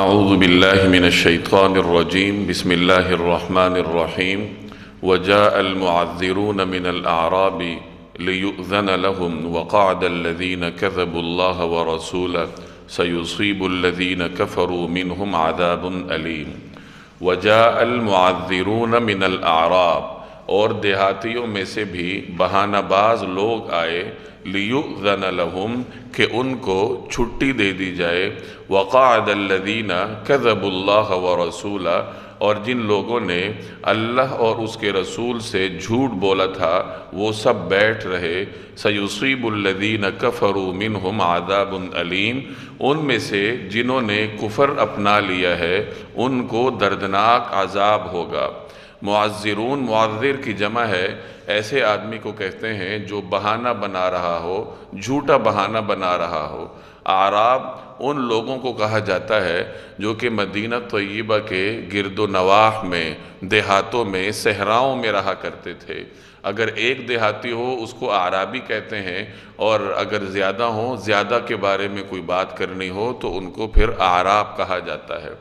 اعوذ باللہ من الشیطان الرجیم بسم اللہ الرحمن الرحیم وجاء المعذرون من الاعراب لیؤذن لهم وقعد الذین كذبوا اللہ ورسولہ سیصیب الذین کفروا منہم عذاب علیم۔ وجاء المعذرون من الاعراب، اور دیہاتیوں میں سے بھی بہانہ باز لوگ آئے، لیؤذن لهم، کہ ان کو چھٹی دے دی جائے، وقعد الذین کذبوا اللہ ورسولہ، اور جن لوگوں نے اللہ اور اس کے رسول سے جھوٹ بولا تھا وہ سب بیٹھ رہے، سیصیب الذین کفروا منہم عذاب علیم، ان میں سے جنہوں نے کفر اپنا لیا ہے ان کو دردناک عذاب ہوگا۔ معذرون، معذر کی جمع ہے، ایسے آدمی کو کہتے ہیں جو بہانہ بنا رہا ہو، جھوٹا بہانہ بنا رہا ہو۔ اعراب ان لوگوں کو کہا جاتا ہے جو کہ مدینہ طیبہ کے گرد و نواح میں، دیہاتوں میں، صحراؤں میں رہا کرتے تھے۔ اگر ایک دیہاتی ہو اس کو اعرابی کہتے ہیں، اور اگر زیادہ ہوں، زیادہ کے بارے میں کوئی بات کرنی ہو تو ان کو پھر اعراب کہا جاتا ہے۔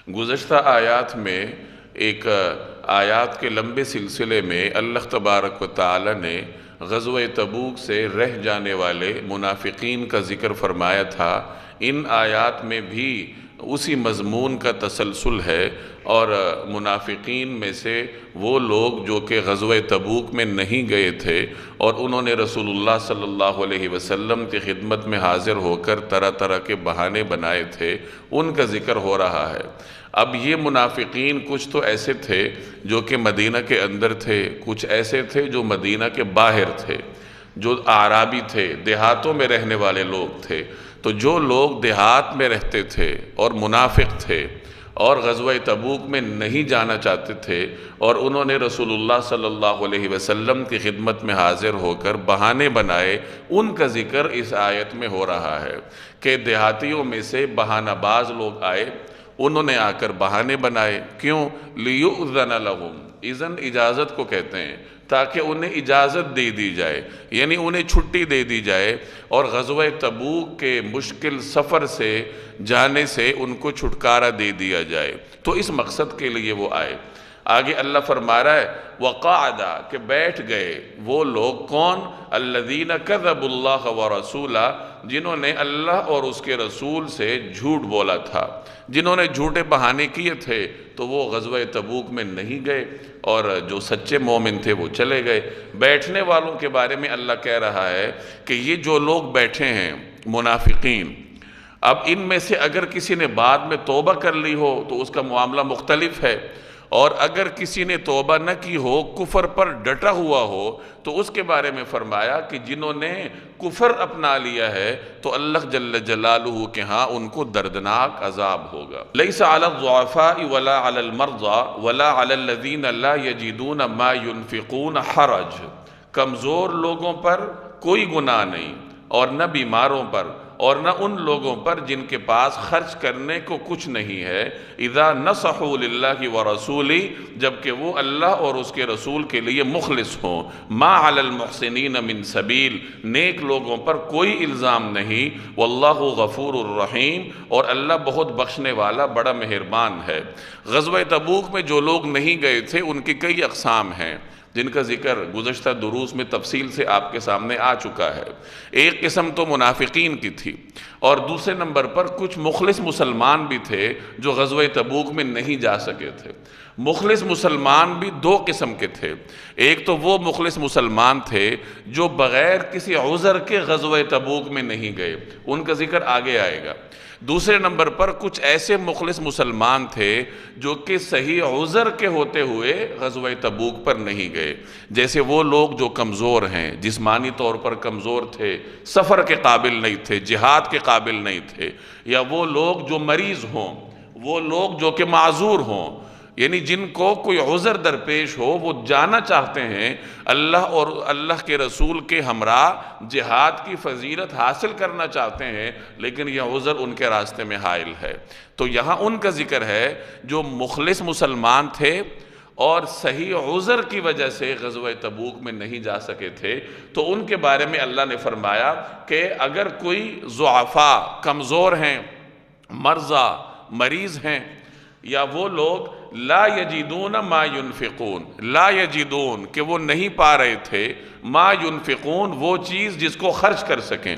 گزشتہ آیات میں ایک آیات کے لمبے سلسلے میں اللہ تبارک و تعالی نے غزوہ تبوک سے رہ جانے والے منافقین کا ذکر فرمایا تھا۔ ان آیات میں بھی اسی مضمون کا تسلسل ہے، اور منافقین میں سے وہ لوگ جو کہ غزوہ تبوک میں نہیں گئے تھے اور انہوں نے رسول اللہ صلی اللہ علیہ وسلم کی خدمت میں حاضر ہو کر طرح طرح کے بہانے بنائے تھے، ان کا ذکر ہو رہا ہے۔ اب یہ منافقین کچھ تو ایسے تھے جو کہ مدینہ کے اندر تھے، کچھ ایسے تھے جو مدینہ کے باہر تھے، جو اعرابی تھے، دیہاتوں میں رہنے والے لوگ تھے۔ تو جو لوگ دیہات میں رہتے تھے اور منافق تھے اور غزوہ تبوک میں نہیں جانا چاہتے تھے، اور انہوں نے رسول اللہ صلی اللہ علیہ وسلم کی خدمت میں حاضر ہو کر بہانے بنائے، ان کا ذکر اس آیت میں ہو رہا ہے کہ دیہاتیوں میں سے بہانہ باز لوگ آئے، انہوں نے آ کر بہانے بنائے۔ کیوں؟ لیؤذن لهم، اذن اجازت کو کہتے ہیں، تاکہ انہیں اجازت دے دی جائے، یعنی انہیں چھٹی دے دی جائے، اور غزوہ تبوک کے مشکل سفر سے جانے سے ان کو چھٹکارا دے دیا جائے۔ تو اس مقصد کے لیے وہ آئے۔ آگے اللہ فرما رہا ہے وقعدا، کہ بیٹھ گئے وہ لوگ، کون؟ الذین کذبوا اللہ ورسولہ، جنہوں نے اللہ اور اس کے رسول سے جھوٹ بولا تھا، جنہوں نے جھوٹے بہانے کیے تھے، تو وہ غزوہ تبوک میں نہیں گئے، اور جو سچے مومن تھے وہ چلے گئے۔ بیٹھنے والوں کے بارے میں اللہ کہہ رہا ہے کہ یہ جو لوگ بیٹھے ہیں منافقین، اب ان میں سے اگر کسی نے بعد میں توبہ کر لی ہو تو اس کا معاملہ مختلف ہے، اور اگر کسی نے توبہ نہ کی ہو، کفر پر ڈٹا ہوا ہو، تو اس کے بارے میں فرمایا کہ جنہوں نے کفر اپنا لیا ہے تو اللہ جل جلالہ کے ہاں ان کو دردناک عذاب ہوگا۔ لیس علی الضعفاء ولا علی المرضى ولا علی الذین لا یجدون ما ينفقون حرج، کمزور لوگوں پر کوئی گناہ نہیں، اور نہ بیماروں پر، اور نہ ان لوگوں پر جن کے پاس خرچ کرنے کو کچھ نہیں ہے، اذا نصحوا للہ ورسولہ، جبکہ وہ اللہ اور اس کے رسول کے لیے مخلص ہوں، ما علی المحسنین من سبیل، نیک لوگوں پر کوئی الزام نہیں، واللہ غفور الرحیم، اور اللہ بہت بخشنے والا بڑا مہربان ہے۔ غزوہ تبوک میں جو لوگ نہیں گئے تھے ان کی کئی اقسام ہیں، جن کا ذکر گزشتہ دروس میں تفصیل سے آپ کے سامنے آ چکا ہے۔ ایک قسم تو منافقین کی تھی، اور دوسرے نمبر پر کچھ مخلص مسلمان بھی تھے جو غزوہ تبوک میں نہیں جا سکے تھے۔ مخلص مسلمان بھی دو قسم کے تھے، ایک تو وہ مخلص مسلمان تھے جو بغیر کسی عذر کے غزوہ تبوک میں نہیں گئے، ان کا ذکر آگے آئے گا۔ دوسرے نمبر پر کچھ ایسے مخلص مسلمان تھے جو کہ صحیح عذر کے ہوتے ہوئے غزوہ تبوک پر نہیں گئے، جیسے وہ لوگ جو کمزور ہیں، جسمانی طور پر کمزور تھے، سفر کے قابل نہیں تھے، جہاد کے قابل نہیں تھے، یا وہ لوگ جو مریض ہوں، وہ لوگ جو کہ معذور ہوں، یعنی جن کو کوئی عذر درپیش ہو، وہ جانا چاہتے ہیں اللہ اور اللہ کے رسول کے ہمراہ جہاد کی فضیلت حاصل کرنا چاہتے ہیں، لیکن یہ عذر ان کے راستے میں حائل ہے۔ تو یہاں ان کا ذکر ہے جو مخلص مسلمان تھے اور صحیح عذر کی وجہ سے غزوہ تبوک میں نہیں جا سکے تھے، تو ان کے بارے میں اللہ نے فرمایا کہ اگر کوئی ضعفاء، کمزور ہیں، مرضى مریض ہیں، یا وہ لوگ لا یجدون ما ينفقون، لا یجدون کہ وہ نہیں پا رہے تھے، ما ينفقون وہ چیز جس کو خرچ کر سکیں،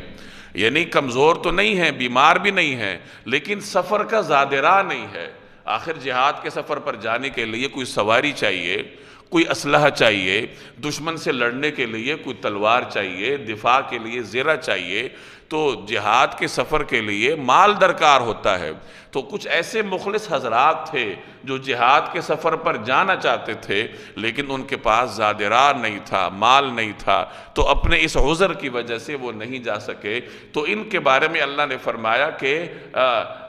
یعنی کمزور تو نہیں ہے، بیمار بھی نہیں ہے، لیکن سفر کا زاد راہ نہیں ہے۔ آخر جہاد کے سفر پر جانے کے لیے کوئی سواری چاہیے، کوئی اسلحہ چاہیے، دشمن سے لڑنے کے لیے کوئی تلوار چاہیے، دفاع کے لیے زرہ چاہیے، تو جہاد کے سفر کے لیے مال درکار ہوتا ہے۔ تو کچھ ایسے مخلص حضرات تھے جو جہاد کے سفر پر جانا چاہتے تھے، لیکن ان کے پاس زاد راہ نہیں تھا، مال نہیں تھا، تو اپنے اس عذر کی وجہ سے وہ نہیں جا سکے۔ تو ان کے بارے میں اللہ نے فرمایا کہ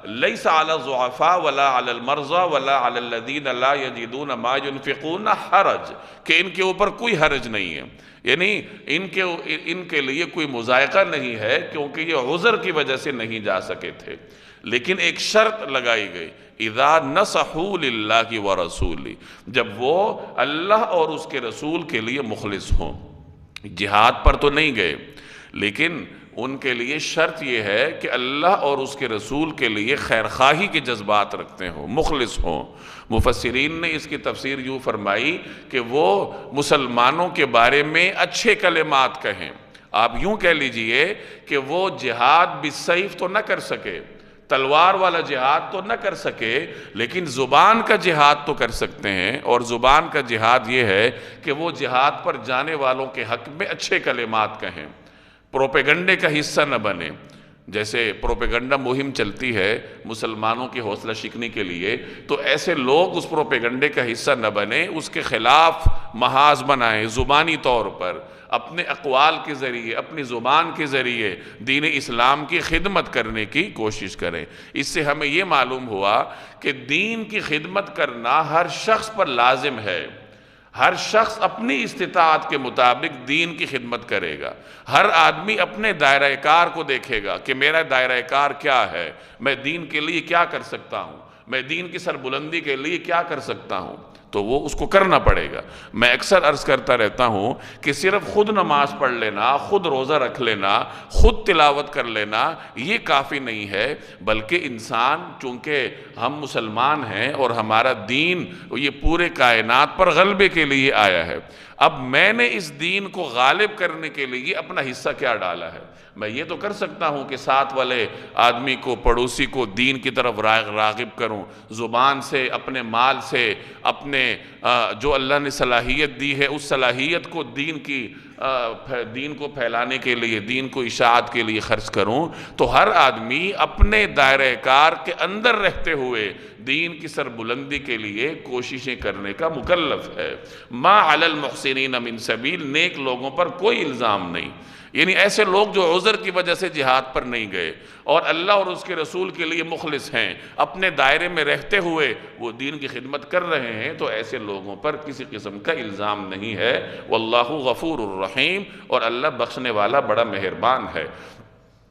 لیس علی الضعفاء ولا علی المرضى ولا علی الذین لا یجدون ما ينفقون حرج، کہ ان کے اوپر کوئی حرج نہیں ہے، یعنی ان کے لیے کوئی مضائقہ نہیں ہے، کیونکہ یہ عذر کی وجہ سے نہیں جا سکے تھے۔ لیکن ایک شرط لگائی گئی، اذا نصحوا للہ ورسولہ، جب وہ اللہ اور اس کے رسول کے لیے مخلص ہوں۔ جہاد پر تو نہیں گئے، لیکن ان کے لیے شرط یہ ہے کہ اللہ اور اس کے رسول کے لیے خیرخواہی کے جذبات رکھتے ہوں، مخلص ہوں۔ مفسرین نے اس کی تفسیر یوں فرمائی کہ وہ مسلمانوں کے بارے میں اچھے کلمات کہیں۔ آپ یوں کہہ لیجئے کہ وہ جہاد بالسیف تو نہ کر سکے، تلوار والا جہاد تو نہ کر سکے، لیکن زبان کا جہاد تو کر سکتے ہیں، اور زبان کا جہاد یہ ہے کہ وہ جہاد پر جانے والوں کے حق میں اچھے کلمات کہیں، پروپیگنڈے کا حصہ نہ بنے۔ جیسے پروپیگنڈا مہم چلتی ہے مسلمانوں کی حوصلہ شکنی کے لیے، تو ایسے لوگ اس پروپیگنڈے کا حصہ نہ بنیں، اس کے خلاف محاذ بنائیں، زبانی طور پر اپنے اقوال کے ذریعے، اپنی زبان کے ذریعے دین اسلام کی خدمت کرنے کی کوشش کریں۔ اس سے ہمیں یہ معلوم ہوا کہ دین کی خدمت کرنا ہر شخص پر لازم ہے، ہر شخص اپنی استطاعت کے مطابق دین کی خدمت کرے گا۔ ہر آدمی اپنے دائرہ کار کو دیکھے گا کہ میرا دائرہ کار کیا ہے، میں دین کے لیے کیا کر سکتا ہوں، میں دین کی سربلندی کے لیے کیا کر سکتا ہوں، تو وہ اس کو کرنا پڑے گا۔ میں اکثر عرض کرتا رہتا ہوں کہ صرف خود نماز پڑھ لینا، خود روزہ رکھ لینا، خود تلاوت کر لینا یہ کافی نہیں ہے، بلکہ انسان چونکہ ہم مسلمان ہیں اور ہمارا دین یہ پورے کائنات پر غلبے کے لیے آیا ہے، اب میں نے اس دین کو غالب کرنے کے لیے اپنا حصہ کیا ڈالا ہے۔ میں یہ تو کر سکتا ہوں کہ ساتھ والے آدمی کو، پڑوسی کو دین کی طرف راغب کروں، زبان سے، اپنے مال سے، اپنے جو اللہ نے صلاحیت دی ہے اس صلاحیت کو دین کو پھیلانے کے لیے، دین کو اشاعت کے لیے خرچ کروں۔ تو ہر آدمی اپنے دائرہ کار کے اندر رہتے ہوئے دین کی سربلندی کے لیے کوششیں کرنے کا مکلف ہے۔ ما علی المحسنین من سبیل، نیک لوگوں پر کوئی الزام نہیں، یعنی ایسے لوگ جو عذر کی وجہ سے جہاد پر نہیں گئے اور اللہ اور اس کے رسول کے لیے مخلص ہیں، اپنے دائرے میں رہتے ہوئے وہ دین کی خدمت کر رہے ہیں، تو ایسے لوگوں پر کسی قسم کا الزام نہیں ہے۔ واللہ غفور الرحیم، اور اللہ بخشنے والا بڑا مہربان ہے۔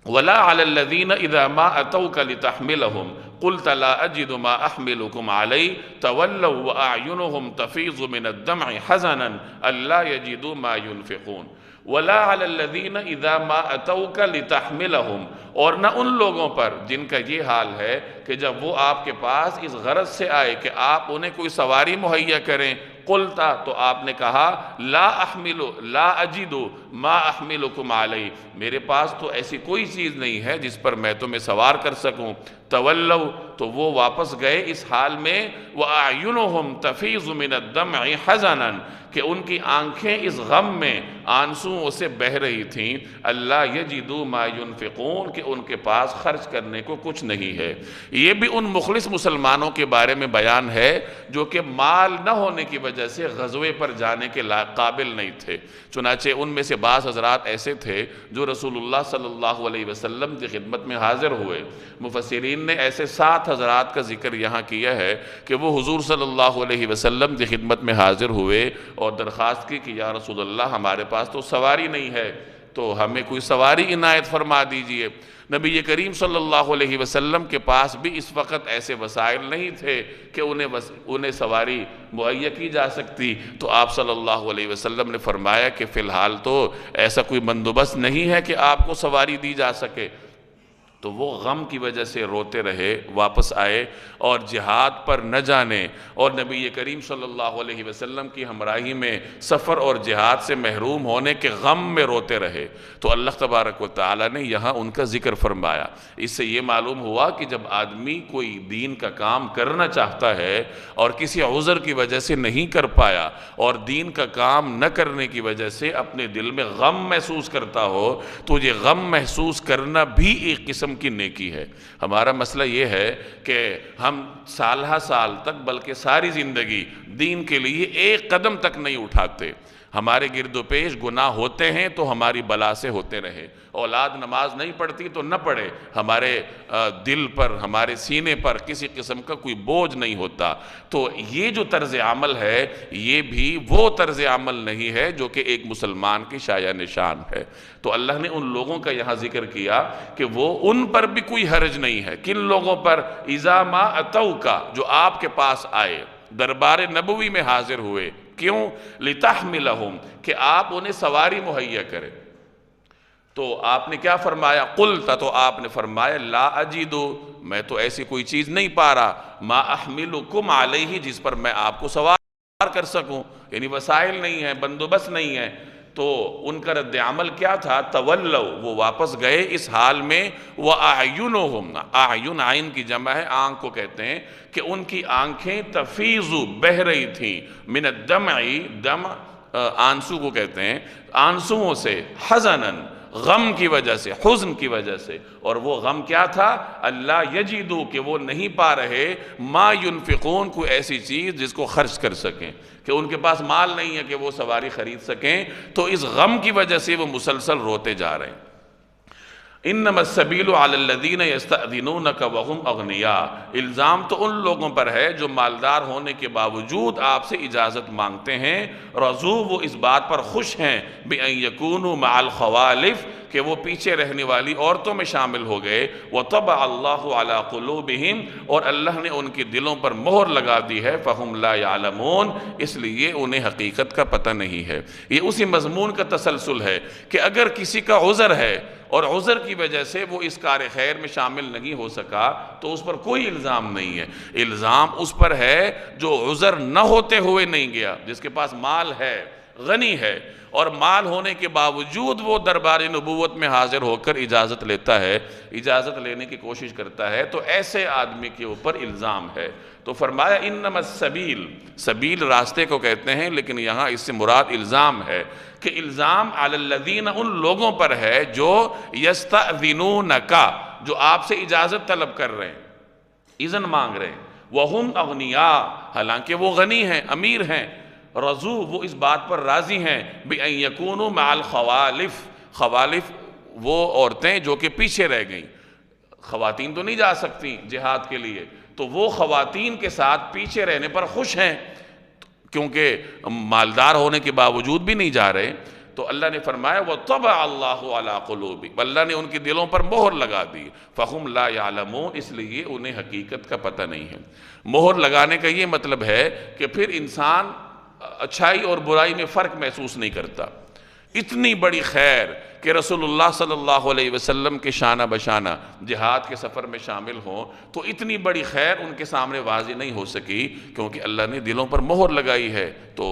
وَلَا عَلَى الَّذِينَ إِذَا مَا أَتَوْكَ لِتَحْمِلَهُمْ قُلْتَ لَا أَجِدُ مَا أَحْمِلُكُمْ عَلَيْهِ تَوَلَّوْا وَأَعْيُنُهُمْ تَفِيضُ مِنَ الدَّمْعِ حَزَنًا أَلَّا يَجِدُوا مَا يُنْفِقُونَ وَلَا عَلَى الَّذِينَ إِذَا مَا أَتَوْكَ لِتَحْمِلَهُمْ، اور نہ ان لوگوں پر جن کا یہ حال ہے کہ جب وہ آپ کے پاس اس غرض سے آئے کہ آپ انہیں کوئی سواری مہیا کریں، قلتا تو آپ نے کہا لا اجد ما احملکم علیہ، میرے پاس تو ایسی کوئی چیز نہیں ہے جس پر میں تمہیں سوار کر سکوں۔ تولوا، تو وہ واپس گئے اس حال میں، وَأَعْيُنُهُمْ تَفِيضُ مِنَ الدَّمْعِ حَزَنًا، کہ ان کی آنکھیں اس غم میں آنسوؤں سے بہہ رہی تھیں، اللہ یجدوا ما ينفقون، کہ ان کے پاس خرچ کرنے کو کچھ نہیں ہے۔ یہ بھی ان مخلص مسلمانوں کے بارے میں بیان ہے جو کہ مال نہ ہونے کی وجہ سے غزوے پر جانے کے قابل نہیں تھے۔ چنانچہ ان میں سے بعض حضرات ایسے تھے جو رسول اللہ صلی اللہ علیہ وسلم کی خدمت میں حاضر ہوئے۔ مفسرین نے ایسے 7 حضرات کا ذکر یہاں کیا ہے کہ وہ حضور صلی اللہ علیہ وسلم کی خدمت میں حاضر ہوئے اور درخواست کی کہ یا رسول اللہ ہمارے پاس تو سواری نہیں ہے، تو ہمیں کوئی سواری عنایت فرما دیجئے۔ نبی کریم صلی اللہ علیہ وسلم کے پاس بھی اس وقت ایسے وسائل نہیں تھے کہ انہیں سواری مہیا کی جا سکتی، تو آپ صلی اللہ علیہ وسلم نے فرمایا کہ فی الحال تو ایسا کوئی بندوبست نہیں ہے کہ آپ کو سواری دی جا سکے۔ تو وہ غم کی وجہ سے روتے رہے، واپس آئے اور جہاد پر نہ جانے اور نبی کریم صلی اللہ علیہ وسلم کی ہمراہی میں سفر اور جہاد سے محروم ہونے کے غم میں روتے رہے۔ تو اللہ تبارک و تعالیٰ نے یہاں ان کا ذکر فرمایا۔ اس سے یہ معلوم ہوا کہ جب آدمی کوئی دین کا کام کرنا چاہتا ہے اور کسی عذر کی وجہ سے نہیں کر پایا اور دین کا کام نہ کرنے کی وجہ سے اپنے دل میں غم محسوس کرتا ہو، تو یہ غم محسوس کرنا بھی ایک قسم کی نیکی ہے۔ ہمارا مسئلہ یہ ہے کہ ہم سالہ سال تک بلکہ ساری زندگی دین کے لیے ایک قدم تک نہیں اٹھاتے۔ ہمارے گرد و پیش گناہ ہوتے ہیں تو ہماری بلا سے ہوتے رہے، اولاد نماز نہیں پڑھتی تو نہ پڑھے، ہمارے دل پر ہمارے سینے پر کسی قسم کا کوئی بوجھ نہیں ہوتا۔ تو یہ جو طرز عمل ہے یہ بھی وہ طرز عمل نہیں ہے جو کہ ایک مسلمان کی شایع نشان ہے۔ تو اللہ نے ان لوگوں کا یہاں ذکر کیا کہ وہ ان پر بھی کوئی حرج نہیں ہے۔ کن لوگوں پر؟ اذا ما اتوکا، جو آپ کے پاس آئے، دربار نبوی میں حاضر ہوئے۔ کیوں؟ لتحملہم، کہ آپ انہیں سواری مہیا کریں۔ تو آپ نے کیا فرمایا؟ قلت، تو آپ نے فرمایا لا اجدو، میں تو ایسی کوئی چیز نہیں پا رہا، ما احملکم علیہ، جس پر میں آپ کو سوار کر سکوں، یعنی وسائل نہیں ہیں، بندوبست نہیں ہے۔ تو ان کا رد عمل کیا تھا؟ تولوا، وہ واپس گئے اس حال میں، وَأَعْيُنُهُمْ، اعین عین کی جمع ہے، آنکھ کو کہتے ہیں، کہ ان کی آنکھیں تفیض، بہہ رہی تھیں، من الدمع، دمع آنسو کو کہتے ہیں، آنسوؤں سے، حزناً، غم کی وجہ سے، حزن کی وجہ سے۔ اور وہ غم کیا تھا؟ اللہ یجدو، کہ وہ نہیں پا رہے، ما ينفقون، کوئی ایسی چیز جس کو خرچ کر سکیں، کہ ان کے پاس مال نہیں ہے کہ وہ سواری خرید سکیں۔ تو اس غم کی وجہ سے وہ مسلسل روتے جا رہے ہیں۔ انما السبیل علی الذین یستأذنونک وهم اغنیاء، الزام تو ان لوگوں پر ہے جو مالدار ہونے کے باوجود آپ سے اجازت مانگتے ہیں، رضو، وہ اس بات پر خوش ہیں، بأن یکونوا مع الخوالف، کہ وہ پیچھے رہنے والی عورتوں میں شامل ہو گئے، وطبع اللہ علی قلوبہم، اور اللہ نے ان کے دلوں پر مہر لگا دی ہے، فہم لا یعلمون، اس لیے انہیں حقیقت کا پتہ نہیں ہے۔ یہ اسی مضمون کا تسلسل ہے کہ اگر کسی کا عذر ہے اور عذر کی وجہ سے وہ اس کار خیر میں شامل نہیں ہو سکا تو اس پر کوئی الزام نہیں ہے۔ الزام اس پر ہے جو عذر نہ ہوتے ہوئے نہیں گیا، جس کے پاس مال ہے، غنی ہے، اور مال ہونے کے باوجود وہ دربار نبوت میں حاضر ہو کر اجازت لیتا ہے، اجازت لینے کی کوشش کرتا ہے، تو ایسے آدمی کے اوپر الزام ہے۔ تو فرمایا انما السبیل، سبیل راستے کو کہتے ہیں، لیکن یہاں اس سے مراد الزام ہے، کہ الزام علی الذین، ان لوگوں پر ہے جو یستأذنونک، جو آپ سے اجازت طلب کر رہے ہیں، اذن مانگ رہے ہیں، وہم اغنیاء، حالانکہ وہ غنی ہیں، امیر ہیں، رضو، وہ اس بات پر راضی ہیں، بأن یکونوا مع الخوالف، خوالف وہ عورتیں جو کہ پیچھے رہ گئیں، خواتین تو نہیں جا سکتی جہاد کے لیے، تو وہ خواتین کے ساتھ پیچھے رہنے پر خوش ہیں، کیونکہ مالدار ہونے کے باوجود بھی نہیں جا رہے۔ تو اللہ نے فرمایا وَطَبَعَ اللَّهُ عَلَىٰ قُلُوبِهِمْ، اللہ نے ان کے دلوں پر مہر لگا دی، فَهُمْ لَا يَعْلَمُونَ، اس لیے انہیں حقیقت کا پتہ نہیں ہے۔ مہر لگانے کا یہ مطلب ہے کہ پھر انسان اچھائی اور برائی میں فرق محسوس نہیں کرتا۔ اتنی بڑی خیر کہ رسول اللہ صلی اللہ علیہ وسلم کے شانہ بشانہ جہاد کے سفر میں شامل ہوں، تو اتنی بڑی خیر ان کے سامنے واضح نہیں ہو سکی، کیونکہ اللہ نے دلوں پر مہر لگائی ہے۔ تو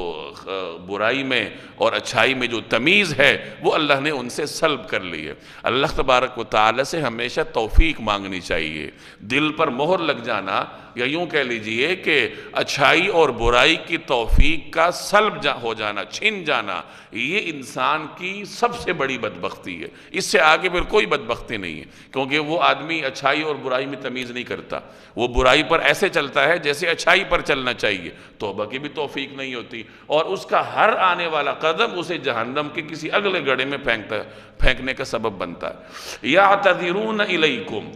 برائی میں اور اچھائی میں جو تمیز ہے وہ اللہ نے ان سے سلب کر لی ہے۔ اللہ تبارک و تعالی سے ہمیشہ توفیق مانگنی چاہیے۔ دل پر مہر لگ جانا، یا یوں کہہ لیجئے کہ اچھائی اور برائی کی توفیق کا سلب ہو جانا، چھن جانا، یہ انسان کی سب سے بڑی بدبختی ہے۔ اس سے آگے پھر کوئی بدبختی نہیں ہے، کیونکہ وہ آدمی اچھائی اور برائی میں تمیز نہیں کرتا، وہ برائی پر ایسے چلتا ہے جیسے اچھائی پر چلنا چاہیے، توبہ کی بھی توفیق نہیں ہوتی، اور اس کا ہر آنے والا قدم اسے جہنم کے کسی اگلے گڑھے میں پھینکنے کا سبب بنتا ہے۔ یعتذرون الیکم،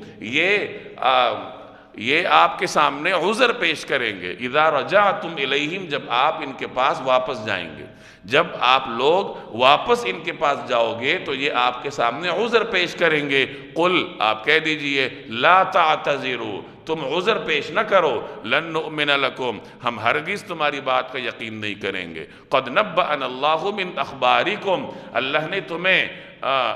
یہ آپ کے سامنے عذر پیش کریں گے، اذا رجعتم الیہم، جب آپ ان کے پاس واپس جائیں گے، جب آپ لوگ واپس ان کے پاس جاؤ گے تو یہ آپ کے سامنے عذر پیش کریں گے۔ قل، آپ کہہ دیجئے، لا تعتذروا، تم عذر پیش نہ کرو، لن نؤمن لکم، ہم ہرگز تمہاری بات کا یقین نہیں کریں گے، قد نبأنا اللہ من اخبارکم، اللہ نے تمہیں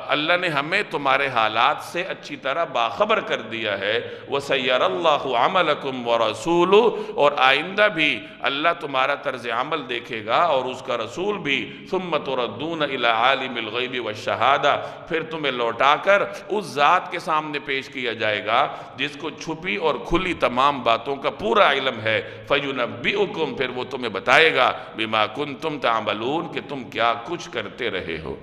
اللہ نے ہمیں تمہارے حالات سے اچھی طرح باخبر کر دیا ہے۔ وَسَيَّرَ اللَّهُ عَمَلَكُمْ وَرَسُولُهُ، اور آئندہ بھی اللہ تمہارا طرز عمل دیکھے گا اور اس کا رسول بھی۔ ثُمَّ تُرَدُّونَ إِلَىٰ عَالِمِ الْغَيْبِ وَالشَّهَادَةِ، پھر تمہیں لوٹا کر اس ذات کے سامنے پیش کیا جائے گا جس کو چھپی اور کھلی تمام باتوں کا پورا علم ہے۔ فَيُنَبِّئُكُمْ، پھر وہ تمہیں بتائے گا بِمَا كُنْتُمْ تَعْمَلُونَ، کہ تم کیا کچھ کرتے رہے ہو۔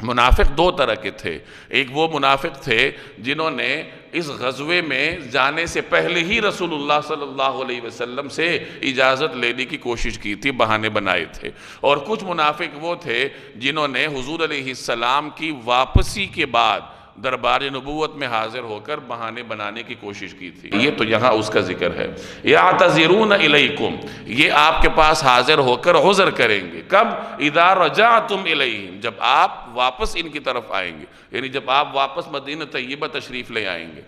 منافق دو طرح کے تھے۔ ایک وہ منافق تھے جنہوں نے اس غزوے میں جانے سے پہلے ہی رسول اللہ صلی اللہ علیہ وسلم سے اجازت لینے کی کوشش کی تھی، بہانے بنائے تھے۔ اور کچھ منافق وہ تھے جنہوں نے حضور علیہ السلام کی واپسی کے بعد دربار نبوت میں حاضر ہو کر بہانے بنانے کی کوشش کی تھی۔ یہ تو یہاں اس کا ذکر ہے۔ یعتذرون الیکم، یہ آپ کے پاس حاضر ہو کر عذر کریں گے۔ کب؟ اذا رجعتم الیہم، جب آپ واپس ان کی طرف آئیں گے، یعنی جب آپ واپس مدینہ طیبہ تشریف لے آئیں گے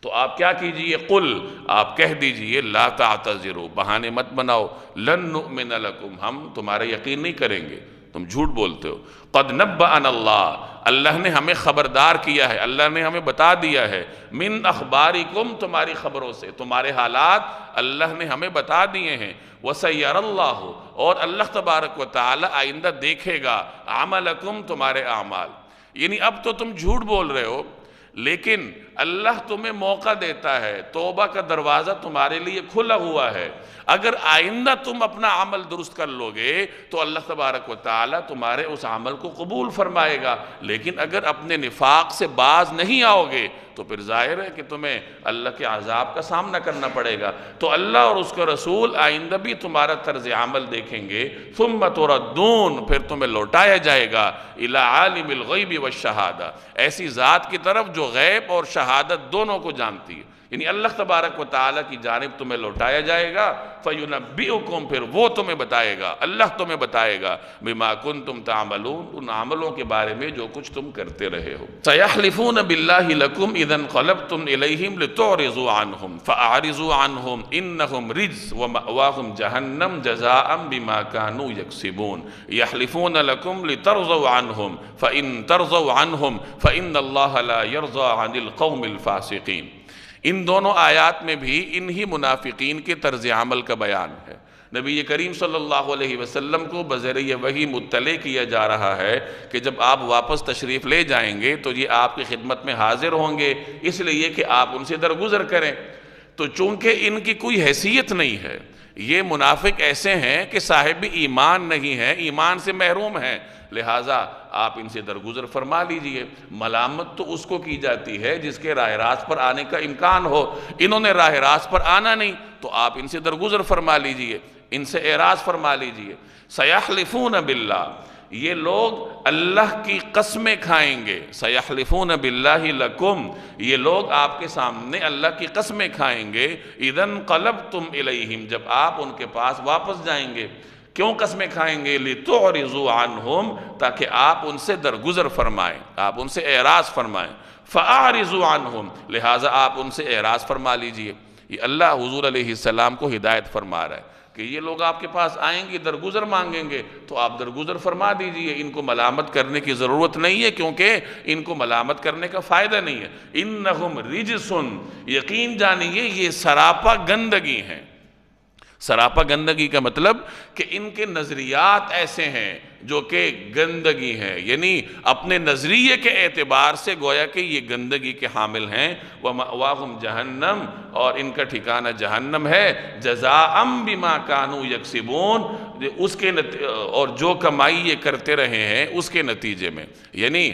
تو آپ کیا کیجئے؟ قل، آپ کہہ دیجئے، لا تعتذروا، بہانے مت بناؤ، لن نؤمن لکم، ہم تمہارا یقین نہیں کریں گے، تم جھوٹ بولتے ہو۔ قد نبأنا اللہ، اللہ نے ہمیں خبردار کیا ہے، اللہ نے ہمیں بتا دیا ہے، من اخبارکم، تمہاری خبروں سے، تمہارے حالات اللہ نے ہمیں بتا دیے ہیں۔ وسیر اللہ، اور اللہ تبارک و تعالی آئندہ دیکھے گا عملکم، تمہارے اعمال۔ یعنی اب تو تم جھوٹ بول رہے ہو، لیکن اللہ تمہیں موقع دیتا ہے، توبہ کا دروازہ تمہارے لیے کھلا ہوا ہے۔ اگر آئندہ تم اپنا عمل درست کر لو گے تو اللہ تبارک و تعالی تمہارے اس عمل کو قبول فرمائے گا، لیکن اگر اپنے نفاق سے باز نہیں آؤ گے تو پھر ظاہر ہے کہ تمہیں اللہ کے عذاب کا سامنا کرنا پڑے گا۔ تو اللہ اور اس کا رسول آئندہ بھی تمہارا طرز عمل دیکھیں گے۔ ثم تردون، پھر تمہیں لوٹایا جائے گا الی عالم الغیب والشہادہ، ایسی ذات کی طرف جو غیب اور شہادت دونوں کو جانتی ہے، یعنی اللہ تبارک و تعالیٰ کی جانب تمہیں لوٹایا جائے گا۔ فَيُنَبِّئُكُمْ، پھر وہ تمہیں بتائے گا، اللہ تمہیں بتائے گا، بِمَا كُنْتُمْ تَعْمَلُونَ، ان عملوں کے بارے میں جو کچھ تم کرتے رہے ہو۔ سَيَحْلِفُونَ بِاللَّهِ لَكُمْ إِذَا انقَلَبْتُمْ إِلَيْهِمْ لِتُعْرِضُوا عَنْهُمْ فَأَعْرِضُوا عَنْهُمْ إِنَّهُمْ رِجْسٌ وَمَأْوَاهُمْ جَهَنَّمُ جَزَاءً بِمَا كَانُوا يَكْسِبُونَ يَحْلِفُونَ لَكُمْ لِتَرْضَوْا عَنْهُمْ فَإِن تَرْضَوْا عَنْهُمْ فَإِنَّ اللَّهَ لَا يَرْضَىٰ عَنِ الْقَوْمِ الْفَاسِقِينَ۔ ان دونوں آیات میں بھی انہی منافقین کے طرز عمل کا بیان ہے۔ نبی کریم صلی اللہ علیہ وسلم کو بذریعہ وحی مطلع کیا جا رہا ہے کہ جب آپ واپس تشریف لے جائیں گے تو یہ آپ کی خدمت میں حاضر ہوں گے، اس لیے کہ آپ ان سے درگزر کریں۔ تو چونکہ ان کی کوئی حیثیت نہیں ہے، یہ منافق ایسے ہیں کہ صاحب ایمان نہیں ہیں، ایمان سے محروم ہیں، لہٰذا آپ ان سے درگزر فرما لیجئے۔ ملامت تو اس کو کی جاتی ہے جس کے راہ راست پر آنے کا امکان ہو، انہوں نے راہ راست پر آنا نہیں تو آپ ان سے درگزر فرما لیجئے، ان سے اعراض فرما لیجئے۔ سَيَحْلِفُونَ بِاللَّهِ، یہ لوگ اللہ کی قسمیں کھائیں گے۔ سَيَحْلِفُونَ بِاللَّهِ لَكُمْ، یہ لوگ آپ کے سامنے اللہ کی قسمیں کھائیں گے۔ اِذَا انقَلَبْتُمْ إِلَيْهِمْ، جب آپ ان کے پاس واپس جائیں گے۔ کیوں قسمیں کھائیں گے؟ لِتُعْرِضُوا عَنْهُمْ، تاکہ آپ ان سے درگزر فرمائیں، آپ ان سے اعراض فرمائیں۔ فَأَعْرِضُوا عَنْهُمْ، لہٰذا آپ ان سے اعراض فرما لیجئے۔ یہ اللہ حضور علیہ السلام کو ہدایت فرما رہا ہے کہ یہ لوگ آپ کے پاس آئیں گے، درگزر مانگیں گے تو آپ درگزر فرما دیجئے، ان کو ملامت کرنے کی ضرورت نہیں ہے، کیونکہ ان کو ملامت کرنے کا فائدہ نہیں ہے۔ اِنَّهُمْ رِجْسٌ، یقین جانیے یہ سراپا گندگی ہیں۔ سراپا گندگی کا مطلب کہ ان کے نظریات ایسے ہیں جو کہ گندگی ہیں، یعنی اپنے نظریے کے اعتبار سے گویا کہ یہ گندگی کے حامل ہیں۔ وَمَأْوَاهُمْ جَهَنَّمُ، اور ان کا ٹھکانہ جہنم ہے۔ جَزَاءً بِمَا كَانُوا يَكْسِبُونَ، اس کے اور جو کمائی یہ کرتے رہے ہیں اس کے نتیجے میں، یعنی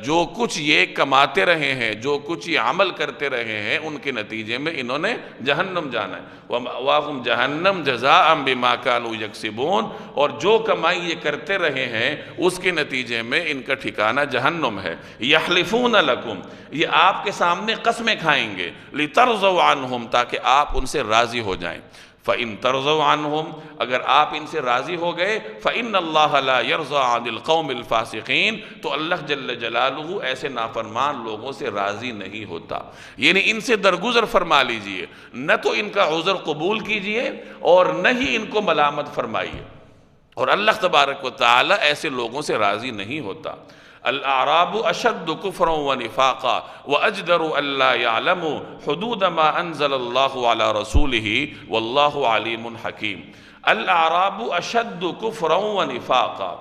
جو کچھ یہ کماتے رہے ہیں، جو کچھ یہ عمل کرتے رہے ہیں، ان کے نتیجے میں انہوں نے جہنم جانا ہے۔ وَمَأْوَاهُمْ جَهَنَّمُ جَزَاءً بِمَا كَانُوا يَكْسِبُونَ، اور جو کمائی یہ کرتے رہے ہیں اس کے نتیجے میں ان کا ٹھکانہ جہنم ہے۔ یحلفون لکم، یہ آپ کے سامنے قسمیں کھائیں گے، لِتَرْضَوْا عَنْهُمْ، تاکہ آپ ان سے راضی ہو جائیں۔ فَإِن تَرْضَوْا عَنْهُمْ، اگر آپ ان سے راضی ہو گئے، فَإِنَّ اللَّهَ لَا يَرْضَىٰ عَنِ الْقَوْمِ الْفَاسِقِينَ، تو اللہ جل جلالہ ایسے نافرمان لوگوں سے راضی نہیں ہوتا۔ یعنی ان سے درگزر فرما لیجئے، نہ تو ان کا عذر قبول کیجئے اور نہ ہی ان کو ملامت فرمائیے، اور اللہ تبارک و تعالی ایسے لوگوں سے راضی نہیں ہوتا۔ الاعراب اشد کفرا ونفاقا واجدر الا يعلموا حدود ما انزل اللہ علی رسولہ واللہ علیم حکیم۔ الاعراب اشد کفرا ونفاقا،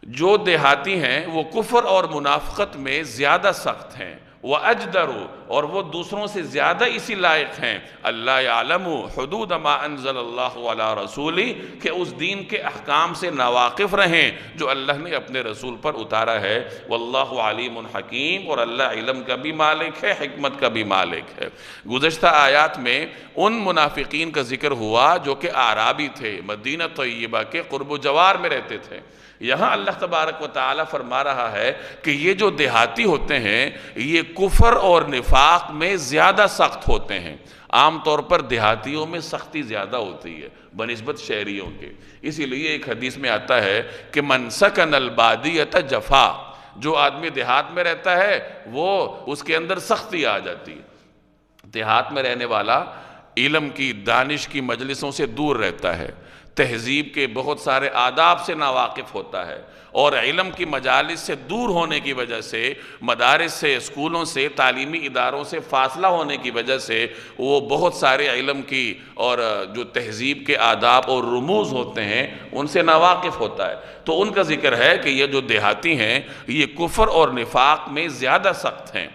جو دیہاتی ہیں وہ کفر اور منافقت میں زیادہ سخت ہیں، وَأَجْدَرُ، اور وہ دوسروں سے زیادہ اسی لائق ہیں، اللہ یعلم حدود ما انزل اللہ علی رسولی، کہ اس دین کے احکام سے ناواقف رہیں جو اللہ نے اپنے رسول پر اتارا ہے، واللہ علیم حکیم، اور اللہ علم کا بھی مالک ہے، حکمت کا بھی مالک ہے۔ گزشتہ آیات میں ان منافقین کا ذکر ہوا جو کہ اعرابی تھے، مدینہ طیبہ کے قرب و جوار میں رہتے تھے۔ یہاں اللہ تبارک و تعالی فرما رہا ہے کہ یہ جو دیہاتی ہوتے ہیں یہ کفر اور نفاق میں زیادہ سخت ہوتے ہیں۔ عام طور پر دیہاتیوں میں سختی زیادہ ہوتی ہے بنسبت شہریوں کے، اسی لیے ایک حدیث میں آتا ہے کہ من سکن البادیۃ جفا، جو آدمی دیہات میں رہتا ہے وہ اس کے اندر سختی آ جاتی ہے۔ دیہات میں رہنے والا علم کی، دانش کی مجلسوں سے دور رہتا ہے، تہذیب کے بہت سارے آداب سے ناواقف ہوتا ہے، اور علم کی مجالس سے دور ہونے کی وجہ سے، مدارس سے، اسکولوں سے، تعلیمی اداروں سے فاصلہ ہونے کی وجہ سے وہ بہت سارے علم کی اور جو تہذیب کے آداب اور رموز ہوتے ہیں ان سے ناواقف ہوتا ہے۔ تو ان کا ذکر ہے کہ یہ جو دیہاتی ہیں یہ کفر اور نفاق میں زیادہ سخت ہیں،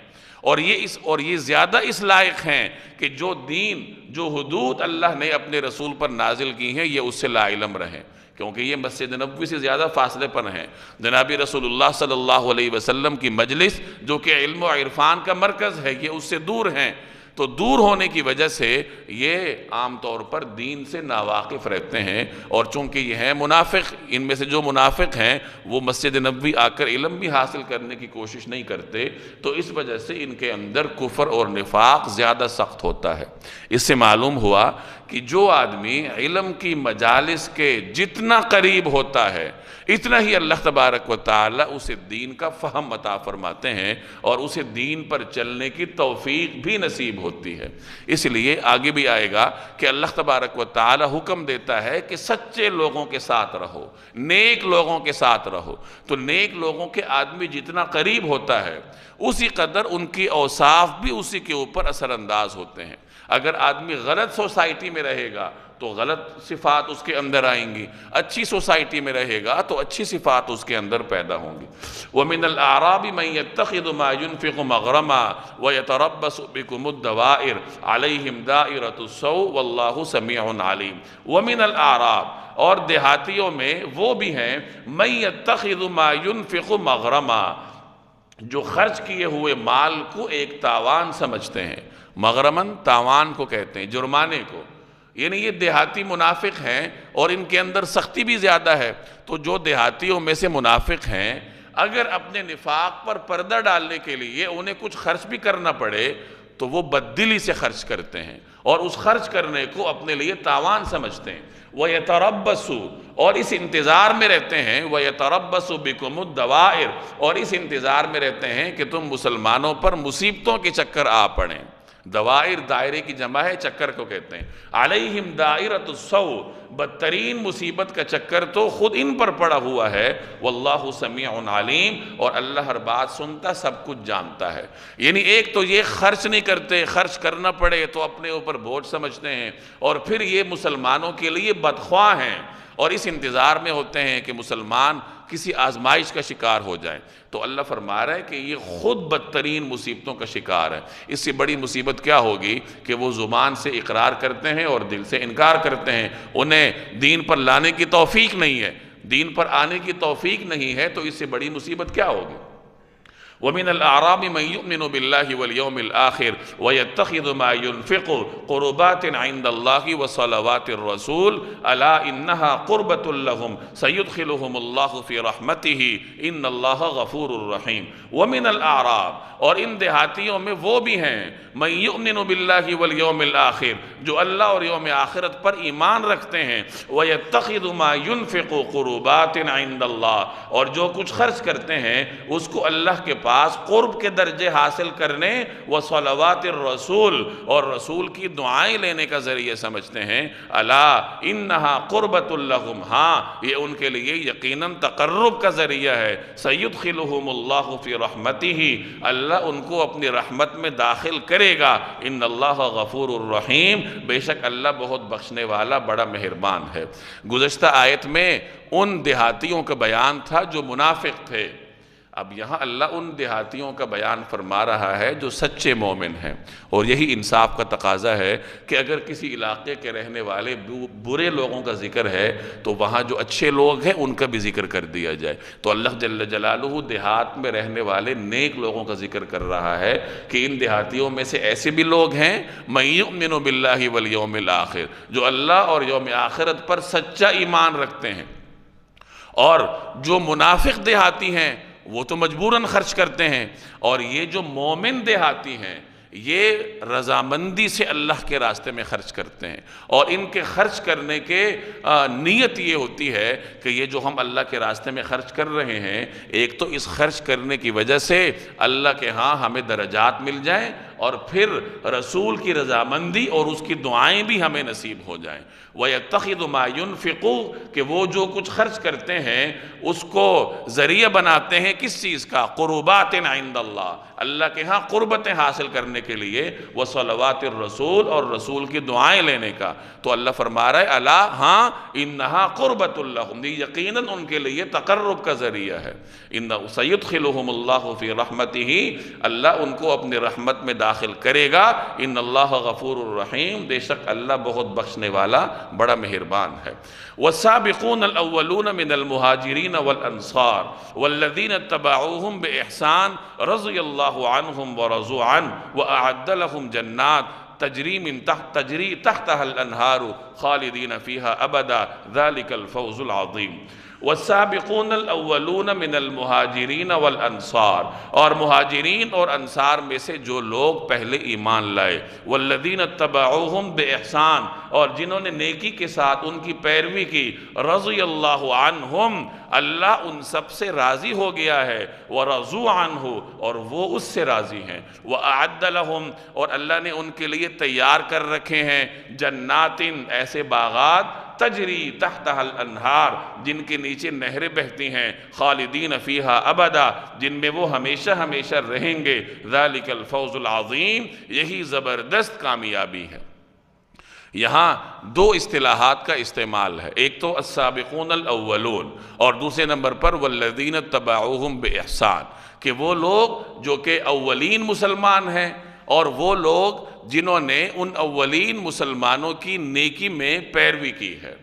اور یہ زیادہ اس لائق ہیں کہ جو دین، جو حدود اللہ نے اپنے رسول پر نازل کی ہیں یہ اس سے لا علم رہیں، کیونکہ یہ مسجد نبوی سے زیادہ فاصلے پر ہیں۔ جناب رسول اللہ صلی اللہ علیہ وسلم کی مجلس جو کہ علم و عرفان کا مرکز ہے یہ اس سے دور ہیں، تو دور ہونے کی وجہ سے یہ عام طور پر دین سے ناواقف رہتے ہیں، اور چونکہ یہ ہیں منافق، ان میں سے جو منافق ہیں وہ مسجد نبوی آ کر علم بھی حاصل کرنے کی کوشش نہیں کرتے، تو اس وجہ سے ان کے اندر کفر اور نفاق زیادہ سخت ہوتا ہے۔ اس سے معلوم ہوا کہ جو آدمی علم کی مجالس کے جتنا قریب ہوتا ہے اتنا ہی اللہ تبارک و تعالی اسے دین کا فہم عطا فرماتے ہیں اور اسے دین پر چلنے کی توفیق بھی نصیب ہوتی ہے۔ اس لیے آگے بھی آئے گا کہ اللہ تبارک و تعالی حکم دیتا ہے کہ سچے لوگوں کے ساتھ رہو، نیک لوگوں کے ساتھ رہو، تو نیک لوگوں کے آدمی جتنا قریب ہوتا ہے اسی قدر ان کی اوصاف بھی اسی کے اوپر اثر انداز ہوتے ہیں۔ اگر آدمی غلط سوسائٹی میں رہے گا تو غلط صفات اس کے اندر آئیں گی، اچھی سوسائٹی میں رہے گا تو اچھی صفات اس کے اندر پیدا ہوں گی۔ وَمِنَ الْأَعْرَابِ مَنْ يَتَّخِذُ مَا يُنْفِقُ مَغْرَمًا وَيَتَرَبَّصُ بِكُمُ الدَّوَائِرَ عَلَيْهِمْ دَائِرَةُ السَّوْءِ وَاللَّهُ سَمِيعٌ عَلِيمٌ۔ وَمِنَ الْأَعْرَابِ، اور دیہاتیوں میں وہ بھی ہیں، مَنْ يَتَّخِذُ مَا يُنْفِقُ مَغْرَمًا، جو خرچ کیے ہوئے مال کو ایک تاوان سمجھتے ہیں۔ مغرمن تاوان کو کہتے ہیں، جرمانے کو، یعنی یہ دیہاتی منافق ہیں اور ان کے اندر سختی بھی زیادہ ہے۔ تو جو دیہاتیوں میں سے منافق ہیں اگر اپنے نفاق پر پردہ ڈالنے کے لیے انہیں کچھ خرچ بھی کرنا پڑے تو وہ بددلی سے خرچ کرتے ہیں اور اس خرچ کرنے کو اپنے لیے تاوان سمجھتے ہیں۔ وَيَتَرَبَّصُ، اور اس انتظار میں رہتے ہیں، وَيَتَرَبَّصُ بِكُمُ الدَّوَائِرَ، اور اس انتظار میں رہتے ہیں کہ تم مسلمانوں پر مصیبتوں کے چکر آ پڑیں۔ دوائر دائرے کی جمع ہے، چکر کو کہتے ہیں۔ علیہم دائرۃ السوء، بدترین مصیبت کا چکر تو خود ان پر پڑا ہوا ہے۔ واللہ سمیع علیم، اور اللہ ہر بات سنتا، سب کچھ جانتا ہے۔ یعنی ایک تو یہ خرچ نہیں کرتے، خرچ کرنا پڑے تو اپنے اوپر بوجھ سمجھتے ہیں، اور پھر یہ مسلمانوں کے لیے بدخواہ ہیں اور اس انتظار میں ہوتے ہیں کہ مسلمان کسی آزمائش کا شکار ہو جائیں۔ تو اللہ فرما رہا ہے کہ یہ خود بدترین مصیبتوں کا شکار ہے۔ اس سے بڑی مصیبت کیا ہوگی کہ وہ زبان سے اقرار کرتے ہیں اور دل سے انکار کرتے ہیں، انہیں دین پر لانے کی توفیق نہیں ہے، دین پر آنے کی توفیق نہیں ہے، تو اس سے بڑی مصیبت کیا ہوگی؟ وَمِنَ الْأَعْرَابِ مَنْ يُؤْمِنُ بِاللَّهِ وَالْيَوْمِ الْآخِرِ وَيَتَّخِذُ مَا يُنْفِقُ قُرُبَاتٍ عِنْدَ اللَّهِ وَصَلَوَاتِ الرَّسُولِ أَلَا إِنَّهَا قُرْبَةٌ لَهُمْ سَيُدْخِلُهُمُ اللَّهُ فِي رَحْمَتِهِ إِنَّ اللَّهَ غَفُورٌ رَحِيمٌ۔ وَمِنَ الْأَعْرَابِ، اور ان دیہاتیوں میں وہ بھی ہیں، مَنْ يُؤْمِنُ بِاللَّهِ وَالْيَوْمِ الْآخِرِ، جو اللہ اور یوم آخرت پر ایمان رکھتے ہیں، وَيَتَّخِذُ مَا يُنْفِقُ قُرُبَاتٍ عِنْدَ اللَّهِ، اور جو کچھ خرچ کرتے ہیں اس کو اللہ کے پاس پاس قرب کے درجے حاصل کرنے وصلوات الرسول اور رسول کی دعائیں لینے کا ذریعہ سمجھتے ہیں۔ الا انہا قربۃ لہم، ہاں یہ ان کے لیے یقیناً تقرب کا ذریعہ ہے۔ سیدخلہم اللہ فی رحمتہ، اللہ ان کو اپنی رحمت میں داخل کرے گا۔ ان اللہ غفور الرحیم، بے شک اللہ بہت بخشنے والا بڑا مہربان ہے۔ گزشتہ آیت میں ان دیہاتیوں کا بیان تھا جو منافق تھے، اب یہاں اللہ ان دیہاتیوں کا بیان فرما رہا ہے جو سچے مومن ہیں۔ اور یہی انصاف کا تقاضا ہے کہ اگر کسی علاقے کے رہنے والے برے لوگوں کا ذکر ہے تو وہاں جو اچھے لوگ ہیں ان کا بھی ذکر کر دیا جائے۔ تو اللہ جل جلالہ دیہات میں رہنے والے نیک لوگوں کا ذکر کر رہا ہے کہ ان دیہاتیوں میں سے ایسے بھی لوگ ہیں من یؤمن باللہ والیوم الآخر، جو اللہ اور یوم آخرت پر سچا ایمان رکھتے ہیں۔ اور جو منافق دیہاتی ہیں وہ تو مجبوراً خرچ کرتے ہیں، اور یہ جو مومن دیہاتی ہیں یہ رضامندی سے اللہ کے راستے میں خرچ کرتے ہیں، اور ان کے خرچ کرنے کے نیت یہ ہوتی ہے کہ یہ جو ہم اللہ کے راستے میں خرچ کر رہے ہیں، ایک تو اس خرچ کرنے کی وجہ سے اللہ کے ہاں ہمیں درجات مل جائیں، اور پھر رسول کی رضامندی اور اس کی دعائیں بھی ہمیں نصیب ہو جائیں۔ وَيَتَّخِذُ مَا يُنْفِقُ، کہ وہ جو کچھ خرچ کرتے ہیں اس کو ذریعہ بناتے ہیں کس چیز کا؟ قربات عند اللہ، اللہ کے ہاں قربتیں حاصل کرنے کے لیے، وصلوات الرسول اور رسول کی دعائیں لینے کا۔ تو اللہ فرما رہا ہے الا، ہاں انہا قربۃ لہم، یقیناً ان کے لیے تقرب کا ذریعہ ہے۔ سیدخلہم اللہ فی رحمتہ، اللہ ان کو اپنی رحمت میں داخل کرے گا۔ ان اللہ غفور الرحیم، بے شک اللہ بہت بخشنے والا بڑا مہربان ہے۔ والسابقون الاولون من المہاجرین والانصار والذین اتبعوہم باحسان رضی اللہ عنہم ورضوا عنہ واعد لہم جنات تجری تحتها الانہار خالدین فیہا ابدا ذلک الفوز العظیم۔ والسابقون الاولون من المہاجرین والانصار، اور مہاجرین اور انصار میں سے جو لوگ پہلے ایمان لائے، والذین اتبعوہم باحسان، اور جنہوں نے نیکی کے ساتھ ان کی پیروی کی، رضی اللہ عنہم، اللہ ان سب سے راضی ہو گیا ہے، ورضوا عنہ، اور وہ اس سے راضی ہیں، وأعد لہم، اور اللہ نے ان کے لیے تیار کر رکھے ہیں جنات، ایسے باغات، تجری تحتها الانہار، جن کے نیچے نہریں بہتی ہیں، خالدین فیہا ابدا، جن میں وہ ہمیشہ ہمیشہ رہیں گے، ذالک الفوز العظیم، یہی زبردست کامیابی ہے۔ یہاں دو اصطلاحات کا استعمال ہے، ایک تو السابقون الاولون، اور دوسرے نمبر پر والذین اتبعوہم باحسان، کہ وہ لوگ جو کہ اولین مسلمان ہیں، اور وہ لوگ جنہوں نے ان اولین مسلمانوں کی نیکی میں پیروی کی ہے۔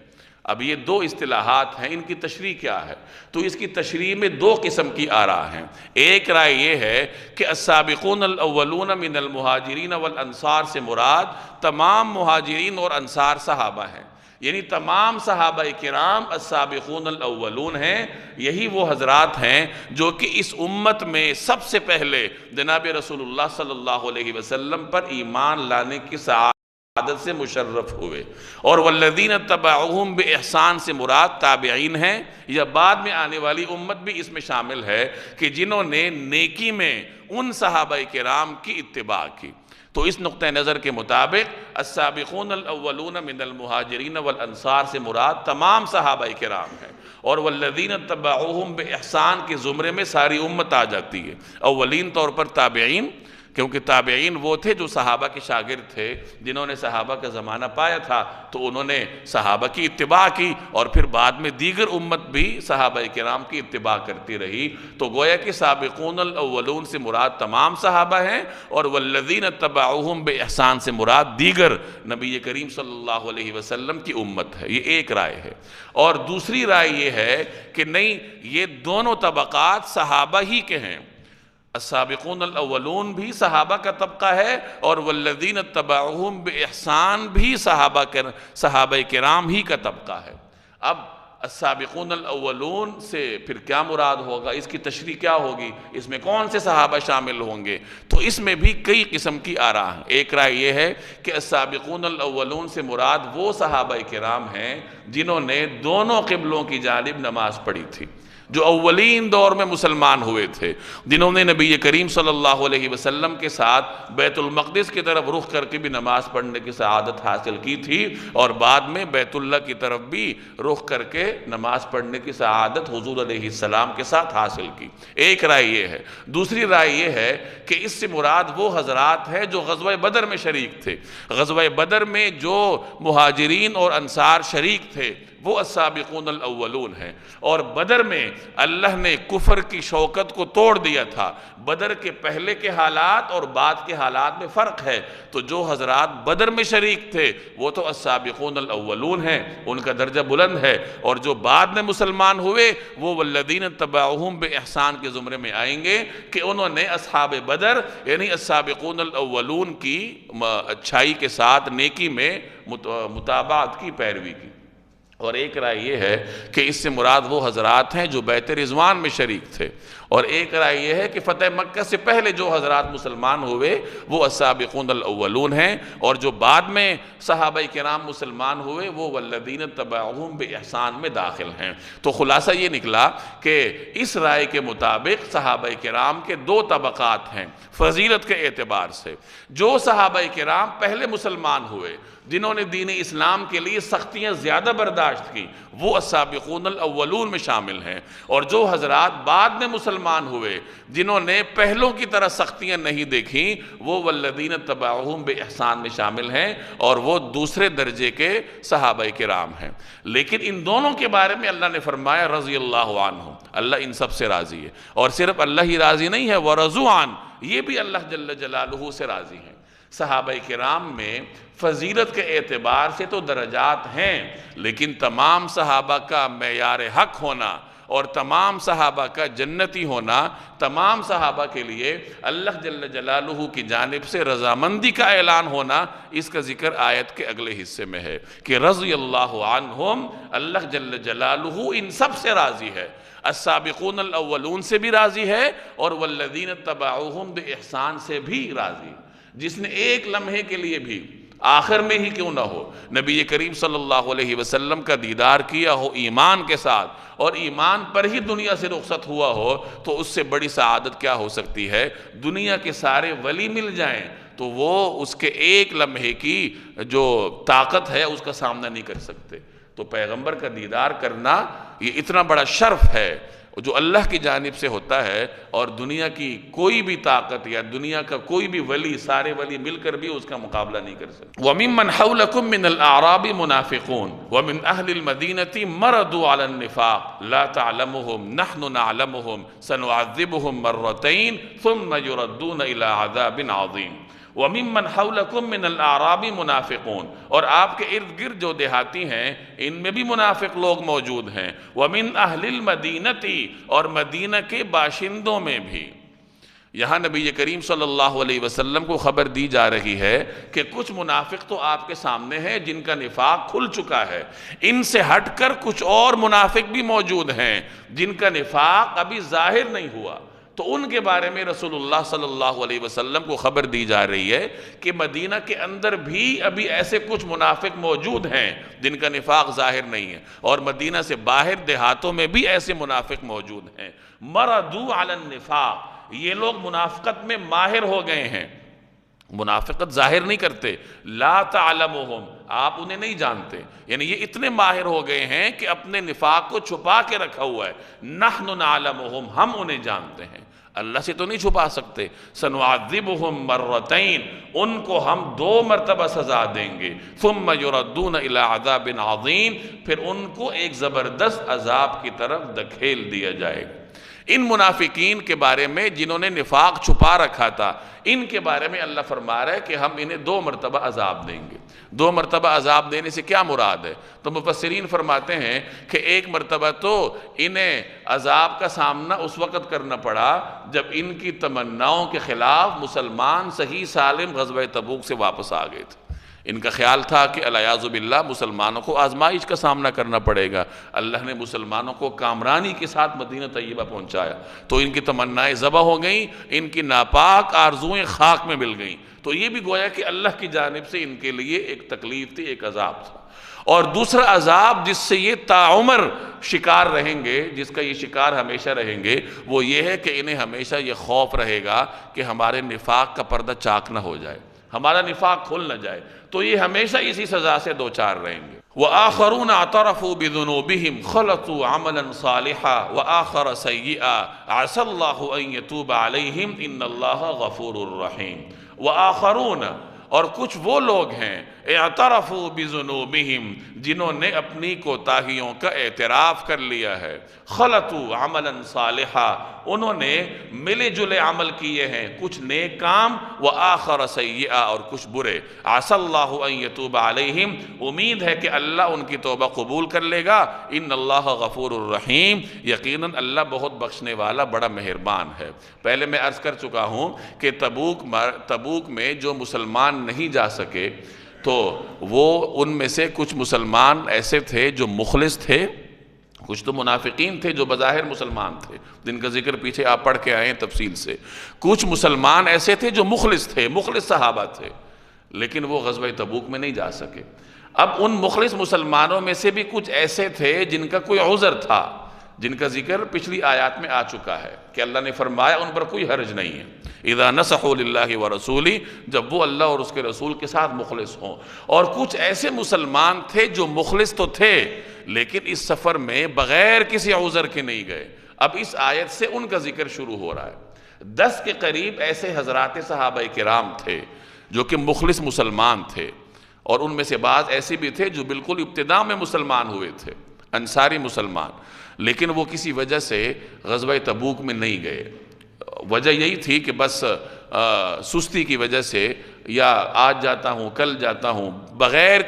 اب یہ دو اصطلاحات ہیں، ان کی تشریح کیا ہے؟ تو اس کی تشریح میں دو قسم کی آراء ہیں۔ ایک رائے یہ ہے کہ السابقون الاولون من المہاجرین والانصار سے مراد تمام مہاجرین اور انصار صحابہ ہیں، یعنی تمام صحابہ کرام السابقون الاولون ہیں۔ یہی وہ حضرات ہیں جو کہ اس امت میں سب سے پہلے جناب رسول اللہ صلی اللہ علیہ وسلم پر ایمان لانے کی سعادت سے مشرف ہوئے۔ اور والذین اتبعوہم باحسان سے مراد تابعین ہیں، یا بعد میں آنے والی امت بھی اس میں شامل ہے کہ جنہوں نے نیکی میں ان صحابہ کرام کی اتباع کی۔ تو اس نقطہ نظر کے مطابق السابقون الاولون من المہاجرین والانصار سے مراد تمام صحابہ کرام ہیں، اور والذین اتبعوہم باحسان کے زمرے میں ساری امت آ جاتی ہے۔ اولین طور پر تابعین، کیونکہ تابعین وہ تھے جو صحابہ کے شاگرد تھے، جنہوں نے صحابہ کا زمانہ پایا تھا، تو انہوں نے صحابہ کی اتباع کی، اور پھر بعد میں دیگر امت بھی صحابہ کرام کی اتباع کرتی رہی۔ تو گویا کہ سابقون الاولون سے مراد تمام صحابہ ہیں، اور والذین اتبعوہم باحسان سے مراد دیگر نبی کریم صلی اللہ علیہ وسلم کی امت ہے۔ یہ ایک رائے ہے۔ اور دوسری رائے یہ ہے کہ نہیں، یہ دونوں طبقات صحابہ ہی کے ہیں، السابقون الاولون بھی صحابہ کا طبقہ ہے، اور والذین اتبعوہم باحسان بھی صحابہ کرام ہی کا طبقہ ہے۔ اب السابقون الاولون سے پھر کیا مراد ہوگا، اس کی تشریح کیا ہوگی، اس میں کون سے صحابہ شامل ہوں گے؟ تو اس میں بھی کئی قسم کی آراء ہیں۔ ایک رائے یہ ہے کہ السابقون الاولون سے مراد وہ صحابہ کرام ہیں جنہوں نے دونوں قبلوں کی جانب نماز پڑھی تھی، جو اولین دور میں مسلمان ہوئے تھے، جنہوں نے نبی کریم صلی اللہ علیہ وسلم کے ساتھ بیت المقدس کی طرف رخ کر کے بھی نماز پڑھنے کی سعادت حاصل کی تھی، اور بعد میں بیت اللہ کی طرف بھی رخ کر کے نماز پڑھنے کی سعادت حضور علیہ السلام کے ساتھ حاصل کی۔ ایک رائے یہ ہے۔ دوسری رائے یہ ہے کہ اس سے مراد وہ حضرات ہیں جو غزوہ بدر میں شریک تھے۔ غزوہ بدر میں جو مہاجرین اور انصار شریک تھے وہ السابقون الاولون ہیں، اور بدر میں اللہ نے کفر کی شوکت کو توڑ دیا تھا۔ بدر کے پہلے کے حالات اور بعد کے حالات میں فرق ہے، تو جو حضرات بدر میں شریک تھے وہ تو السابقون الاولون ہیں، ان کا درجہ بلند ہے، اور جو بعد میں مسلمان ہوئے وہ والذین اتبعوہم بإحسان کے زمرے میں آئیں گے، کہ انہوں نے اصحاب بدر یعنی السابقون الاولون کی اچھائی کے ساتھ نیکی میں متابعت کی، پیروی کی۔ اور ایک رائے یہ ہے کہ اس سے مراد وہ حضرات ہیں جو بیت رضوان میں شریک تھے، اور ایک رائے یہ ہے کہ فتح مکہ سے پہلے جو حضرات مسلمان ہوئے وہ السابقون الاولون ہیں، اور جو بعد میں صحابہ کرام مسلمان ہوئے وہ والذین اتبعوہم بإحسان میں داخل ہیں۔ تو خلاصہ یہ نکلا کہ اس رائے کے مطابق صحابہ کرام کے دو طبقات ہیں فضیلت کے اعتبار سے۔ جو صحابہ کرام پہلے مسلمان ہوئے، جنہوں نے دین اسلام کے لیے سختیاں زیادہ برداشت کی، وہ السابقون الاولون میں شامل ہیں، اور جو حضرات بعد میں مسلمان ہوئے، جنہوں نے پہلوں کی طرح سختیاں نہیں دیکھیں، وہ والذین اتبعوہم بإحسان میں شامل ہیں، اور وہ دوسرے درجے کے صحابہ کرام ہیں۔ لیکن ان دونوں کے بارے میں اللہ نے فرمایا رضی اللہ عنہم، اللہ ان سب سے راضی ہے، اور صرف اللہ ہی راضی نہیں ہے، وَرَضُوا عَنْهُ، یہ بھی اللہ جل جلالہ سے راضی ہیں۔ صحابہ کرام میں فضیلت کے اعتبار سے تو درجات ہیں، لیکن تمام صحابہ کا معیار حق ہونا اور تمام صحابہ کا جنتی ہونا، تمام صحابہ کے لیے اللہ جل جلالہ کی جانب سے رضامندی کا اعلان ہونا، اس کا ذکر آیت کے اگلے حصے میں ہے کہ رضی اللہ عنہم، اللہ جل جلالہ ان سب سے راضی ہے، السابقون الاولون سے بھی راضی ہے، اور والذین اتبعوہم بإحسان سے بھی راضی۔ جس نے ایک لمحے کے لیے بھی آخر میں ہی کیوں نہ ہو نبی کریم صلی اللہ علیہ وسلم کا دیدار کیا ہو ایمان کے ساتھ، اور ایمان پر ہی دنیا سے رخصت ہوا ہو، تو اس سے بڑی سعادت کیا ہو سکتی ہے؟ دنیا کے سارے ولی مل جائیں تو وہ اس کے ایک لمحے کی جو طاقت ہے اس کا سامنا نہیں کر سکتے۔ تو پیغمبر کا دیدار کرنا یہ اتنا بڑا شرف ہے جو اللہ کی جانب سے ہوتا ہے، اور دنیا کی کوئی بھی طاقت یا دنیا کا کوئی بھی ولی، سارے ولی مل کر بھی اس کا مقابلہ نہیں کر سکتے۔ وَمِمَّنْ حَوْلَكُمْ مِنَ الْأَعْرَابِ مُنَافِقُونَ وَمِنْ أَهْلِ الْمَدِينَةِ مَرَضُوا عَلَى النِّفَاقِ لَا تَعْلَمُهُمْ نَحْنُ نَعْلَمُهُمْ سَنُعَذِّبُهُمْ مَرَّتَيْنِ ثُمَّ يُرَدُّونَ إِلَىٰ عَذَابٍ عَظِيمٍ۔ وَمِمَّنْ حَوْلَكُمْ مِنَ الْأَعْرَابِ مُنَافِقُونَ، اور آپ کے ارد گرد جو دیہاتی ہیں ان میں بھی منافق لوگ موجود ہیں۔ وَمِنْ أَهْلِ الْمَدِينَةِ، اور مدینہ کے باشندوں میں بھی۔ یہاں نبی کریم صلی اللہ علیہ وسلم کو خبر دی جا رہی ہے کہ کچھ منافق تو آپ کے سامنے ہیں جن کا نفاق کھل چکا ہے، ان سے ہٹ کر کچھ اور منافق بھی موجود ہیں جن کا نفاق ابھی ظاہر نہیں ہوا۔ تو ان کے بارے میں رسول اللہ صلی اللہ علیہ وسلم کو خبر دی جا رہی ہے کہ مدینہ کے اندر بھی ابھی ایسے کچھ منافق موجود ہیں جن کا نفاق ظاہر نہیں ہے، اور مدینہ سے باہر دیہاتوں میں بھی ایسے منافق موجود ہیں۔ مردوا علی النفاق، یہ لوگ منافقت میں ماہر ہو گئے ہیں، منافقت ظاہر نہیں کرتے۔ لا تعلمہم، آپ انہیں نہیں جانتے، یعنی یہ اتنے ماہر ہو گئے ہیں کہ اپنے نفاق کو چھپا کے رکھا ہوا ہے۔ نحن نعلمہم، ہم انہیں جانتے ہیں، اللہ سے تو نہیں چھپا سکتے۔ سنعذبہم مرتین، ان کو ہم 2 مرتبہ سزا دیں گے۔ ثم یردون الی عذاب عظیم، پھر ان کو ایک زبردست عذاب کی طرف دھکیل دیا جائے گا۔ ان منافقین کے بارے میں جنہوں نے نفاق چھپا رکھا تھا، ان کے بارے میں اللہ فرما رہا ہے کہ ہم انہیں 2 مرتبہ عذاب دیں گے۔ 2 مرتبہ عذاب دینے سے کیا مراد ہے؟ تو مفسرین فرماتے ہیں کہ ایک مرتبہ تو انہیں عذاب کا سامنا اس وقت کرنا پڑا جب ان کی تمناؤں کے خلاف مسلمان صحیح سالم غزوہ تبوک سے واپس آ گئے تھے۔ ان کا خیال تھا کہ العیاذ باللہ مسلمانوں کو آزمائش کا سامنا کرنا پڑے گا، اللہ نے مسلمانوں کو کامرانی کے ساتھ مدینہ طیبہ پہنچایا، تو ان کی تمنائیں ذبح ہو گئیں، ان کی ناپاک آرزوئیں خاک میں مل گئیں، تو یہ بھی گویا کہ اللہ کی جانب سے ان کے لیے ایک تکلیف تھی، ایک عذاب تھا۔ اور دوسرا عذاب جس سے یہ تاعمر شکار رہیں گے، جس کا یہ شکار ہمیشہ رہیں گے، وہ یہ ہے کہ انہیں ہمیشہ یہ خوف رہے گا کہ ہمارے نفاق کا پردہ چاک نہ ہو جائے، ہمارا نفاق کھل نہ جائے، تو یہ ہمیشہ اسی سزا سے دوچار رہیں گے۔ وَآخَرُونَ اعْتَرَفُوا بِذُنُوبِهِمْ خَلَطُوا عَمَلًا صَالِحًا وَآخَرَ سَيِّئًا عَسَى اللَّهُ أَن يَتُوبَ عَلَيْهِمْ إِنَّ اللَّهَ غَفُورٌ رَحِيمٌ۔ وَآخَرُونَ، اور کچھ وہ لوگ ہیں اعترفوا بذنوبہم، جنہوں نے اپنی کوتاہیوں کا اعتراف کر لیا ہے، خلطوا عملا صالحا، انہوں نے ملے جلے عمل کیے ہیں، کچھ نیک کام، وآخر سیئا، اور کچھ برے، عسى اللہ ان یتوب علیہم، امید ہے کہ اللہ ان کی توبہ قبول کر لے گا، ان اللہ غفور الرحیم، یقیناً اللہ بہت بخشنے والا بڑا مہربان ہے۔ پہلے میں عرض کر چکا ہوں کہ تبوک میں جو مسلمان نہیں جا سکے تو وہ ان میں سے کچھ مسلمان ایسے تھے جو مخلص تھے، کچھ تو منافقین تھے جو بظاہر مسلمان تھے، جن کا ذکر پیچھے آپ پڑھ کے آئے ہیں تفصیل سے، کچھ مسلمان ایسے تھے جو مخلص تھے، مخلص صحابہ تھے، لیکن وہ غزوہ تبوک میں نہیں جا سکے۔ اب ان مخلص مسلمانوں میں سے بھی کچھ ایسے تھے جن کا کوئی عذر تھا، جن کا ذکر پچھلی آیات میں آ چکا ہے کہ اللہ نے فرمایا ان پر کوئی حرج نہیں ہے، اذا نصحوا للہ ورسولہ، جب وہ اللہ اور اس کے رسول کے ساتھ مخلص ہوں۔ اور کچھ ایسے مسلمان تھے جو مخلص تو تھے لیکن اس سفر میں بغیر کسی عذر کے نہیں گئے۔ اب اس آیت سے ان کا ذکر شروع ہو رہا ہے۔ 10 کے قریب ایسے حضرات صحابہ کرام تھے جو کہ مخلص مسلمان تھے، اور ان میں سے بعض ایسے بھی تھے جو بالکل ابتداء میں مسلمان ہوئے تھے، انصاری مسلمان، لیکن وہ کسی وجہ سے غزوہ تبوک میں نہیں گئے۔ وجہ یہی تھی کہ بس سستی کی وجہ سے، یا آج جاتا ہوں کل جاتا ہوں، بغیر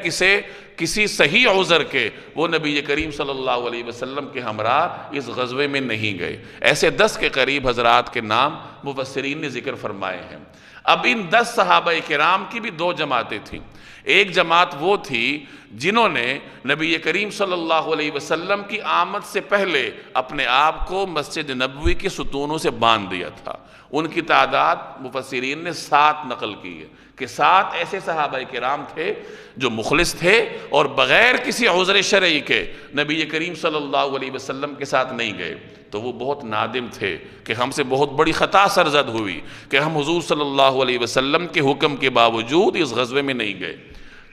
کسی صحیح عذر کے وہ نبی کریم صلی اللہ علیہ وسلم کے ہمراہ اس غزوے میں نہیں گئے۔ ایسے 10 کے قریب حضرات کے نام مفسرین نے ذکر فرمائے ہیں۔ اب ان 10 صحابہ کرام کی بھی 2 جماعتیں تھیں۔ ایک جماعت وہ تھی جنہوں نے نبی کریم صلی اللہ علیہ وسلم کی آمد سے پہلے اپنے آپ کو مسجد نبوی کے ستونوں سے باندھ دیا تھا۔ ان کی تعداد مفسرین نے 7 نقل کی ہے کہ 7 ایسے صحابہ کرام تھے جو مخلص تھے اور بغیر کسی عذر شرعی کے نبی کریم صلی اللہ علیہ وسلم کے ساتھ نہیں گئے۔ تو وہ بہت نادم تھے کہ ہم سے بہت بڑی خطا سرزد ہوئی کہ ہم حضور صلی اللہ علیہ وسلم کے حکم کے باوجود اس غزوے میں نہیں گئے،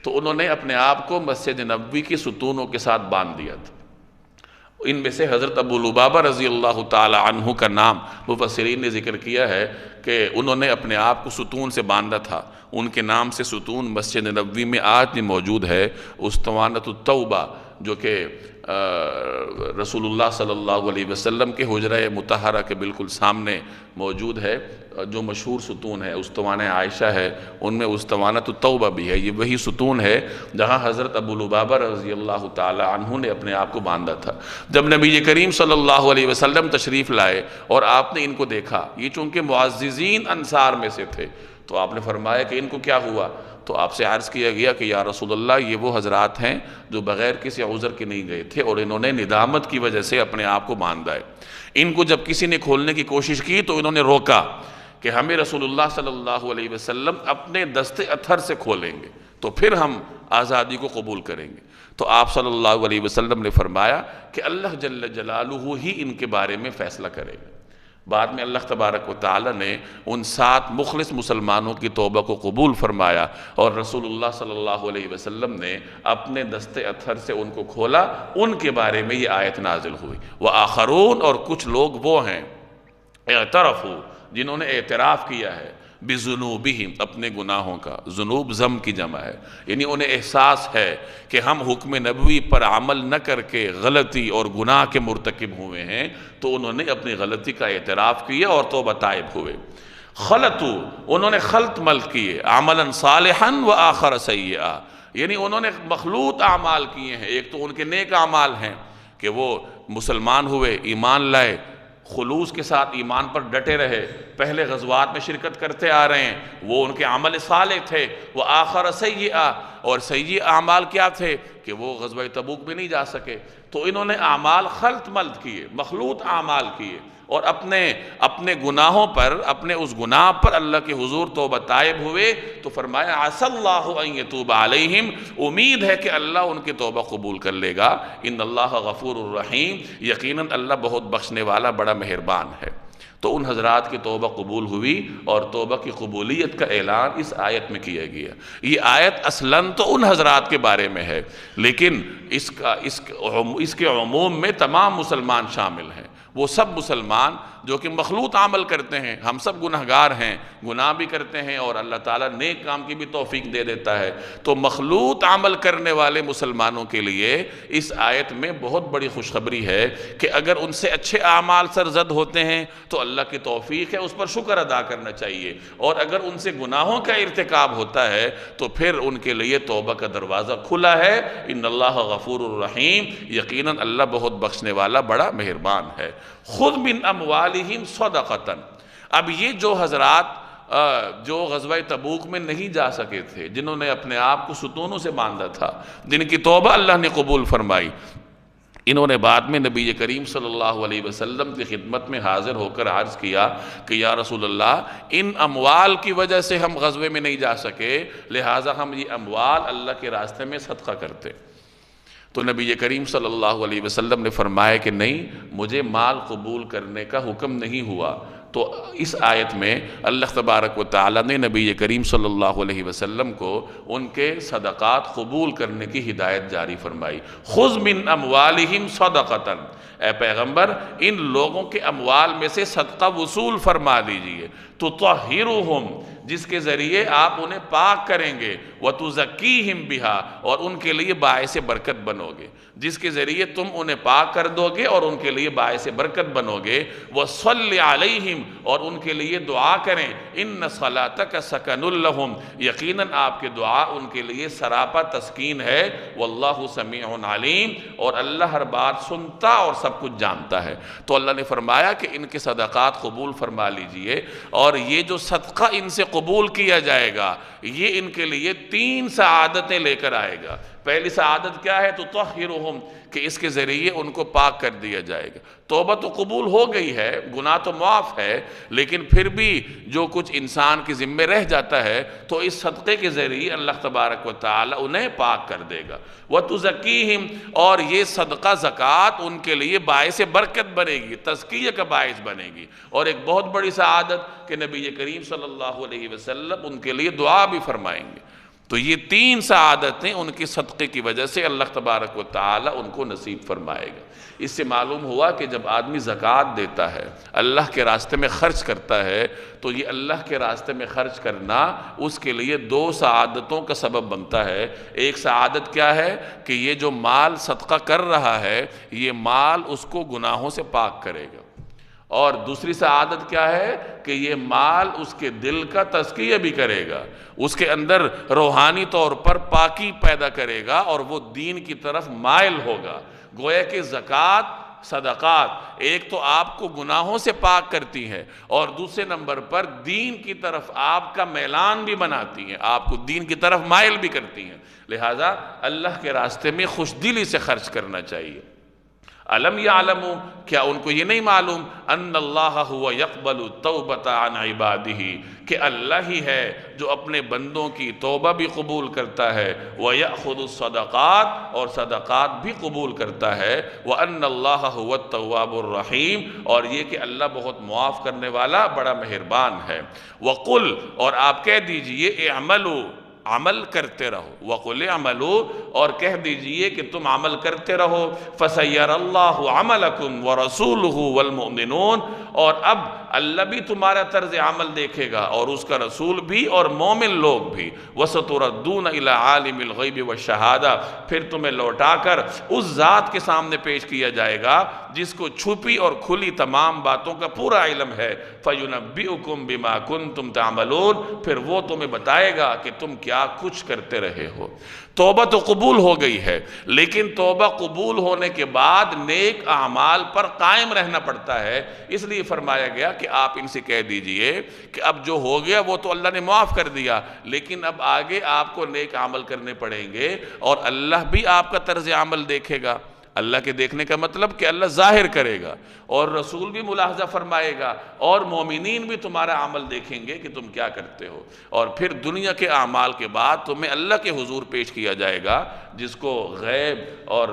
تو انہوں نے اپنے آپ کو مسجد نبوی کی ستونوں کے ساتھ باندھ دیا تھا۔ ان میں سے حضرت ابو لبابہ رضی اللہ تعالی عنہ کا نام مفسرین نے ذکر کیا ہے کہ انہوں نے اپنے آپ کو ستون سے باندھا تھا۔ ان کے نام سے ستون مسجد نبوی میں آج بھی موجود ہے، اسطوانۃ التوبہ، جو کہ رسول اللہ صلی اللہ علیہ وسلم کے حجرہ مطہرہ کے بالکل سامنے موجود ہے، جو مشہور ستون ہے، اسطوانہ عائشہ ہے، ان میں اسطوانۃ التوبہ بھی ہے۔ یہ وہی ستون ہے جہاں حضرت ابو لبابہ رضی اللہ تعالی عنہ نے اپنے آپ کو باندھا تھا۔ جب نبی کریم صلی اللہ علیہ وسلم تشریف لائے اور آپ نے ان کو دیکھا، یہ چونکہ معززین انصار میں سے تھے، تو آپ نے فرمایا کہ ان کو کیا ہوا؟ تو آپ سے عرض کیا گیا کہ یا رسول اللہ، یہ وہ حضرات ہیں جو بغیر کسی عذر کے نہیں گئے تھے، اور انہوں نے ندامت کی وجہ سے اپنے آپ کو باندھا ہے۔ ان کو جب کسی نے کھولنے کی کوشش کی تو انہوں نے روکا کہ ہمیں رسول اللہ صلی اللہ علیہ وسلم اپنے دست اتھر سے کھولیں گے تو پھر ہم آزادی کو قبول کریں گے۔ تو آپ صلی اللہ علیہ وسلم نے فرمایا کہ اللہ جل جلالہ ہی ان کے بارے میں فیصلہ کرے گا۔ بعد میں اللہ تبارک و تعالی نے ان 7 مخلص مسلمانوں کی توبہ کو قبول فرمایا، اور رسول اللہ صلی اللہ علیہ وسلم نے اپنے دست اتھر سے ان کو کھولا۔ ان کے بارے میں یہ آیت نازل ہوئی، وآخرون، اور کچھ لوگ وہ ہیں اعترفوا، جنہوں نے اعتراف کیا ہے، بذنوبہم، اپنے گناہوں کا، ذنوب ذم کی جمع ہے، یعنی انہیں احساس ہے کہ ہم حکم نبوی پر عمل نہ کر کے غلطی اور گناہ کے مرتکب ہوئے ہیں، تو انہوں نے اپنی غلطی کا اعتراف کیا اور توبہ تائب ہوئے۔ خلطو، انہوں نے خلط ملط کیے، عملا صالحا وآخر سیئا، یعنی انہوں نے مخلوط اعمال کیے ہیں۔ ایک تو ان کے نیک اعمال ہیں کہ وہ مسلمان ہوئے، ایمان لائے، خلوص کے ساتھ ایمان پر ڈٹے رہے، پہلے غزوات میں شرکت کرتے آ رہے ہیں، وہ ان کے عمل صالح تھے، وہ آخر سیئہ، اور سیئہ اعمال کیا تھے کہ وہ غزوہ تبوک میں نہیں جا سکے، تو انہوں نے اعمال خلط ملط کیے، مخلوط اعمال کیے، اور اپنے گناہوں پر، اپنے اس گناہ پر اللہ کے حضور توبہ تائب ہوئے، تو فرمایا عسى اللَّهُ أَن يَتُوبَ عَلَيْهِمْ، امید ہے کہ اللہ ان کی توبہ قبول کر لے گا، ان اللہ غفور الرحیم، یقیناً اللہ بہت بخشنے والا بڑا مہربان ہے۔ تو ان حضرات کی توبہ قبول ہوئی، اور توبہ کی قبولیت کا اعلان اس آیت میں کیا گیا۔ یہ آیت اصلاً تو ان حضرات کے بارے میں ہے، لیکن اس کے عموم میں تمام مسلمان شامل ہیں، وہ سب مسلمان جو کہ مخلوط عمل کرتے ہیں، ہم سب گناہگار ہیں، گناہ بھی کرتے ہیں، اور اللہ تعالیٰ نیک کام کی بھی توفیق دے دیتا ہے، تو مخلوط عمل کرنے والے مسلمانوں کے لیے اس آیت میں بہت بڑی خوشخبری ہے کہ اگر ان سے اچھے اعمال سرزد ہوتے ہیں تو اللہ کی توفیق ہے، اس پر شکر ادا کرنا چاہیے، اور اگر ان سے گناہوں کا ارتکاب ہوتا ہے تو پھر ان کے لیے توبہ کا دروازہ کھلا ہے، ان اللہ غفور الرحیم، یقیناً اللہ بہت بخشنے والا بڑا مہربان ہے۔ خذ من اموالہم صدقۃ، اب یہ جو حضرات جو غزوہ تبوک میں نہیں جا سکے تھے، جنہوں نے اپنے آپ کو ستونوں سے باندھا تھا، جن کی توبہ اللہ نے قبول فرمائی، انہوں نے بعد میں نبی کریم صلی اللہ علیہ وسلم کی خدمت میں حاضر ہو کر عرض کیا کہ یا رسول اللہ، ان اموال کی وجہ سے ہم غزوے میں نہیں جا سکے، لہٰذا ہم یہ اموال اللہ کے راستے میں صدقہ کرتے۔ تو نبی کریم صلی اللہ علیہ وسلم نے فرمایا کہ نہیں، مجھے مال قبول کرنے کا حکم نہیں ہوا۔ تو اس آیت میں اللہ تبارک و تعالیٰ نے نبی کریم صلی اللہ علیہ وسلم کو ان کے صدقات قبول کرنے کی ہدایت جاری فرمائی۔ خذ من اموالہم صدقۃ، اے پیغمبر ان لوگوں کے اموال میں سے صدقہ وصول فرما لیجئے، تطہرہم، جس کے ذریعے آپ انہیں پاک کریں گے، وتزکیہم بہا، اور ان کے لیے باعث برکت بنو گے، جس کے ذریعے تم انہیں پاک کر دو گے اور ان کے لیے باعث برکت بنو گے، وصلی علیہم، اور ان کے لیے دعا کریں، ان صلاتک سکن لہم، یقیناً آپ کے دعا ان کے لیے سراپا تسکین ہے، واللہ سمیع علیم، اور اللہ ہر بات سنتا اور سب کچھ جانتا ہے۔ تو اللہ نے فرمایا کہ ان کے صدقات قبول فرما لیجئے، اور یہ جو صدقہ ان سے قبول کیا جائے گا یہ ان کے لیے 3 سعادتیں لے کر آئے گا۔ پہلی سعادت کیا ہے؟ تطہرہم، کہ اس کے ذریعے ان کو پاک کر دیا جائے گا۔ توبہ تو قبول ہو گئی ہے، گناہ تو معاف ہے، لیکن پھر بھی جو کچھ انسان کے ذمہ رہ جاتا ہے تو اس صدقے کے ذریعے اللہ تبارک و تعالی انہیں پاک کر دے گا۔ وَتُزَكِّيهِمْ، اور یہ صدقہ زکوٰۃ ان کے لیے باعث برکت بنے گی، تزکیہ کا باعث بنے گی، اور ایک بہت بڑی سعادت کہ نبی کریم صلی اللہ علیہ وسلم ان کے لیے دعا بھی فرمائیں گے۔ تو یہ 3 سعادتیں ان کی صدقے کی وجہ سے اللہ تبارک و تعالی ان کو نصیب فرمائے گا۔ اس سے معلوم ہوا کہ جب آدمی زکوٰۃ دیتا ہے، اللہ کے راستے میں خرچ کرتا ہے، تو یہ اللہ کے راستے میں خرچ کرنا اس کے لیے 2 سعادتوں کا سبب بنتا ہے۔ ایک سعادت کیا ہے کہ یہ جو مال صدقہ کر رہا ہے یہ مال اس کو گناہوں سے پاک کرے گا، اور دوسری سعادت کیا ہے کہ یہ مال اس کے دل کا تزکیہ بھی کرے گا، اس کے اندر روحانی طور پر پاکی پیدا کرے گا، اور وہ دین کی طرف مائل ہوگا۔ گویا کہ زکوٰۃ، صدقات ایک تو آپ کو گناہوں سے پاک کرتی ہیں، اور دوسرے نمبر پر دین کی طرف آپ کا میلان بھی بناتی ہیں، آپ کو دین کی طرف مائل بھی کرتی ہیں۔ لہٰذا اللہ کے راستے میں خوش دلی سے خرچ کرنا چاہیے۔ الم یعلموا، کیا ان کو یہ نہیں معلوم، ان اللہ هو یقبل التوبۃ عن عبادہ، کہ اللہ ہی ہے جو اپنے بندوں کی توبہ بھی قبول کرتا ہے، ویأخذ الصدقات، اور صدقات بھی قبول کرتا ہے، وان اللہ هو التواب الرحیم، اور یہ کہ اللہ بہت معاف کرنے والا بڑا مہربان ہے۔ وقل، اور آپ کہہ دیجئے، اعملوا، عمل کرتے رہو، وَقُلِ اعْمَلُوا، اور کہہ دیجئے کہ تم عمل کرتے رہو، فَسَيَّرَ اللَّهُ عَمَلَكُمْ وَرَسُولُهُ وَالْمُؤْمِنُونَ، اور اب اللہ بھی تمہارا طرز عمل دیکھے گا، اور اس کا رسول بھی اور مومن لوگ بھی، وَسَتُرَدُّونَ إِلَىٰ عَالِمِ الْغَيْبِ وَالشَّهَادَةِ، پھر تمہیں لوٹا کر اس ذات کے سامنے پیش کیا جائے گا جس کو چھپی اور کھلی تمام باتوں کا پورا علم ہے، فَيُنَبِّئُكُمْ بِمَا كُنْتُمْ تَعْمَلُونَ، پھر وہ تمہیں بتائے گا کہ تم کیا کچھ کرتے رہے ہو۔ توبہ تو قبول ہو گئی ہے، لیکن توبہ قبول ہونے کے بعد نیک اعمال پر قائم رہنا پڑتا ہے۔ اس لیے فرمایا گیا کہ آپ ان سے کہہ دیجئے کہ اب جو ہو گیا وہ تو اللہ نے معاف کر دیا، لیکن اب آگے آپ کو نیک عمل کرنے پڑیں گے، اور اللہ بھی آپ کا طرز عمل دیکھے گا۔ اللہ کے دیکھنے کا مطلب کہ اللہ ظاہر کرے گا، اور رسول بھی ملاحظہ فرمائے گا، اور مومنین بھی تمہارا عمل دیکھیں گے کہ تم کیا کرتے ہو، اور پھر دنیا کے اعمال کے بعد تمہیں اللہ کے حضور پیش کیا جائے گا، جس کو غیب اور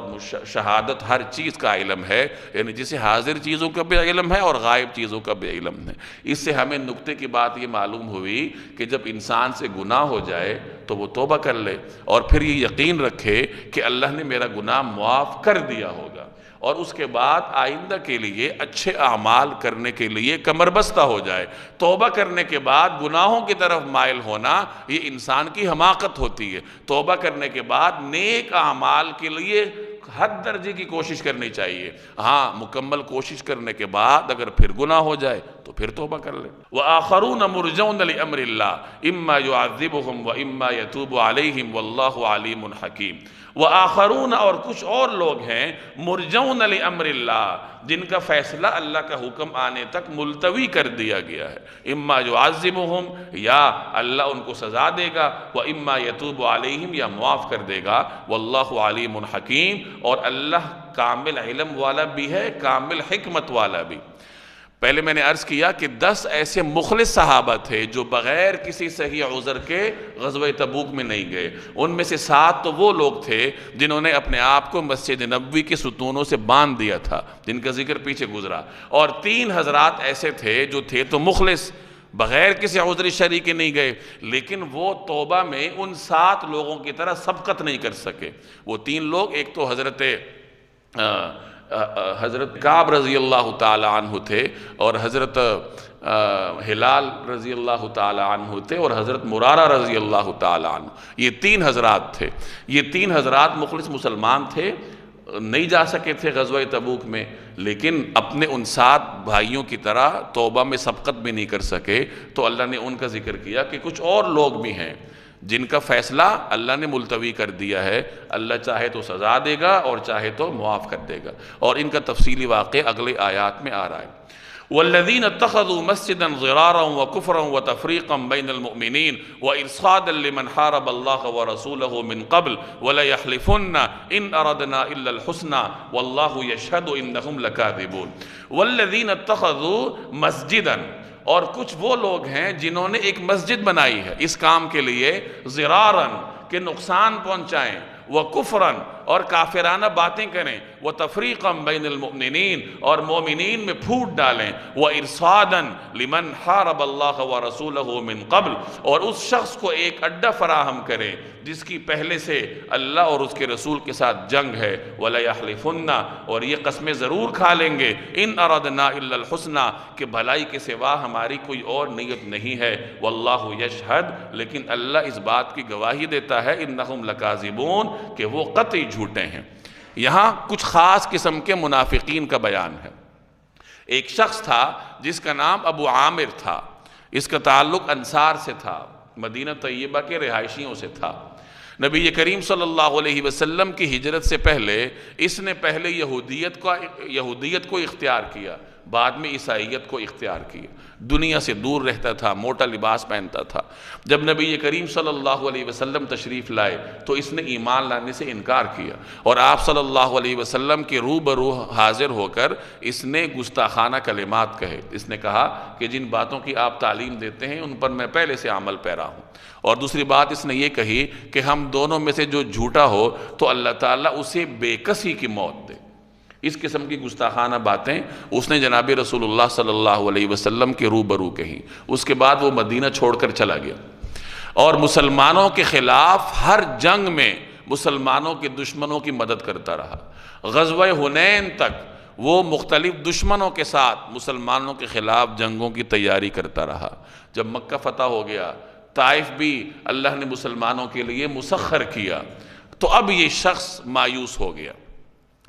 شہادت ہر چیز کا علم ہے، یعنی جسے حاضر چیزوں کا بھی علم ہے اور غائب چیزوں کا بھی علم ہے۔ اس سے ہمیں نکتے کی بات یہ معلوم ہوئی کہ جب انسان سے گناہ ہو جائے تو وہ توبہ کر لے، اور پھر یہ یقین رکھے کہ اللہ نے میرا گناہ معاف کر دیا ہوگا، اور اس کے بعد آئندہ کے لیے اچھے اعمال کرنے کے لیے کمر بستہ ہو جائے۔ توبہ کرنے کے بعد گناہوں کی طرف مائل ہونا یہ انسان کی حماقت ہوتی ہے۔ توبہ کرنے کے بعد نیک اعمال کے لیے حد درجے کی کوشش کرنی چاہیے۔ ہاں، مکمل کوشش کرنے کے بعد اگر پھر گناہ ہو جائے تو پھر توبہ کر لے۔ وَآخَرُونَ مُرْجَوْنَ لِأَمْرِ اللَّهِ إِمَّا يُعَذِّبُهُمْ وَإِمَّا يَتُوبُ عَلَيْهِمْ وَاللَّهُ عَلِيمٌ حَكِيمٌ۔ وَآخَرُونَ، اور کچھ اور لوگ ہیں، مُرْجَوْنَ لِأَمْرِ اللَّهِ، جن کا فیصلہ اللہ کا حکم آنے تک ملتوی کر دیا گیا ہے۔ اما يعذبهم، یا اللہ ان کو سزا دے گا، وَإِمَّا يَتُوبُ عَلَيْهِمْ، یا معاف کر دے گا، وَاللَّهُ عَلِيمٌ حَكِيمٌ، اور اللہ کامل علم والا بھی ہے، کامل حکمت والا بھی۔ پہلے میں نے عرض کیا کہ 10 ایسے مخلص صحابہ تھے جو بغیر کسی صحیح عذر کے غزوہ تبوک میں نہیں گئے۔ ان میں سے 7 تو وہ لوگ تھے جنہوں نے اپنے آپ کو مسجد نبوی کے ستونوں سے باندھ دیا تھا، جن کا ذکر پیچھے گزرا، اور 3 حضرات ایسے تھے جو تھے تو مخلص، بغیر کسی عذر شرعی کے نہیں گئے، لیکن وہ توبہ میں ان 7 لوگوں کی طرح سبقت نہیں کر سکے۔ وہ 3 لوگ، ایک تو حضرت کعب رضی اللہ تعالی عنہ تھے، اور حضرت ہلال رضی اللہ تعالی عنہ تھے، اور حضرت مرارہ رضی اللہ تعالی عنہ۔ یہ 3 حضرات تھے۔ یہ 3 حضرات مخلص مسلمان تھے، نہیں جا سکے تھے غزوہ تبوک میں، لیکن اپنے ان 7 بھائیوں کی طرح توبہ میں سبقت بھی نہیں کر سکے، تو اللہ نے ان کا ذکر کیا کہ کچھ اور لوگ بھی ہیں جن کا فیصلہ اللہ نے ملتوی کر دیا ہے۔ اللہ چاہے تو سزا دے گا اور چاہے تو معاف کر دے گا، اور ان کا تفصیلی واقعہ اگلے آیات میں آ رہا ہے۔ وَالَّذِينَ اتَّخَذُوا مَسْجِدًا ضِرَارًا وَكُفْرًا وَتَفْرِيقًا بَيْنَ الْمُؤْمِنِينَ وَإِرْصَادًا لِمَنْ حَارَبَ اللَّهَ وَرَسُولَهُ مِنْ قَبْلُ وَلَيَحْلِفُنَّ إِنْ أَرَدْنَا إِلَّا الْحُسْنَى وَاللَّهُ يَشْهَدُ إِنَّهُمْ لَكَاذِبُونَ۔ وَالَّذِينَ اتَّخَذُوا مَسْجِدًا، اور کچھ وہ لوگ ہیں جنہوں نے ایک مسجد بنائی ہے اس کام کے لیے، ضراراً، کہ نقصان پہنچائیں، وَكُفْرًا، اور کافرانہ باتیں کریں، وَتَفْرِيقًا بَيْنَ الْمُؤْمِنِينَ، اور مومنین میں پھوٹ ڈالیں، وَإِرْصَادًا لِمَنْ حَارَبَ اللَّهَ وَرَسُولَهُ مِنْ قَبْلُ، اور اس شخص کو ایک اڈہ فراہم کریں جس کی پہلے سے اللہ اور اس کے رسول کے ساتھ جنگ ہے، وَلَيَحْلِفُنَّ، اور یہ قسمیں ضرور کھا لیں گے، إِنْ أَرَدْنَا إِلَّا الْحُسْنَى، کہ بھلائی کے سوا ہماری کوئی اور نیت نہیں ہے، وَاللَّهُ يَشْهَدُ، لیکن اللہ اس بات کی گواہی دیتا ہے، إِنَّهُمْ لَكَاذِبُونَ، کہ وہ قطعی جھوٹے ہیں۔ یہاں کچھ خاص قسم کے منافقین کا بیان ہے۔ ایک شخص تھا جس کا نام ابو عامر تھا، اس کا تعلق انصار سے تھا، مدینہ طیبہ کے رہائشیوں سے تھا۔ نبی کریم صلی اللہ علیہ وسلم کی ہجرت سے پہلے اس نے پہلے یہودیت کو اختیار کیا، بعد میں عیسائیت کو اختیار کیا، دنیا سے دور رہتا تھا، موٹا لباس پہنتا تھا۔ جب نبی کریم صلی اللہ علیہ وسلم تشریف لائے تو اس نے ایمان لانے سے انکار کیا، اور آپ صلی اللہ علیہ وسلم کے روبرو حاضر ہو کر اس نے گستاخانہ کلمات کہے۔ اس نے کہا کہ جن باتوں کی آپ تعلیم دیتے ہیں ان پر میں پہلے سے عمل پیرا ہوں، اور دوسری بات اس نے یہ کہی کہ ہم دونوں میں سے جو جھوٹا ہو تو اللہ تعالیٰ اسے بے کسی کی موت دے۔ اس قسم کی گستاخانہ باتیں اس نے جناب رسول اللہ صلی اللہ علیہ وسلم کے روبرو کہی۔ اس کے بعد وہ مدینہ چھوڑ کر چلا گیا، اور مسلمانوں کے خلاف ہر جنگ میں مسلمانوں کے دشمنوں کی مدد کرتا رہا۔ غزوہ حنین تک وہ مختلف دشمنوں کے ساتھ مسلمانوں کے خلاف جنگوں کی تیاری کرتا رہا۔ جب مکہ فتح ہو گیا، طائف بھی اللہ نے مسلمانوں کے لیے مسخر کیا، تو اب یہ شخص مایوس ہو گیا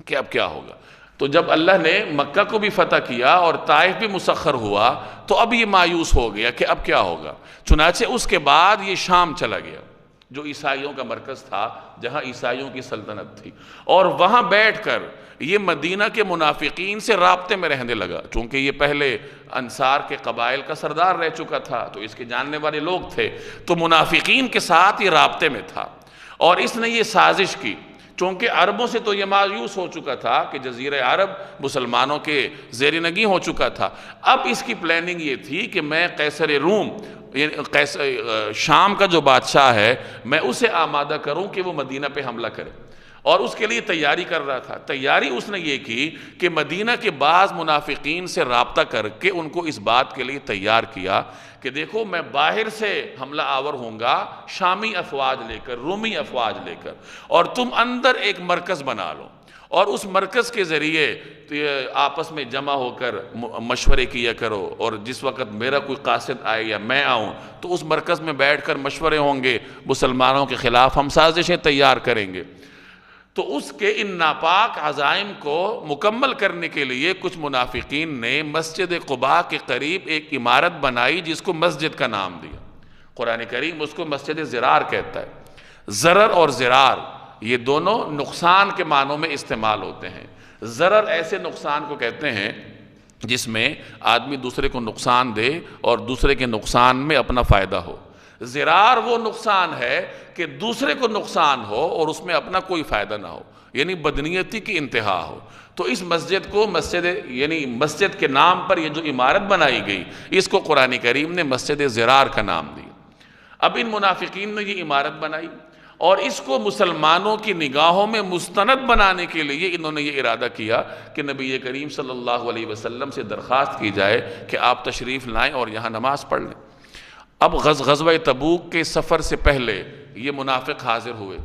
کہ اب کیا ہوگا۔ تو جب اللہ نے مکہ کو بھی فتح کیا اور طائف بھی مسخر ہوا تو اب یہ مایوس ہو گیا کہ اب کیا ہوگا، چنانچہ اس کے بعد یہ شام چلا گیا جو عیسائیوں کا مرکز تھا، جہاں عیسائیوں کی سلطنت تھی، اور وہاں بیٹھ کر یہ مدینہ کے منافقین سے رابطے میں رہنے لگا، چونکہ یہ پہلے انصار کے قبائل کا سردار رہ چکا تھا تو اس کے جاننے والے لوگ تھے، تو منافقین کے ساتھ یہ رابطے میں تھا، اور اس نے یہ سازش کی، چونکہ عربوں سے تو یہ مایوس ہو چکا تھا کہ جزیرہ عرب مسلمانوں کے زیر نگیں ہو چکا تھا، اب اس کی پلاننگ یہ تھی کہ میں قیصر روم شام کا جو بادشاہ ہے میں اسے آمادہ کروں کہ وہ مدینہ پہ حملہ کرے، اور اس کے لیے تیاری کر رہا تھا۔ تیاری اس نے یہ کی کہ مدینہ کے بعض منافقین سے رابطہ کر کے ان کو اس بات کے لیے تیار کیا کہ دیکھو میں باہر سے حملہ آور ہوں گا شامی افواج لے کر، رومی افواج لے کر، اور تم اندر ایک مرکز بنا لو، اور اس مرکز کے ذریعے آپس میں جمع ہو کر مشورے کیا کرو، اور جس وقت میرا کوئی قاصد آئے یا میں آؤں تو اس مرکز میں بیٹھ کر مشورے ہوں گے، مسلمانوں کے خلاف ہم سازشیں تیار کریں گے۔ تو اس کے ان ناپاک عزائم کو مکمل کرنے کے لیے کچھ منافقین نے مسجد قباء کے قریب ایک عمارت بنائی جس کو مسجد کا نام دیا۔ قرآن کریم اس کو مسجد زرار کہتا ہے۔ ضرر اور زرار یہ دونوں نقصان کے معنوں میں استعمال ہوتے ہیں۔ ضرر ایسے نقصان کو کہتے ہیں جس میں آدمی دوسرے کو نقصان دے اور دوسرے کے نقصان میں اپنا فائدہ ہو۔ زرار وہ نقصان ہے کہ دوسرے کو نقصان ہو اور اس میں اپنا کوئی فائدہ نہ ہو، یعنی بدنیتی کی انتہا ہو۔ تو اس مسجد کو مسجد کے نام پر یہ جو عمارت بنائی گئی اس کو قرآن کریم نے مسجد زرار کا نام دیا۔ اب ان منافقین نے یہ عمارت بنائی اور اس کو مسلمانوں کی نگاہوں میں مستند بنانے کے لیے انہوں نے یہ ارادہ کیا کہ نبی کریم صلی اللہ علیہ وسلم سے درخواست کی جائے کہ آپ تشریف لائیں اور یہاں نماز پڑھ لیں۔ اب غزوہ تبوک کے سفر سے پہلے یہ منافق حاضر ہوئے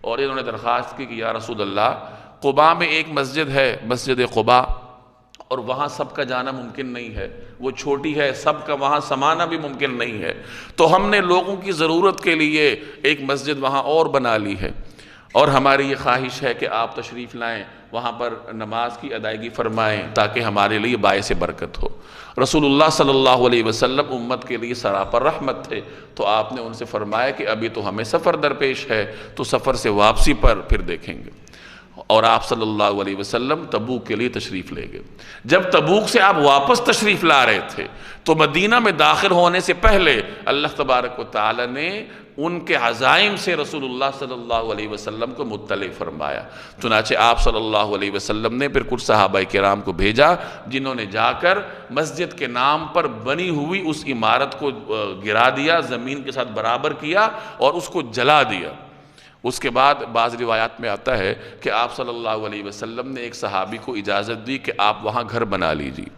اور انہوں نے درخواست کی کہ یا رسول اللہ، قباء میں ایک مسجد ہے، مسجد قباء، اور وہاں سب کا جانا ممکن نہیں ہے، وہ چھوٹی ہے، سب کا وہاں سمانا بھی ممکن نہیں ہے، تو ہم نے لوگوں کی ضرورت کے لیے ایک مسجد وہاں اور بنا لی ہے، اور ہماری یہ خواہش ہے کہ آپ تشریف لائیں، وہاں پر نماز کی ادائیگی فرمائیں تاکہ ہمارے لیے باعث برکت ہو۔ رسول اللہ صلی اللہ علیہ وسلم امت کے لیے سراپر رحمت تھے، تو آپ نے ان سے فرمایا کہ ابھی تو ہمیں سفر درپیش ہے، تو سفر سے واپسی پر پھر دیکھیں گے، اور آپ صلی اللہ علیہ وسلم تبوک کے لیے تشریف لے گئے۔ جب تبوک سے آپ واپس تشریف لا رہے تھے تو مدینہ میں داخل ہونے سے پہلے اللہ تبارک و تعالی نے ان کے عزائم سے رسول اللہ صلی اللہ علیہ وسلم کو مطلع فرمایا، چنانچہ آپ صلی اللہ علیہ وسلم نے پھر کچھ صحابہ کرام کو بھیجا جنہوں نے جا کر مسجد کے نام پر بنی ہوئی اس عمارت کو گرا دیا، زمین کے ساتھ برابر کیا اور اس کو جلا دیا۔ اس کے بعد بعض روایات میں آتا ہے کہ آپ صلی اللہ علیہ وسلم نے ایک صحابی کو اجازت دی کہ آپ وہاں گھر بنا لیجیے،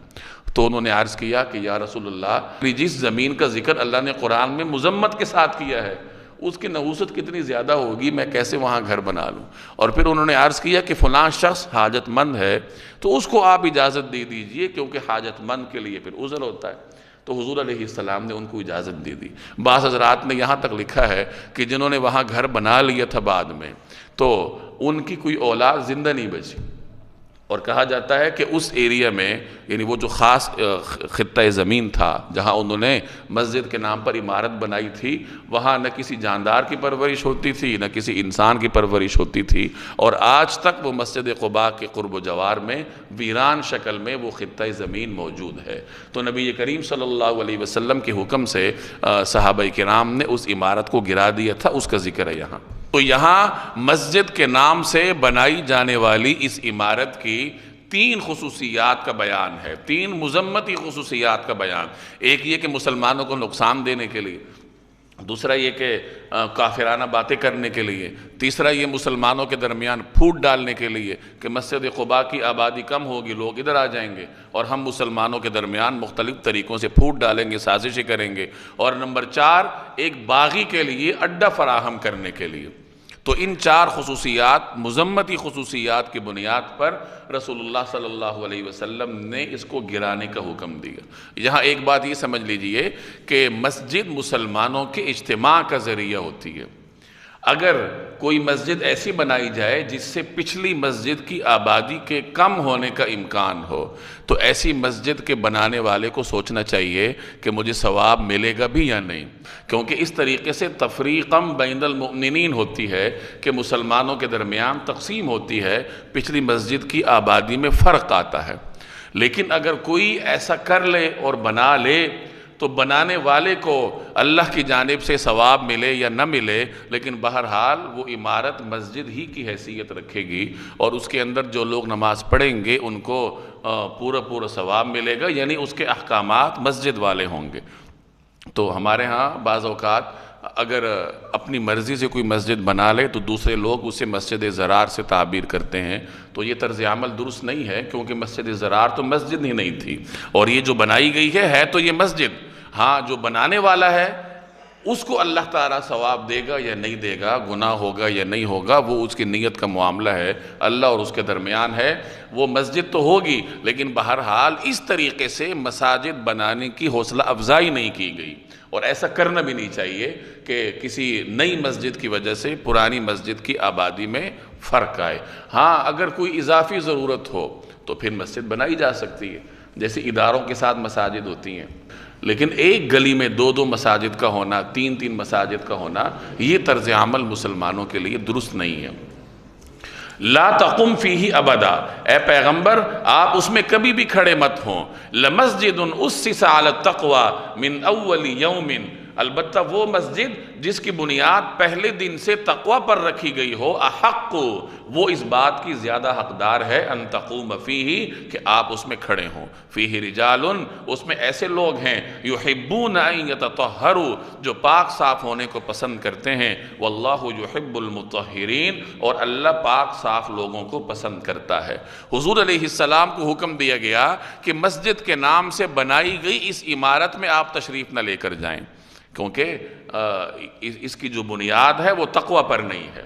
تو انہوں نے عرض کیا کہ یا رسول اللہ، جس زمین کا ذکر اللہ نے قرآن میں مذمت کے ساتھ کیا ہے اس کی نحوست کتنی زیادہ ہوگی، میں کیسے وہاں گھر بنا لوں؟ اور پھر انہوں نے عرض کیا کہ فلاں شخص حاجت مند ہے تو اس کو آپ اجازت دے دیجئے، کیونکہ حاجت مند کے لیے پھر عذر ہوتا ہے۔ تو حضور علیہ السلام نے ان کو اجازت دے دی۔ بعض حضرات نے یہاں تک لکھا ہے کہ جنہوں نے وہاں گھر بنا لیا تھا بعد میں تو ان کی کوئی اولاد زندہ نہیں بچی، اور کہا جاتا ہے کہ اس ایریا میں یعنی وہ جو خاص خطہ زمین تھا جہاں انہوں نے مسجد کے نام پر عمارت بنائی تھی، وہاں نہ کسی جاندار کی پرورش ہوتی تھی نہ کسی انسان کی پرورش ہوتی تھی، اور آج تک وہ مسجد قباء کے قرب و جوار میں ویران شکل میں وہ خطہ زمین موجود ہے۔ تو نبی کریم صلی اللہ علیہ وسلم کے حکم سے صحابہ کرام نے اس عمارت کو گرا دیا تھا، اس کا ذکر ہے یہاں۔ تو یہاں مسجد کے نام سے بنائی جانے والی اس عمارت کی 3 خصوصیات کا بیان ہے، 3 مذمتی خصوصیات کا بیان۔ ایک یہ کہ مسلمانوں کو نقصان دینے کے لیے، دوسرا یہ کہ کافرانہ باتیں کرنے کے لیے، تیسرا یہ مسلمانوں کے درمیان پھوٹ ڈالنے کے لیے کہ مسجد قباء کی آبادی کم ہوگی، لوگ ادھر آ جائیں گے اور ہم مسلمانوں کے درمیان مختلف طریقوں سے پھوٹ ڈالیں گے، سازشیں کریں گے، اور نمبر 4 ایک باغی کے لیے اڈہ فراہم کرنے کے لیے۔ تو ان 4 خصوصیات، مذمتی خصوصیات کی بنیاد پر رسول اللہ صلی اللہ علیہ وسلم نے اس کو گرانے کا حکم دیا۔ یہاں ایک بات یہ سمجھ لیجئے کہ مسجد مسلمانوں کے اجتماع کا ذریعہ ہوتی ہے۔ اگر کوئی مسجد ایسی بنائی جائے جس سے پچھلی مسجد کی آبادی کے کم ہونے کا امکان ہو، تو ایسی مسجد کے بنانے والے کو سوچنا چاہیے کہ مجھے ثواب ملے گا بھی یا نہیں، کیونکہ اس طریقے سے تفریقم بین المؤمنین ہوتی ہے کہ مسلمانوں کے درمیان تقسیم ہوتی ہے، پچھلی مسجد کی آبادی میں فرق آتا ہے۔ لیکن اگر کوئی ایسا کر لے اور بنا لے تو بنانے والے کو اللہ کی جانب سے ثواب ملے یا نہ ملے، لیکن بہرحال وہ عمارت مسجد ہی کی حیثیت رکھے گی، اور اس کے اندر جو لوگ نماز پڑھیں گے ان کو پورا ثواب ملے گا، یعنی اس کے احکامات مسجد والے ہوں گے۔ تو ہمارے ہاں بعض اوقات اگر اپنی مرضی سے کوئی مسجد بنا لے تو دوسرے لوگ اسے مسجد ضرار سے تعبیر کرتے ہیں، تو یہ طرز عمل درست نہیں ہے، کیونکہ مسجد ضرار تو مسجد ہی نہیں تھی، اور یہ جو بنائی گئی ہے تو یہ مسجد۔ ہاں، جو بنانے والا ہے اس کو اللہ تعالیٰ ثواب دے گا یا نہیں دے گا، گناہ ہوگا یا نہیں ہوگا، وہ اس کی نیت کا معاملہ ہے، اللہ اور اس کے درمیان ہے۔ وہ مسجد تو ہوگی، لیکن بہرحال اس طریقے سے مساجد بنانے کی حوصلہ افزائی نہیں کی گئی، اور ایسا کرنا بھی نہیں چاہیے کہ کسی نئی مسجد کی وجہ سے پرانی مسجد کی آبادی میں فرق آئے۔ ہاں، اگر کوئی اضافی ضرورت ہو تو پھر مسجد بنائی جا سکتی ہے، جیسے اداروں کے ساتھ مساجد ہوتی ہیں، لیکن ایک گلی میں دو مساجد کا ہونا، تین مساجد کا ہونا، یہ طرز عمل مسلمانوں کے لیے درست نہیں ہے۔ لا تقم فیہ ابدا، اے پیغمبر آپ اس میں کبھی بھی کھڑے مت ہوں۔ لمسجد اسس علی التقوی من اول یوم، البتہ وہ مسجد جس کی بنیاد پہلے دن سے تقوی پر رکھی گئی ہو، احق، وہ اس بات کی زیادہ حقدار ہے، ان تقوم فیہ، کہ آپ اس میں کھڑے ہوں۔ فیہ رجال، اس میں ایسے لوگ ہیں، یحبون ان یتطہروا، جو پاک صاف ہونے کو پسند کرتے ہیں، واللہ یحب المطہرین، اور اللہ پاک صاف لوگوں کو پسند کرتا ہے۔ حضور علیہ السلام کو حکم دیا گیا کہ مسجد کے نام سے بنائی گئی اس عمارت میں آپ تشریف نہ لے کر جائیں، کیونکہ اس کی جو بنیاد ہے وہ تقوی پر نہیں ہے۔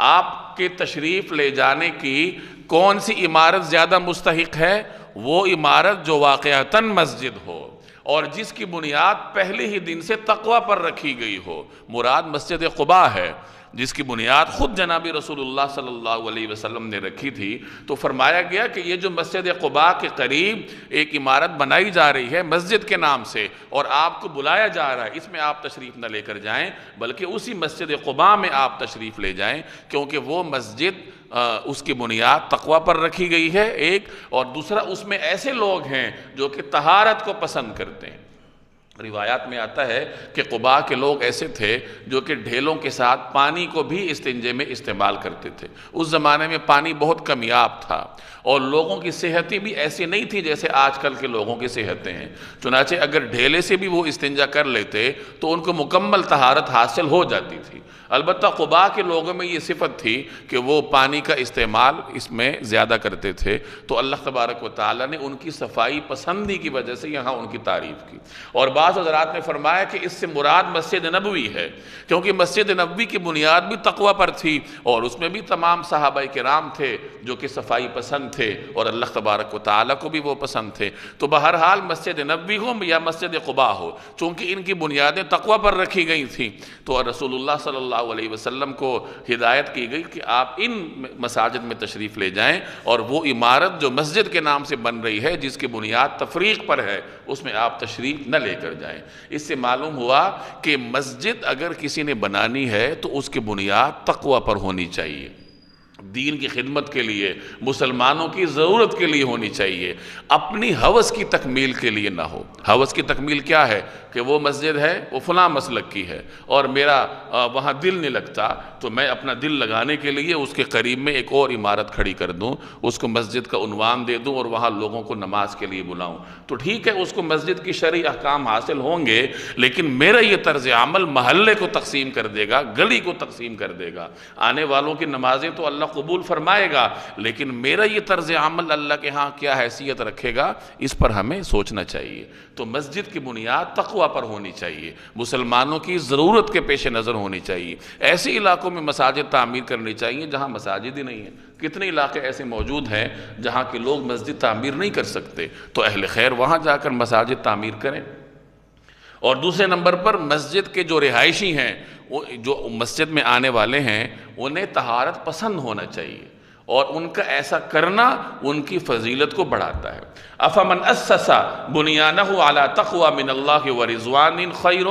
آپ کے تشریف لے جانے کی کون سی عمارت زیادہ مستحق ہے؟ وہ عمارت جو واقعتاً مسجد ہو اور جس کی بنیاد پہلے ہی دن سے تقوی پر رکھی گئی ہو۔ مراد مسجد قباء ہے، جس کی بنیاد خود جناب رسول اللہ صلی اللہ علیہ وسلم نے رکھی تھی۔ تو فرمایا گیا کہ یہ جو مسجد قباء کے قریب ایک عمارت بنائی جا رہی ہے مسجد کے نام سے، اور آپ کو بلایا جا رہا ہے، اس میں آپ تشریف نہ لے کر جائیں، بلکہ اسی مسجد قباء میں آپ تشریف لے جائیں، کیونکہ وہ مسجد اس کی بنیاد تقوی پر رکھی گئی ہے ایک، اور دوسرا اس میں ایسے لوگ ہیں جو کہ طہارت کو پسند کرتے ہیں۔ روایات میں آتا ہے کہ قباء کے لوگ ایسے تھے جو کہ ڈھیلوں کے ساتھ پانی کو بھی استنجے میں استعمال کرتے تھے۔ اس زمانے میں پانی بہت کمیاب تھا، اور لوگوں کی صحتیں بھی ایسی نہیں تھی جیسے آج کل کے لوگوں کی صحتیں ہیں، چنانچہ اگر ڈھیلے سے بھی وہ استنجا کر لیتے تو ان کو مکمل طہارت حاصل ہو جاتی تھی۔ البتہ قباء کے لوگوں میں یہ صفت تھی کہ وہ پانی کا استعمال اس میں زیادہ کرتے تھے، تو اللہ تبارک و تعالیٰ نے ان کی صفائی پسندی کی وجہ سے یہاں ان کی تعریف کی۔ اور بعض حضرات نے فرمایا کہ اس سے مراد مسجد نبوی ہے، کیونکہ مسجد نبوی کی بنیاد بھی تقوی پر تھی، اور اس میں بھی تمام صحابہ کرام تھے جو کہ صفائی پسند تھے، اور اللہ تبارک و تعالیٰ کو بھی وہ پسند تھے۔ تو بہرحال مسجد نبوی ہو یا مسجد قباء ہو، چونکہ ان کی بنیادیں تقوی پر رکھی گئی تھیں، تو رسول اللہ صلی اللہ علیہ وسلم کو ہدایت کی گئی کہ آپ ان مساجد میں تشریف لے جائیں، اور وہ عمارت جو مسجد کے نام سے بن رہی ہے جس کی بنیاد تفریق پر ہے، اس میں آپ تشریف نہ لے کر جائیں۔ اس سے معلوم ہوا کہ مسجد اگر کسی نے بنانی ہے تو اس کی بنیاد تقوی پر ہونی چاہیے، دین کی خدمت کے لیے، مسلمانوں کی ضرورت کے لیے ہونی چاہیے، اپنی ہوس کی تکمیل کے لیے نہ ہو۔ ہوس کی تکمیل کیا ہے؟ کہ وہ مسجد ہے، وہ فلاں مسلک کی ہے، اور میرا وہاں دل نہیں لگتا، تو میں اپنا دل لگانے کے لیے اس کے قریب میں ایک اور عمارت کھڑی کر دوں، اس کو مسجد کا عنوان دے دوں، اور وہاں لوگوں کو نماز کے لیے بلاؤں۔ تو ٹھیک ہے، اس کو مسجد کی شرعی احکام حاصل ہوں گے، لیکن میرا یہ طرز عمل محلے کو تقسیم کر دے گا، گلی کو تقسیم کر دے گا۔ آنے والوں کی نمازیں تو اللہ قبول فرمائے گا، لیکن میرا یہ طرز عمل اللہ کے ہاں کیا حیثیت رکھے گا، اس پر ہمیں سوچنا چاہیے۔ تو مسجد کی بنیاد تقوی پر ہونی چاہیے، مسلمانوں کی ضرورت کے پیش نظر ہونی چاہیے۔ ایسے علاقوں میں مساجد تعمیر کرنی چاہیے جہاں مساجد ہی نہیں ہیں۔ کتنے علاقے ایسے موجود ہیں جہاں کے لوگ مسجد تعمیر نہیں کر سکتے، تو اہل خیر وہاں جا کر مساجد تعمیر کریں۔ اور دوسرے نمبر پر مسجد کے جو رہائشی ہیں، جو مسجد میں آنے والے ہیں، انہیں طہارت پسند ہونا چاہیے، اور ان کا ایسا کرنا ان کی فضیلت کو بڑھاتا ہے۔ افمن اسس بنیانہ علی تقوی من اللہ ورضوان خیر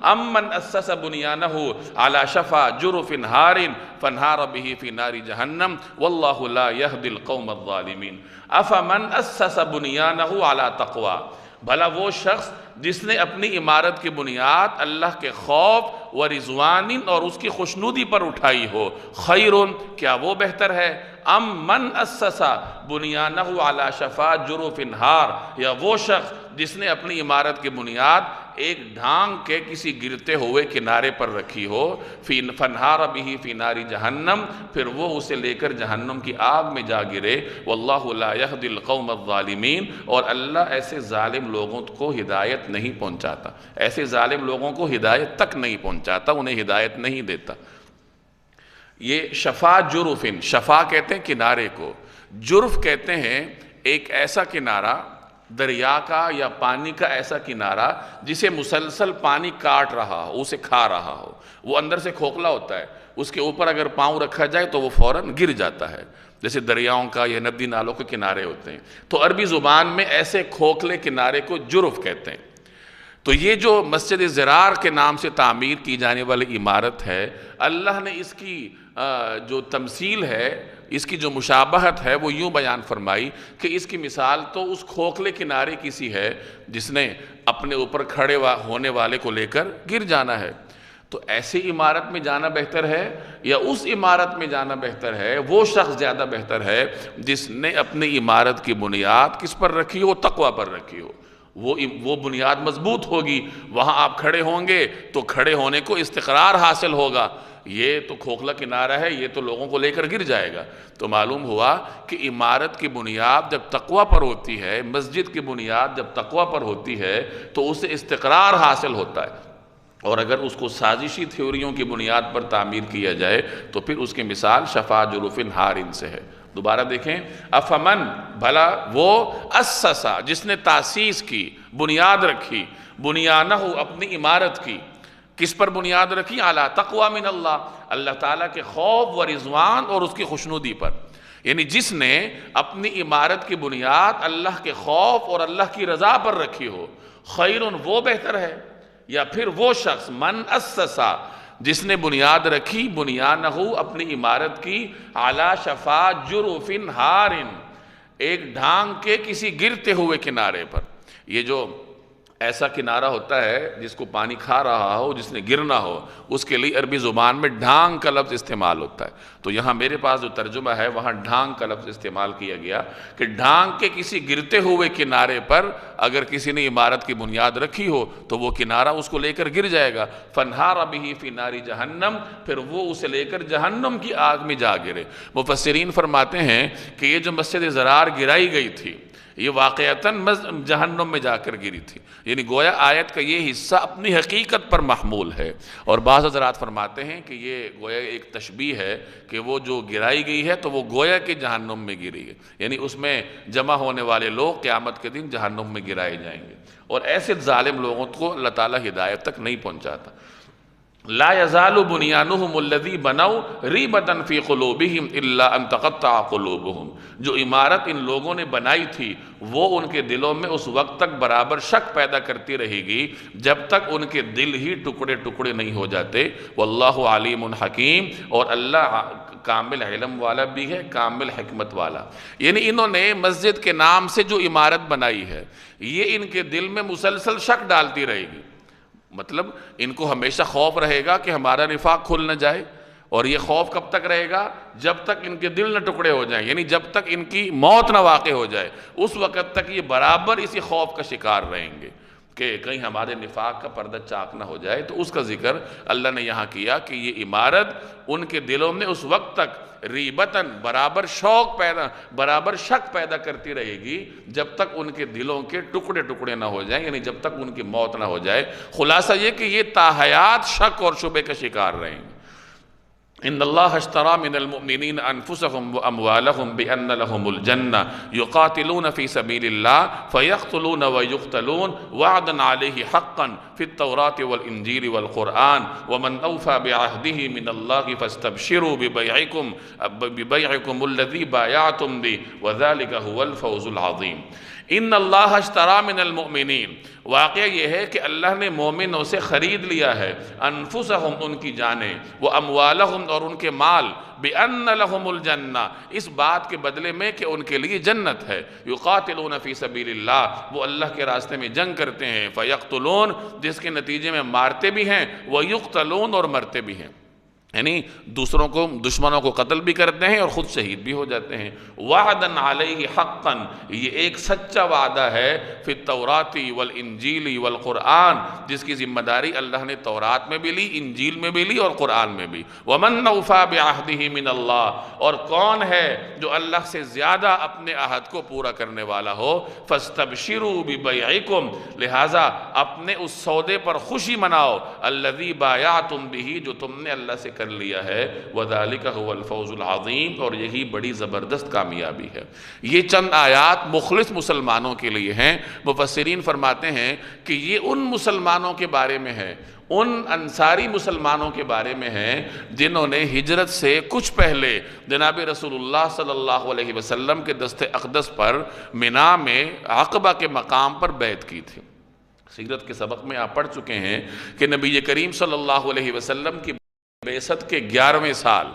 ام من اسس بنیانہ علی شفا جرف ہار فانہار بہ فی نار جہنم واللہ لا یہدی القوم الظالمین۔ افمن اسس بنیانہ علی تقوی، بھلا وہ شخص جس نے اپنی عمارت کی بنیاد اللہ کے خوف و رضوان اور اس کی خوشنودی پر اٹھائی ہو، خیر، کیا وہ بہتر ہے؟ ام من اسس بنیانہ علی شفا جرف ہار، یا وہ شخص جس نے اپنی عمارت کی بنیاد ایک ڈھانگ کے کسی گرتے ہوئے کنارے پر رکھی ہو، فانہار بہ فی نار جہنم، پھر وہ اسے لے کر جہنم کی آگ میں جا گرے، واللہ لا یہدی القوم الظالمین، اور اللہ ایسے ظالم لوگوں کو ہدایت نہیں پہنچاتا، ایسے ظالم لوگوں کو ہدایت تک نہیں پہنچاتا، انہیں ہدایت نہیں دیتا۔ یہ شفا جرفن، شفا کہتے ہیں کنارے کو، جرف کہتے ہیں ایک ایسا کنارہ دریا کا یا پانی کا ایسا کنارہ جسے مسلسل پانی کاٹ رہا ہو، اسے کھا رہا ہو، وہ اندر سے کھوکھلا ہوتا ہے، اس کے اوپر اگر پاؤں رکھا جائے تو وہ فوراً گر جاتا ہے، جیسے دریاؤں کا یا ندی نالوں کے کنارے ہوتے ہیں۔ تو عربی زبان میں ایسے کھوکھلے کنارے کو جرف کہتے ہیں۔ تو یہ جو مسجد زرار کے نام سے تعمیر کی جانے والی عمارت ہے، اللہ نے اس کی جو تمثیل ہے، اس کی جو مشابہت ہے، وہ یوں بیان فرمائی کہ اس کی مثال تو اس کھوکھلے کنارے کی سی ہے جس نے اپنے اوپر کھڑے ہونے والے کو لے کر گر جانا ہے۔ تو ایسی عمارت میں جانا بہتر ہے یا اس عمارت میں جانا بہتر ہے؟ وہ شخص زیادہ بہتر ہے جس نے اپنی عمارت کی بنیاد کس پر رکھی ہو؟ تقوی پر رکھی ہو۔ وہ بنیاد مضبوط ہوگی، وہاں آپ کھڑے ہوں گے تو کھڑے ہونے کو استقرار حاصل ہوگا۔ یہ تو کھوکھلا کنارہ ہے، یہ تو لوگوں کو لے کر گر جائے گا۔ تو معلوم ہوا کہ عمارت کی بنیاد جب تقوی پر ہوتی ہے، مسجد کی بنیاد جب تقوی پر ہوتی ہے تو اسے استقرار حاصل ہوتا ہے، اور اگر اس کو سازشی تھیوریوں کی بنیاد پر تعمیر کیا جائے تو پھر اس کی مثال شفا جرف ہار سے ہے۔ دوبارہ دیکھیں، افمن، بھلا وہ، اسسا، جس نے تاسیس کی، بنیاد رکھی، بنیانہ، اپنی عمارت کی، کس پر بنیاد رکھی؟ اعلیٰ تقوی من اللہ، اللہ تعالیٰ کے خوف و رضوان اور اس کی خوشنودی پر، یعنی جس نے اپنی عمارت کی بنیاد اللہ کے خوف اور اللہ کی رضا پر رکھی ہو، خیر، وہ بہتر ہے، یا پھر وہ شخص من اسسا، جس نے بنیاد رکھی، بنیانہ، اپنی عمارت کی، اعلیٰ شفا جرف ہار، ایک ڈھانگ کے کسی گرتے ہوئے کنارے پر۔ یہ جو ایسا کنارہ ہوتا ہے جس کو پانی کھا رہا ہو، جس نے گرنا ہو، اس کے لیے عربی زبان میں ڈھانگ کا لفظ استعمال ہوتا ہے۔ تو یہاں میرے پاس جو ترجمہ ہے وہاں ڈھانگ کا لفظ استعمال کیا گیا کہ ڈھانگ کے کسی گرتے ہوئے کنارے پر اگر کسی نے عمارت کی بنیاد رکھی ہو تو وہ کنارہ اس کو لے کر گر جائے گا، فانہار بہ فی نار جہنم، پھر وہ اسے لے کر جہنم کی آگ میں جا گرے۔ مفسرین فرماتے ہیں کہ یہ جو مسجد زرار گرائی گئی تھی، یہ واقعتاً جہنم میں جا کر گری تھی، یعنی گویا آیت کا یہ حصہ اپنی حقیقت پر محمول ہے۔ اور بعض حضرات فرماتے ہیں کہ یہ گویا ایک تشبیہ ہے کہ وہ جو گرائی گئی ہے تو وہ گویا کہ جہنم میں گری ہے، یعنی اس میں جمع ہونے والے لوگ قیامت کے دن جہنم میں گرائے جائیں گے، اور ایسے ظالم لوگوں کو اللہ تعالیٰ ہدایت تک نہیں پہنچاتا۔ لا يزال بنيانهم الذي بنوا ريبة في قلوبهم الا ان تقطع قلوبهم، جو عمارت ان لوگوں نے بنائی تھی وہ ان کے دلوں میں اس وقت تک برابر شک پیدا کرتی رہے گی جب تک ان کے دل ہی ٹکڑے ٹکڑے نہیں ہو جاتے۔ واللہ علیم حکیم، اور اللہ کامل علم والا بھی ہے، کامل حکمت والا۔ یعنی انہوں نے مسجد کے نام سے جو عمارت بنائی ہے یہ ان کے دل میں مسلسل شک ڈالتی رہے گی، مطلب ان کو ہمیشہ خوف رہے گا کہ ہمارا نفاق کھل نہ جائے، اور یہ خوف کب تک رہے گا؟ جب تک ان کے دل نہ ٹکڑے ہو جائیں، یعنی جب تک ان کی موت نہ واقع ہو جائے، اس وقت تک یہ برابر اسی خوف کا شکار رہیں گے کہ کہیں ہمارے نفاق کا پردہ چاک نہ ہو جائے۔ تو اس کا ذکر اللہ نے یہاں کیا کہ یہ عمارت ان کے دلوں میں اس وقت تک ریبتاً برابر شک پیدا کرتی رہے گی جب تک ان کے دلوں کے ٹکڑے ٹکڑے نہ ہو جائیں، یعنی جب تک ان کی موت نہ ہو جائے۔ خلاصہ یہ کہ یہ تاحیات شک اور شبہ کا شکار رہیں گے۔ ان اللہ اشترى من المؤمنین انفسهم واموالهم بان لهم الجنہ یقاتلون فی سبیل اللہ فیقتلون ویقتلون وعدا علیہ حقا فی التوراة والانجیل والقرآن ومن اوفى بعہدہ من اللہ فاستبشروا ببیعکم الذی بایعتم به وذلک هو الفوز العظیم۔ ان اللہ اشترى من المؤمنین، واقعہ یہ ہے کہ اللہ نے مومنوں سے خرید لیا ہے، انفسہم ان کی جانیں، واموالہم اور ان کے مال، بِأَنَّ لَهُمُ الْجَنَّةِ اس بات کے بدلے میں کہ ان کے لیے جنت ہے، یقاتلون فی سبیل اللہ وہ اللہ کے راستے میں جنگ کرتے ہیں، فیقتلون جس کے نتیجے میں مارتے بھی ہیں، ویقتلون اور مرتے بھی ہیں، یعنی دوسروں کو دشمنوں کو قتل بھی کرتے ہیں اور خود شہید بھی ہو جاتے ہیں۔ وعدن علیہ حقا یہ ایک سچا وعدہ ہے، فی التوراۃ والانجیل والقرآن جس کی ذمہ داری اللہ نے تورات میں بھی لی، انجیل میں بھی لی اور قرآن میں بھی۔ ومن اوفی بعہدہ من اللہ اور کون ہے جو اللہ سے زیادہ اپنے عہد کو پورا کرنے والا ہو، فاستبشروا ببیعکم لہٰذا اپنے اس سودے پر خوشی مناؤ، الذی بایعتم بہ جو تم نے اللہ سے کر لیا ہے، وَذَلِكَ هُوَ الْفَوْزُ الْعَظِيمُ اور یہی بڑی زبردست کامیابی ہے۔ یہ چند آیات مخلص مسلمانوں کے لیے ہیں۔ مفسرین فرماتے ہیں کہ یہ ان مسلمانوں کے بارے میں ہے، ان انصاری مسلمانوں کے بارے میں ہیں جنہوں نے ہجرت سے کچھ پہلے جناب رسول اللہ صلی اللہ علیہ وسلم کے دست اقدس پر مینا میں عقبہ کے مقام پر بیعت کی تھی۔ سیرت کے سبق میں آپ پڑھ چکے ہیں کہ نبی کریم صلی اللہ علیہ وسلم کی بعثت کے 11ویں سال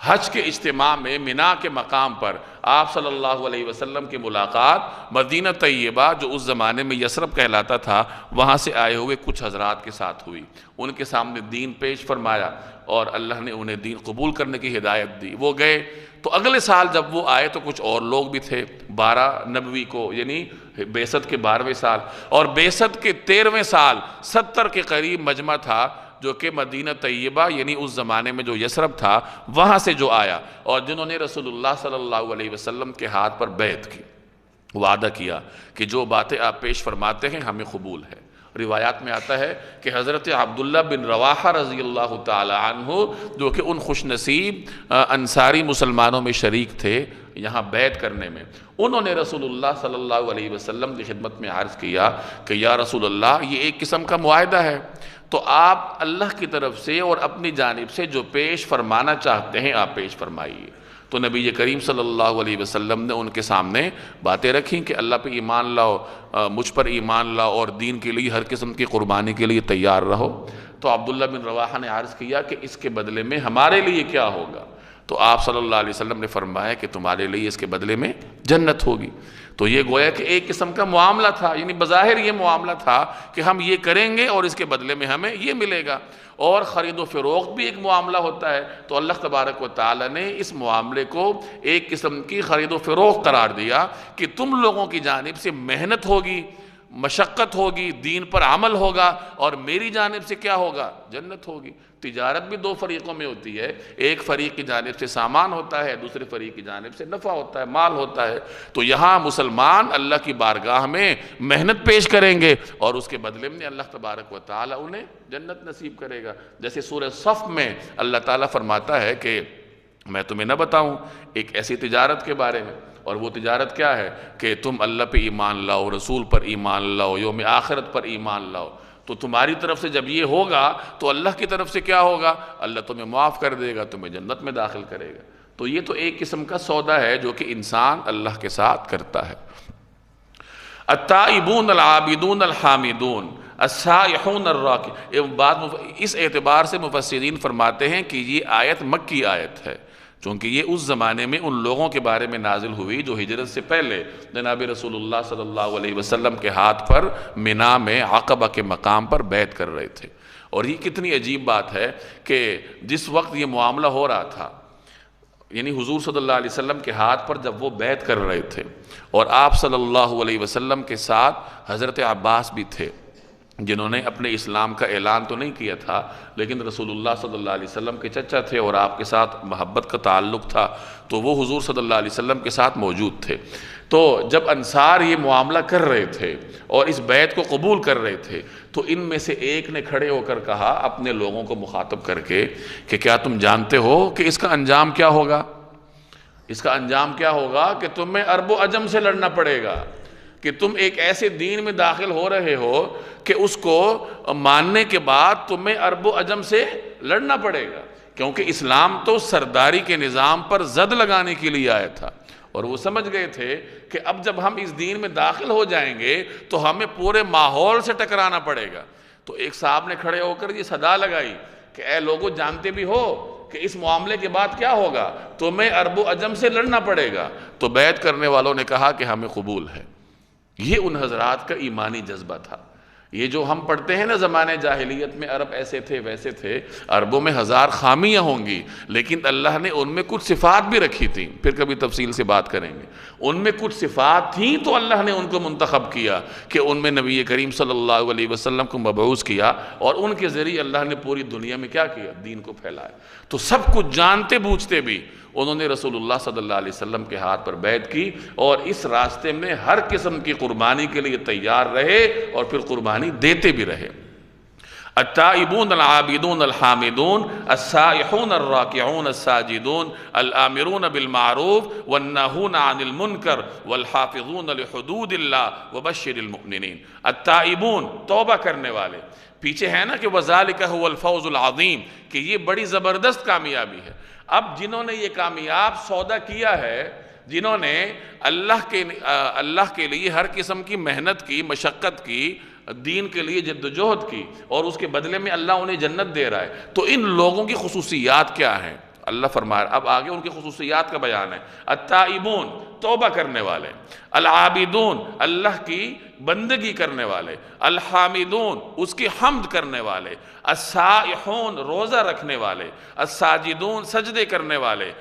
حج کے اجتماع میں مینا کے مقام پر آپ صلی اللہ علیہ وسلم کی ملاقات مدینہ طیبہ جو اس زمانے میں یثرب کہلاتا تھا وہاں سے آئے ہوئے کچھ حضرات کے ساتھ ہوئی۔ ان کے سامنے دین پیش فرمایا اور اللہ نے انہیں دین قبول کرنے کی ہدایت دی۔ وہ گئے تو اگلے سال جب وہ آئے تو کچھ اور لوگ بھی تھے، 12 نبوی کو یعنی بعثت کے 12ویں سال، اور بعثت کے 13ویں سال 70 کے قریب مجمع تھا جو کہ مدینہ طیبہ یعنی اس زمانے میں جو یثرب تھا وہاں سے جو آیا، اور جنہوں نے رسول اللہ صلی اللہ علیہ وسلم کے ہاتھ پر بیعت کی، وعدہ کیا کہ جو باتیں آپ پیش فرماتے ہیں ہمیں قبول ہے۔ روایات میں آتا ہے کہ حضرت عبداللہ بن رواحہ رضی اللہ تعالی عنہ جو کہ ان خوش نصیب انصاری مسلمانوں میں شریک تھے یہاں بیعت کرنے میں، انہوں نے رسول اللہ صلی اللہ علیہ وسلم کی خدمت میں عرض کیا کہ یا رسول اللہ یہ ایک قسم کا معاہدہ ہے، تو آپ اللہ کی طرف سے اور اپنی جانب سے جو پیش فرمانا چاہتے ہیں آپ پیش فرمائیے۔ تو نبی کریم صلی اللہ علیہ وسلم نے ان کے سامنے باتیں رکھیں کہ اللہ پہ ایمان لاؤ، مجھ پر ایمان لاؤ اور دین کے لیے ہر قسم کی قربانی کے لیے تیار رہو۔ تو عبداللہ بن رواحہ نے عرض کیا کہ اس کے بدلے میں ہمارے لیے کیا ہوگا؟ تو آپ صلی اللہ علیہ وسلم نے فرمایا کہ تمہارے لیے اس کے بدلے میں جنت ہوگی۔ تو یہ گویا کہ ایک قسم کا معاملہ تھا، یعنی بظاہر یہ معاملہ تھا کہ ہم یہ کریں گے اور اس کے بدلے میں ہمیں یہ ملے گا، اور خرید و فروخت بھی ایک معاملہ ہوتا ہے۔ تو اللہ تبارک و تعالی نے اس معاملے کو ایک قسم کی خرید و فروخت قرار دیا کہ تم لوگوں کی جانب سے محنت ہوگی، مشقت ہوگی، دین پر عمل ہوگا، اور میری جانب سے کیا ہوگا؟ جنت ہوگی۔ تجارت بھی 2 فریقوں میں ہوتی ہے، ایک فریق کی جانب سے سامان ہوتا ہے، دوسرے فریق کی جانب سے نفع ہوتا ہے، مال ہوتا ہے۔ تو یہاں مسلمان اللہ کی بارگاہ میں محنت پیش کریں گے اور اس کے بدلے میں اللہ تبارک و تعالی انہیں جنت نصیب کرے گا۔ جیسے سورہ صف میں اللہ تعالیٰ فرماتا ہے کہ میں تمہیں نہ بتاؤں ایک ایسی تجارت کے بارے میں، اور وہ تجارت کیا ہے کہ تم اللہ پہ ایمان لاؤ، رسول پر ایمان لاؤ، یوم آخرت پر ایمان لاؤ۔ تو تمہاری طرف سے جب یہ ہوگا تو اللہ کی طرف سے کیا ہوگا؟ اللہ تمہیں معاف کر دے گا، تمہیں جنت میں داخل کرے گا۔ تو یہ تو ایک قسم کا سودا ہے جو کہ انسان اللہ کے ساتھ کرتا ہے۔ التائبون العابدون الحامدون السائحون الراکعون، اس اعتبار سے مفسرین فرماتے ہیں کہ یہ آیت مکی آیت ہے، چونکہ یہ اس زمانے میں ان لوگوں کے بارے میں نازل ہوئی جو ہجرت سے پہلے جناب رسول اللہ صلی اللہ علیہ وسلم کے ہاتھ پر مینا میں عقبہ کے مقام پر بیعت کر رہے تھے۔ اور یہ کتنی عجیب بات ہے کہ جس وقت یہ معاملہ ہو رہا تھا، یعنی حضور صلی اللہ علیہ وسلم کے ہاتھ پر جب وہ بیعت کر رہے تھے، اور آپ صلی اللہ علیہ وسلم کے ساتھ حضرت عباس بھی تھے جنہوں نے اپنے اسلام کا اعلان تو نہیں کیا تھا لیکن رسول اللہ صلی اللہ علیہ وسلم کے چچا تھے اور آپ کے ساتھ محبت کا تعلق تھا، تو وہ حضور صلی اللہ علیہ وسلم کے ساتھ موجود تھے۔ تو جب انصار یہ معاملہ کر رہے تھے اور اس بیعت کو قبول کر رہے تھے تو ان میں سے ایک نے کھڑے ہو کر کہا اپنے لوگوں کو مخاطب کر کے کہ کیا تم جانتے ہو کہ اس کا انجام کیا ہوگا؟ اس کا انجام کیا ہوگا کہ تمہیں عرب و عجم سے لڑنا پڑے گا، کہ تم ایک ایسے دین میں داخل ہو رہے ہو کہ اس کو ماننے کے بعد تمہیں عرب و عجم سے لڑنا پڑے گا، کیونکہ اسلام تو سرداری کے نظام پر زد لگانے کے لیے آیا تھا، اور وہ سمجھ گئے تھے کہ اب جب ہم اس دین میں داخل ہو جائیں گے تو ہمیں پورے ماحول سے ٹکرانا پڑے گا۔ تو ایک صاحب نے کھڑے ہو کر یہ صدا لگائی کہ اے لوگو، جانتے بھی ہو کہ اس معاملے کے بعد کیا ہوگا؟ تمہیں عرب و عجم سے لڑنا پڑے گا۔ تو بیعت کرنے والوں نے کہا کہ ہمیں قبول ہے۔ یہ ان حضرات کا ایمانی جذبہ تھا۔ یہ جو ہم پڑھتے ہیں نا زمانے جاہلیت میں عرب ایسے تھے ویسے تھے، عربوں میں ہزار خامیاں ہوں گی، لیکن اللہ نے ان میں کچھ صفات بھی رکھی تھیں، پھر کبھی تفصیل سے بات کریں گے۔ ان میں کچھ صفات تھیں تو اللہ نے ان کو منتخب کیا کہ ان میں نبی کریم صلی اللہ علیہ وسلم کو مبعوث کیا، اور ان کے ذریعے اللہ نے پوری دنیا میں کیا کیا؟ دین کو پھیلایا۔ تو سب کچھ جانتے بوجھتے بھی انہوں نے رسول اللہ صلی اللہ علیہ وسلم کے ہاتھ پر بیعت کی، اور اس راستے میں ہر قسم کی قربانی کے لیے تیار رہے اور پھر قربانی دیتے بھی رہے۔ التائبون العابدون الحامدون السائحون الراکعون الساجدون الآمرون بالمعروف والناہون عن المنکر والحافظون لحدود اللہ وبشر المؤمنین۔ التائبون، توبہ کرنے والے۔ پیچھے ہے نا کہ وَذَلِكَ هُوَ الْفَوْزُ الْعَظِيمُ، کہ یہ بڑی زبردست کامیابی ہے۔ اب جنہوں نے یہ کامیاب سودا کیا ہے، جنہوں نے اللہ کے لیے ہر قسم کی محنت کی، مشقت کی، دین کے لیے جدوجہد کی، اور اس کے بدلے میں اللہ انہیں جنت دے رہا ہے، تو ان لوگوں کی خصوصیات کیا ہیں؟ اللہ فرما رہا، اب آگے ان کی خصوصیات کا بیان ہے۔ التائبون، توبہ کرنے والے، العابدون، اللہ کی بندگی کرنے والے، الحامدون، اس کی حمد کرنے والے، السائحون، روزہ رکھنے والے، الساجدون، سجدے کرنے والے،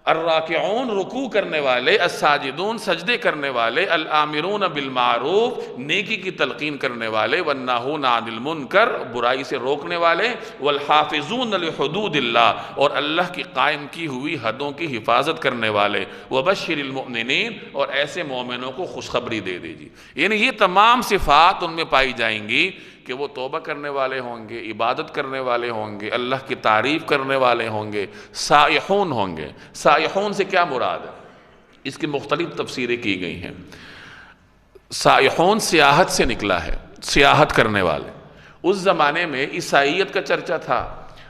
الراکعون، رکوع کرنے والے، الساجدون، سجدے کرنے والے، الآمرون بالمعروف، نیکی کی تلقین کرنے والے، والناہون عن المنکر، برائی سے روکنے والے، والحافظون لحدود اللہ، اور اللہ کی قائم کی ہوئی حدوں کی حفاظت کرنے والے، وبشر المؤمنین، اور ایسے مومنوں کو خوشخبری دے دیجیے۔ یعنی یہ تمام صفات ان میں پائی جائیں گی کہ وہ توبہ کرنے والے ہوں گے، عبادت کرنے والے ہوں گے، اللہ کی تعریف کرنے والے ہوں گے، سائحون ہوں گے۔ سائحون سے کیا مراد ہے؟ اس کی مختلف تفسیریں کی گئی ہیں۔ سائحون سیاحت سے نکلا ہے، سیاحت کرنے والے۔ اس زمانے میں عیسائیت کا چرچا تھا،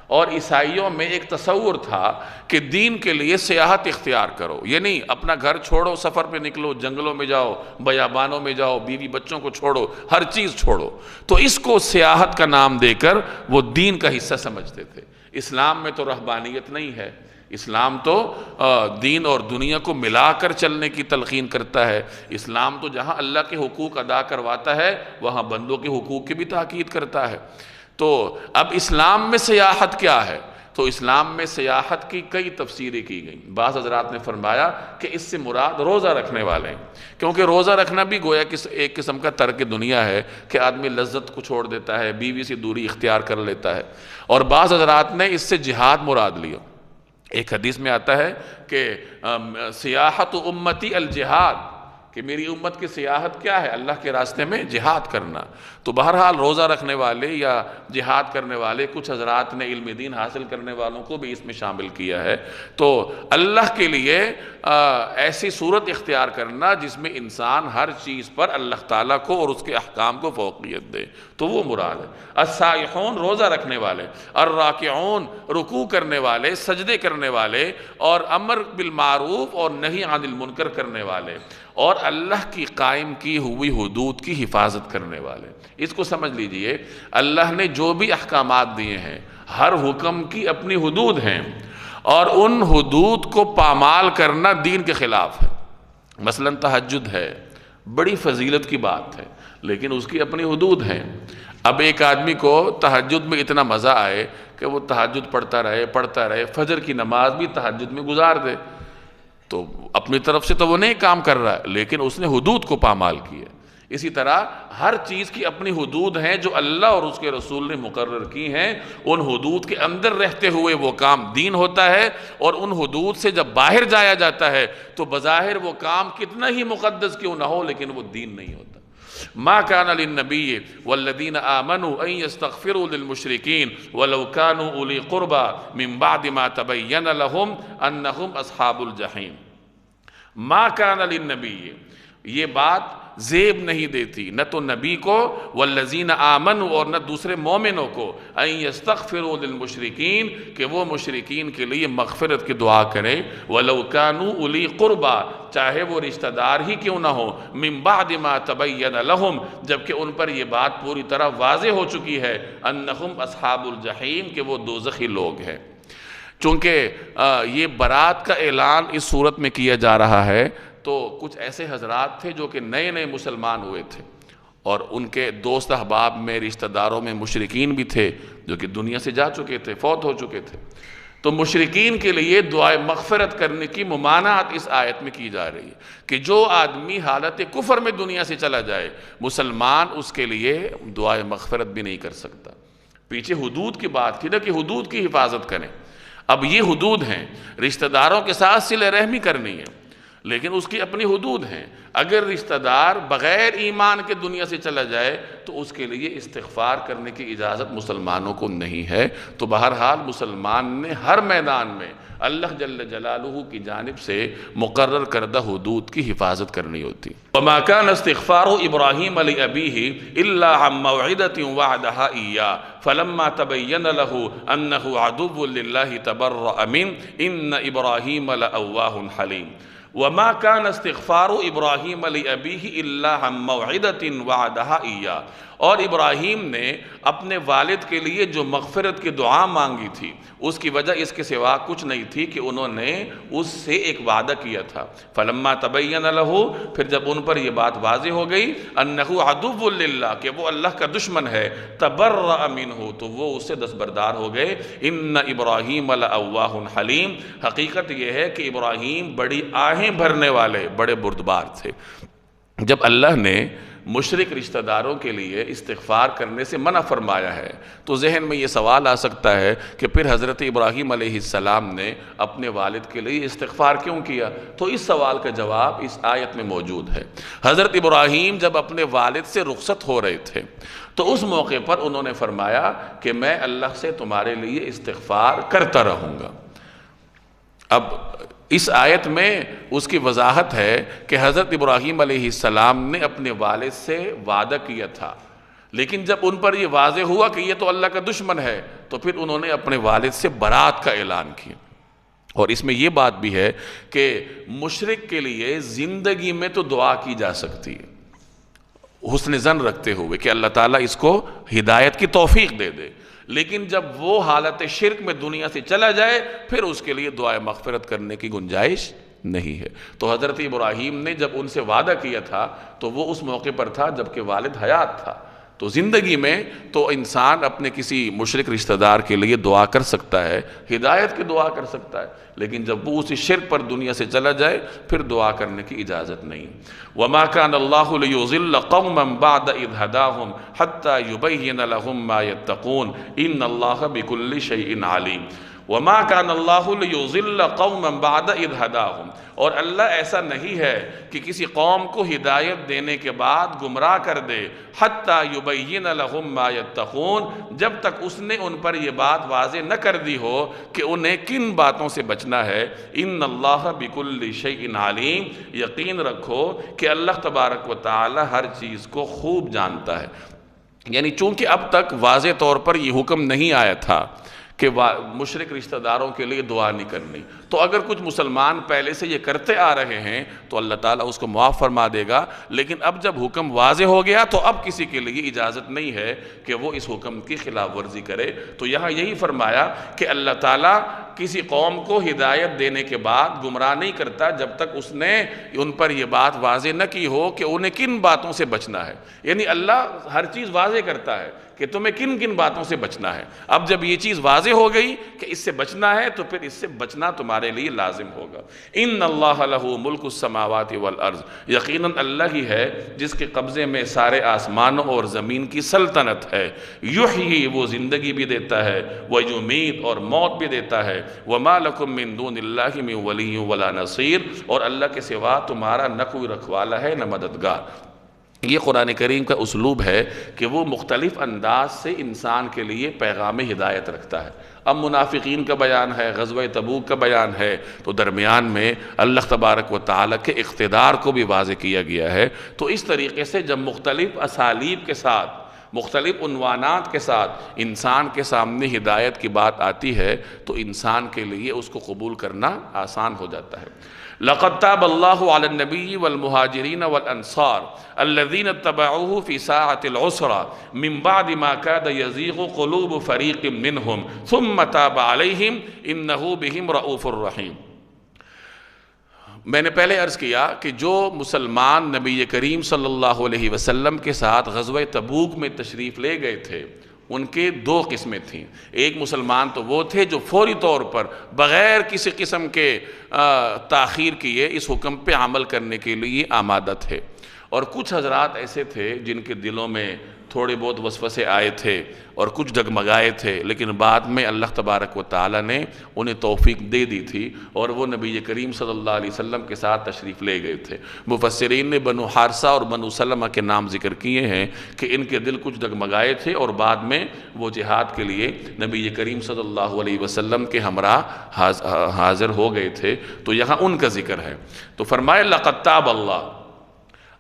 اور عیسائیوں میں ایک تصور تھا کہ دین کے لیے سیاحت اختیار کرو، یعنی اپنا گھر چھوڑو، سفر پہ نکلو، جنگلوں میں جاؤ، بیابانوں میں جاؤ، بیوی بچوں کو چھوڑو، ہر چیز چھوڑو۔ تو اس کو سیاحت کا نام دے کر وہ دین کا حصہ سمجھتے تھے۔ اسلام میں تو رہبانیت نہیں ہے، اسلام تو دین اور دنیا کو ملا کر چلنے کی تلقین کرتا ہے۔ اسلام تو جہاں اللہ کے حقوق ادا کرواتا ہے وہاں بندوں کے حقوق کی بھی تاکید کرتا ہے۔ تو اب اسلام میں سیاحت کیا ہے؟ تو اسلام میں سیاحت کی کئی تفسیریں کی گئیں۔ بعض حضرات نے فرمایا کہ اس سے مراد روزہ رکھنے والے ہیں، کیونکہ روزہ رکھنا بھی گویا کہ ایک قسم کا ترک دنیا ہے کہ آدمی لذت کو چھوڑ دیتا ہے، بیوی سے دوری اختیار کر لیتا ہے۔ اور بعض حضرات نے اس سے جہاد مراد لیا۔ ایک حدیث میں آتا ہے کہ سیاحت امتی الجہاد، کہ میری امت کی سیاحت کیا ہے؟ اللہ کے راستے میں جہاد کرنا۔ تو بہرحال روزہ رکھنے والے یا جہاد کرنے والے، کچھ حضرات نے علم دین حاصل کرنے والوں کو بھی اس میں شامل کیا ہے۔ تو اللہ کے لیے ایسی صورت اختیار کرنا جس میں انسان ہر چیز پر اللہ تعالیٰ کو اور اس کے احکام کو فوقیت دے، تو وہ مراد ہے۔ السائحون، روزہ رکھنے والے، الراکعون، رکوع کرنے والے، سجدے کرنے والے، اور امر بالمعروف اور نہی عن المنکر کرنے والے، اور اللہ کی قائم کی ہوئی حدود کی حفاظت کرنے والے۔ اس کو سمجھ لیجئے، اللہ نے جو بھی احکامات دیے ہیں، ہر حکم کی اپنی حدود ہیں، اور ان حدود کو پامال کرنا دین کے خلاف ہے۔ مثلا تہجد ہے، بڑی فضیلت کی بات ہے، لیکن اس کی اپنی حدود ہیں۔ اب ایک آدمی کو تہجد میں اتنا مزہ آئے کہ وہ تہجد پڑھتا رہے، فجر کی نماز بھی تہجد میں گزار دے، تو اپنی طرف سے تو وہ نہیں کام کر رہا ہے، لیکن اس نے حدود کو پامال کی ہے۔ اسی طرح ہر چیز کی اپنی حدود ہیں جو اللہ اور اس کے رسول نے مقرر کی ہیں، ان حدود کے اندر رہتے ہوئے وہ کام دین ہوتا ہے، اور ان حدود سے جب باہر جایا جاتا ہے تو بظاہر وہ کام کتنا ہی مقدس کیوں نہ ہو لیکن وہ دین نہیں ہوتا۔ ما كان للنبي والذين آمنوا أن يستغفروا للمشركين ولو كانوا أولي قربى من بعد ما تبين لهم أنهم أصحاب الجحيم۔ ما كان للنبي، یہ بات زیب نہیں دیتی نہ تو نبی کو، والذین آمنوا، اور نہ دوسرے مومنوں کو، ان یستغفروا للمشرکین، کہ وہ مشرکین کے لیے مغفرت کی دعا کریں، ولو کانوا اولی قربا، چاہے وہ رشتہ دار ہی کیوں نہ ہو، من بعد ما تبین لہم، جبکہ ان پر یہ بات پوری طرح واضح ہو چکی ہے، انہم اصحاب الجحیم، کہ وہ دوزخی لوگ ہیں۔ چونکہ یہ برات کا اعلان اس صورت میں کیا جا رہا ہے، تو کچھ ایسے حضرات تھے جو کہ نئے نئے مسلمان ہوئے تھے، اور ان کے دوست احباب میں، رشتہ داروں میں مشرکین بھی تھے جو کہ دنیا سے جا چکے تھے، فوت ہو چکے تھے۔ تو مشرکین کے لیے دعائے مغفرت کرنے کی ممانعت اس آیت میں کی جا رہی ہے کہ جو آدمی حالت کفر میں دنیا سے چلا جائے، مسلمان اس کے لیے دعائے مغفرت بھی نہیں کر سکتا۔ پیچھے حدود کی بات کی نا کہ حدود کی حفاظت کریں، اب یہ حدود ہیں، رشتہ داروں کے ساتھ صلہ رحمی کرنی ہے، لیکن اس کی اپنی حدود ہیں۔ اگر رشتہ دار بغیر ایمان کے دنیا سے چلا جائے تو اس کے لیے استغفار کرنے کی اجازت مسلمانوں کو نہیں ہے۔ تو بہرحال مسلمان نے ہر میدان میں اللہ جل جلالہ کی جانب سے مقرر کردہ حدود کی حفاظت کرنی ہوتی۔ وما كان استغفار ابراہیم لأبیہ الا عن موعدة وعدها إياه فلما تبين له انه عدو لله تبرأ منه ان ابراہیم لأواہ حلیم۔ وما كان استغفار ابراہیم لأبیہ الا عن موعدة وعدها إياه، اور ابراہیم نے اپنے والد کے لیے جو مغفرت کی دعا مانگی تھی اس کی وجہ اس کے سوا کچھ نہیں تھی کہ انہوں نے اس سے ایک وعدہ کیا تھا۔ فلما تبین لہ، پھر جب ان پر یہ بات واضح ہو گئی، انہ عدو للہ، کہ وہ اللہ کا دشمن ہے، تبرأ منہ، تو وہ اس سے دستبردار ہو گئے۔ ان ابراہیم لأواہ حلیم، حقیقت یہ ہے کہ ابراہیم بڑی آہیں بھرنے والے، بڑے بردبار تھے۔ جب اللہ نے مشرک رشتہ داروں کے لیے استغفار کرنے سے منع فرمایا ہے تو ذہن میں یہ سوال آ سکتا ہے کہ پھر حضرت ابراہیم علیہ السلام نے اپنے والد کے لیے استغفار کیوں کیا؟ تو اس سوال کا جواب اس آیت میں موجود ہے۔ حضرت ابراہیم جب اپنے والد سے رخصت ہو رہے تھے تو اس موقع پر انہوں نے فرمایا کہ میں اللہ سے تمہارے لیے استغفار کرتا رہوں گا۔ اب اس آیت میں اس کی وضاحت ہے کہ حضرت ابراہیم علیہ السلام نے اپنے والد سے وعدہ کیا تھا، لیکن جب ان پر یہ واضح ہوا کہ یہ تو اللہ کا دشمن ہے تو پھر انہوں نے اپنے والد سے برات کا اعلان کیا۔ اور اس میں یہ بات بھی ہے کہ مشرک کے لیے زندگی میں تو دعا کی جا سکتی ہے حسن ظن رکھتے ہوئے کہ اللہ تعالیٰ اس کو ہدایت کی توفیق دے دے، لیکن جب وہ حالت شرک میں دنیا سے چلا جائے پھر اس کے لیے دعائے مغفرت کرنے کی گنجائش نہیں ہے۔ تو حضرت ابراہیم نے جب ان سے وعدہ کیا تھا تو وہ اس موقع پر تھا جبکہ والد حیات تھا۔ تو زندگی میں تو انسان اپنے کسی مشرک رشتہ دار کے لیے دعا کر سکتا ہے، ہدایت کی دعا کر سکتا ہے، لیکن جب وہ اسی شرک پر دنیا سے چلا جائے پھر دعا کرنے کی اجازت نہیں۔ وَمَا كَانَ اللَّهُ لِيُضِلَّ قَوْمًا بَعْدَ إِذْ هَدَاهُمْ حَتَّى يُبَيِّنَ لَهُم مَّا يَتَّقُونَ إِنَّ اللَّهَ بِكُلِّ شَيْءٍ عَلِيمٌ۔ وَمَا كَانَ اللَّهُ لِيُضِلَّ قَوْمًا بَعْدَ إِذْ هَدَاهُمْ، اور اللہ ایسا نہیں ہے کہ کسی قوم کو ہدایت دینے کے بعد گمراہ کر دے، حَتَّى يُبَيِّنَ لَهُم مَّا يَتَّقُونَ، جب تک اس نے ان پر یہ بات واضح نہ کر دی ہو کہ انہیں کن باتوں سے بچنا ہے۔ إِنَّ اللَّهَ بِكُلِّ شَيْءٍ عَلِيمٌ، یقین رکھو کہ اللہ تبارک و تعالی ہر چیز کو خوب جانتا ہے۔ یعنی چونکہ اب تک واضح طور پر یہ حکم نہیں آیا تھا کہ مشرک رشتہ داروں کے لیے دعا نہیں کرنی، تو اگر کچھ مسلمان پہلے سے یہ کرتے آ رہے ہیں تو اللہ تعالیٰ اس کو معاف فرما دے گا، لیکن اب جب حکم واضح ہو گیا تو اب کسی کے لیے اجازت نہیں ہے کہ وہ اس حکم کی خلاف ورزی کرے۔ تو یہاں یہی فرمایا کہ اللہ تعالیٰ کسی قوم کو ہدایت دینے کے بعد گمراہ نہیں کرتا جب تک اس نے ان پر یہ بات واضح نہ کی ہو کہ انہیں کن باتوں سے بچنا ہے۔ یعنی اللہ ہر چیز واضح کرتا ہے کہ تمہیں کن کن باتوں سے بچنا ہے۔ اب جب یہ چیز واضح ہو گئی کہ اس سے بچنا ہے تو پھر اس سے بچنا تمہارے لیے لازم ہوگا۔ ان اللہ لہ ملک السماوات والارض، یقیناً اللہ ہی ہے جس کے قبضے میں سارے آسمانوں اور زمین کی سلطنت ہے۔ یحیی، وہ زندگی بھی دیتا ہے، ویمیت، اور موت بھی دیتا ہے۔ وما لکم من دون اللہ من ولی ولا نصیر، اور اللہ کے سوا تمہارا نہ کوئی رکھوالا ہے نہ مددگار۔ یہ قرآن کریم کا اسلوب ہے کہ وہ مختلف انداز سے انسان کے لیے پیغام ہدایت رکھتا ہے۔ اب منافقین کا بیان ہے، غزوہ تبوک کا بیان ہے، تو درمیان میں اللہ تبارک و تعالیٰ کے اقتدار کو بھی واضح کیا گیا ہے۔ تو اس طریقے سے جب مختلف اسالیب کے ساتھ، مختلف عنوانات کے ساتھ انسان کے سامنے ہدایت کی بات آتی ہے تو انسان کے لیے اس کو قبول کرنا آسان ہو جاتا ہے۔ لَقَدْ تَابَ اللَّهُ عَلَى النَّبِيِّ وَالْمُهَاجِرِينَ وَالْأَنصَارِ الَّذِينَ اتَّبَعُوهُ فِي سَاعَةِ الْعُسْرَةِ مِن بَعْدِ مَا كَادَ يَزِيغُ قُلُوبُ فَرِيقٍ مِّنْهُمْ ثُمَّ تَابَ عَلَيْهِمْ إِنَّهُ بِهِمْ رَءُوفٌ رَحِيمٌ۔ میں نے پہلے عرض کیا کہ جو مسلمان نبی کریم صلی اللہ علیہ وسلم کے ساتھ غزوہ تبوک میں تشریف لے گئے تھے، ان کے دو قسمیں تھیں۔ ایک مسلمان تو وہ تھے جو فوری طور پر بغیر کسی قسم کے تاخیر کیے اس حکم پہ عمل کرنے کے لیے آمادہ تھے، اور کچھ حضرات ایسے تھے جن کے دلوں میں تھوڑے بہت وسوسے آئے تھے اور کچھ ڈگمگائے تھے، لیکن بعد میں اللہ تبارک و تعالیٰ نے انہیں توفیق دے دی تھی اور وہ نبی کریم صلی اللہ علیہ وسلم کے ساتھ تشریف لے گئے تھے۔ مفسرین نے بنو حارثہ اور بنو سلمہ کے نام ذکر کیے ہیں کہ ان کے دل کچھ ڈگمگائے تھے اور بعد میں وہ جہاد کے لیے نبی کریم صلی اللہ علیہ وسلم کے ہمراہ حاضر ہو گئے تھے، تو یہاں ان کا ذکر ہے۔ تو فرمائے لَقَدْ تَابَ اللَّهُ،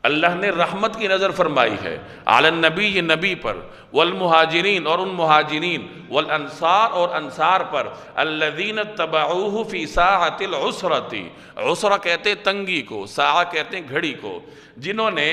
اللہ نے رحمت کی نظر فرمائی ہے، علی النبی، یہ نبی پر، والمہاجرین، اور ان مہاجرین، والانصار، اور انصار پر، الذین اتبعوہ فی ساعۃ العسرۃ، عسرہ کہتے ہیں تنگی کو، ساعہ کہتے ہیں گھڑی کو، جنہوں نے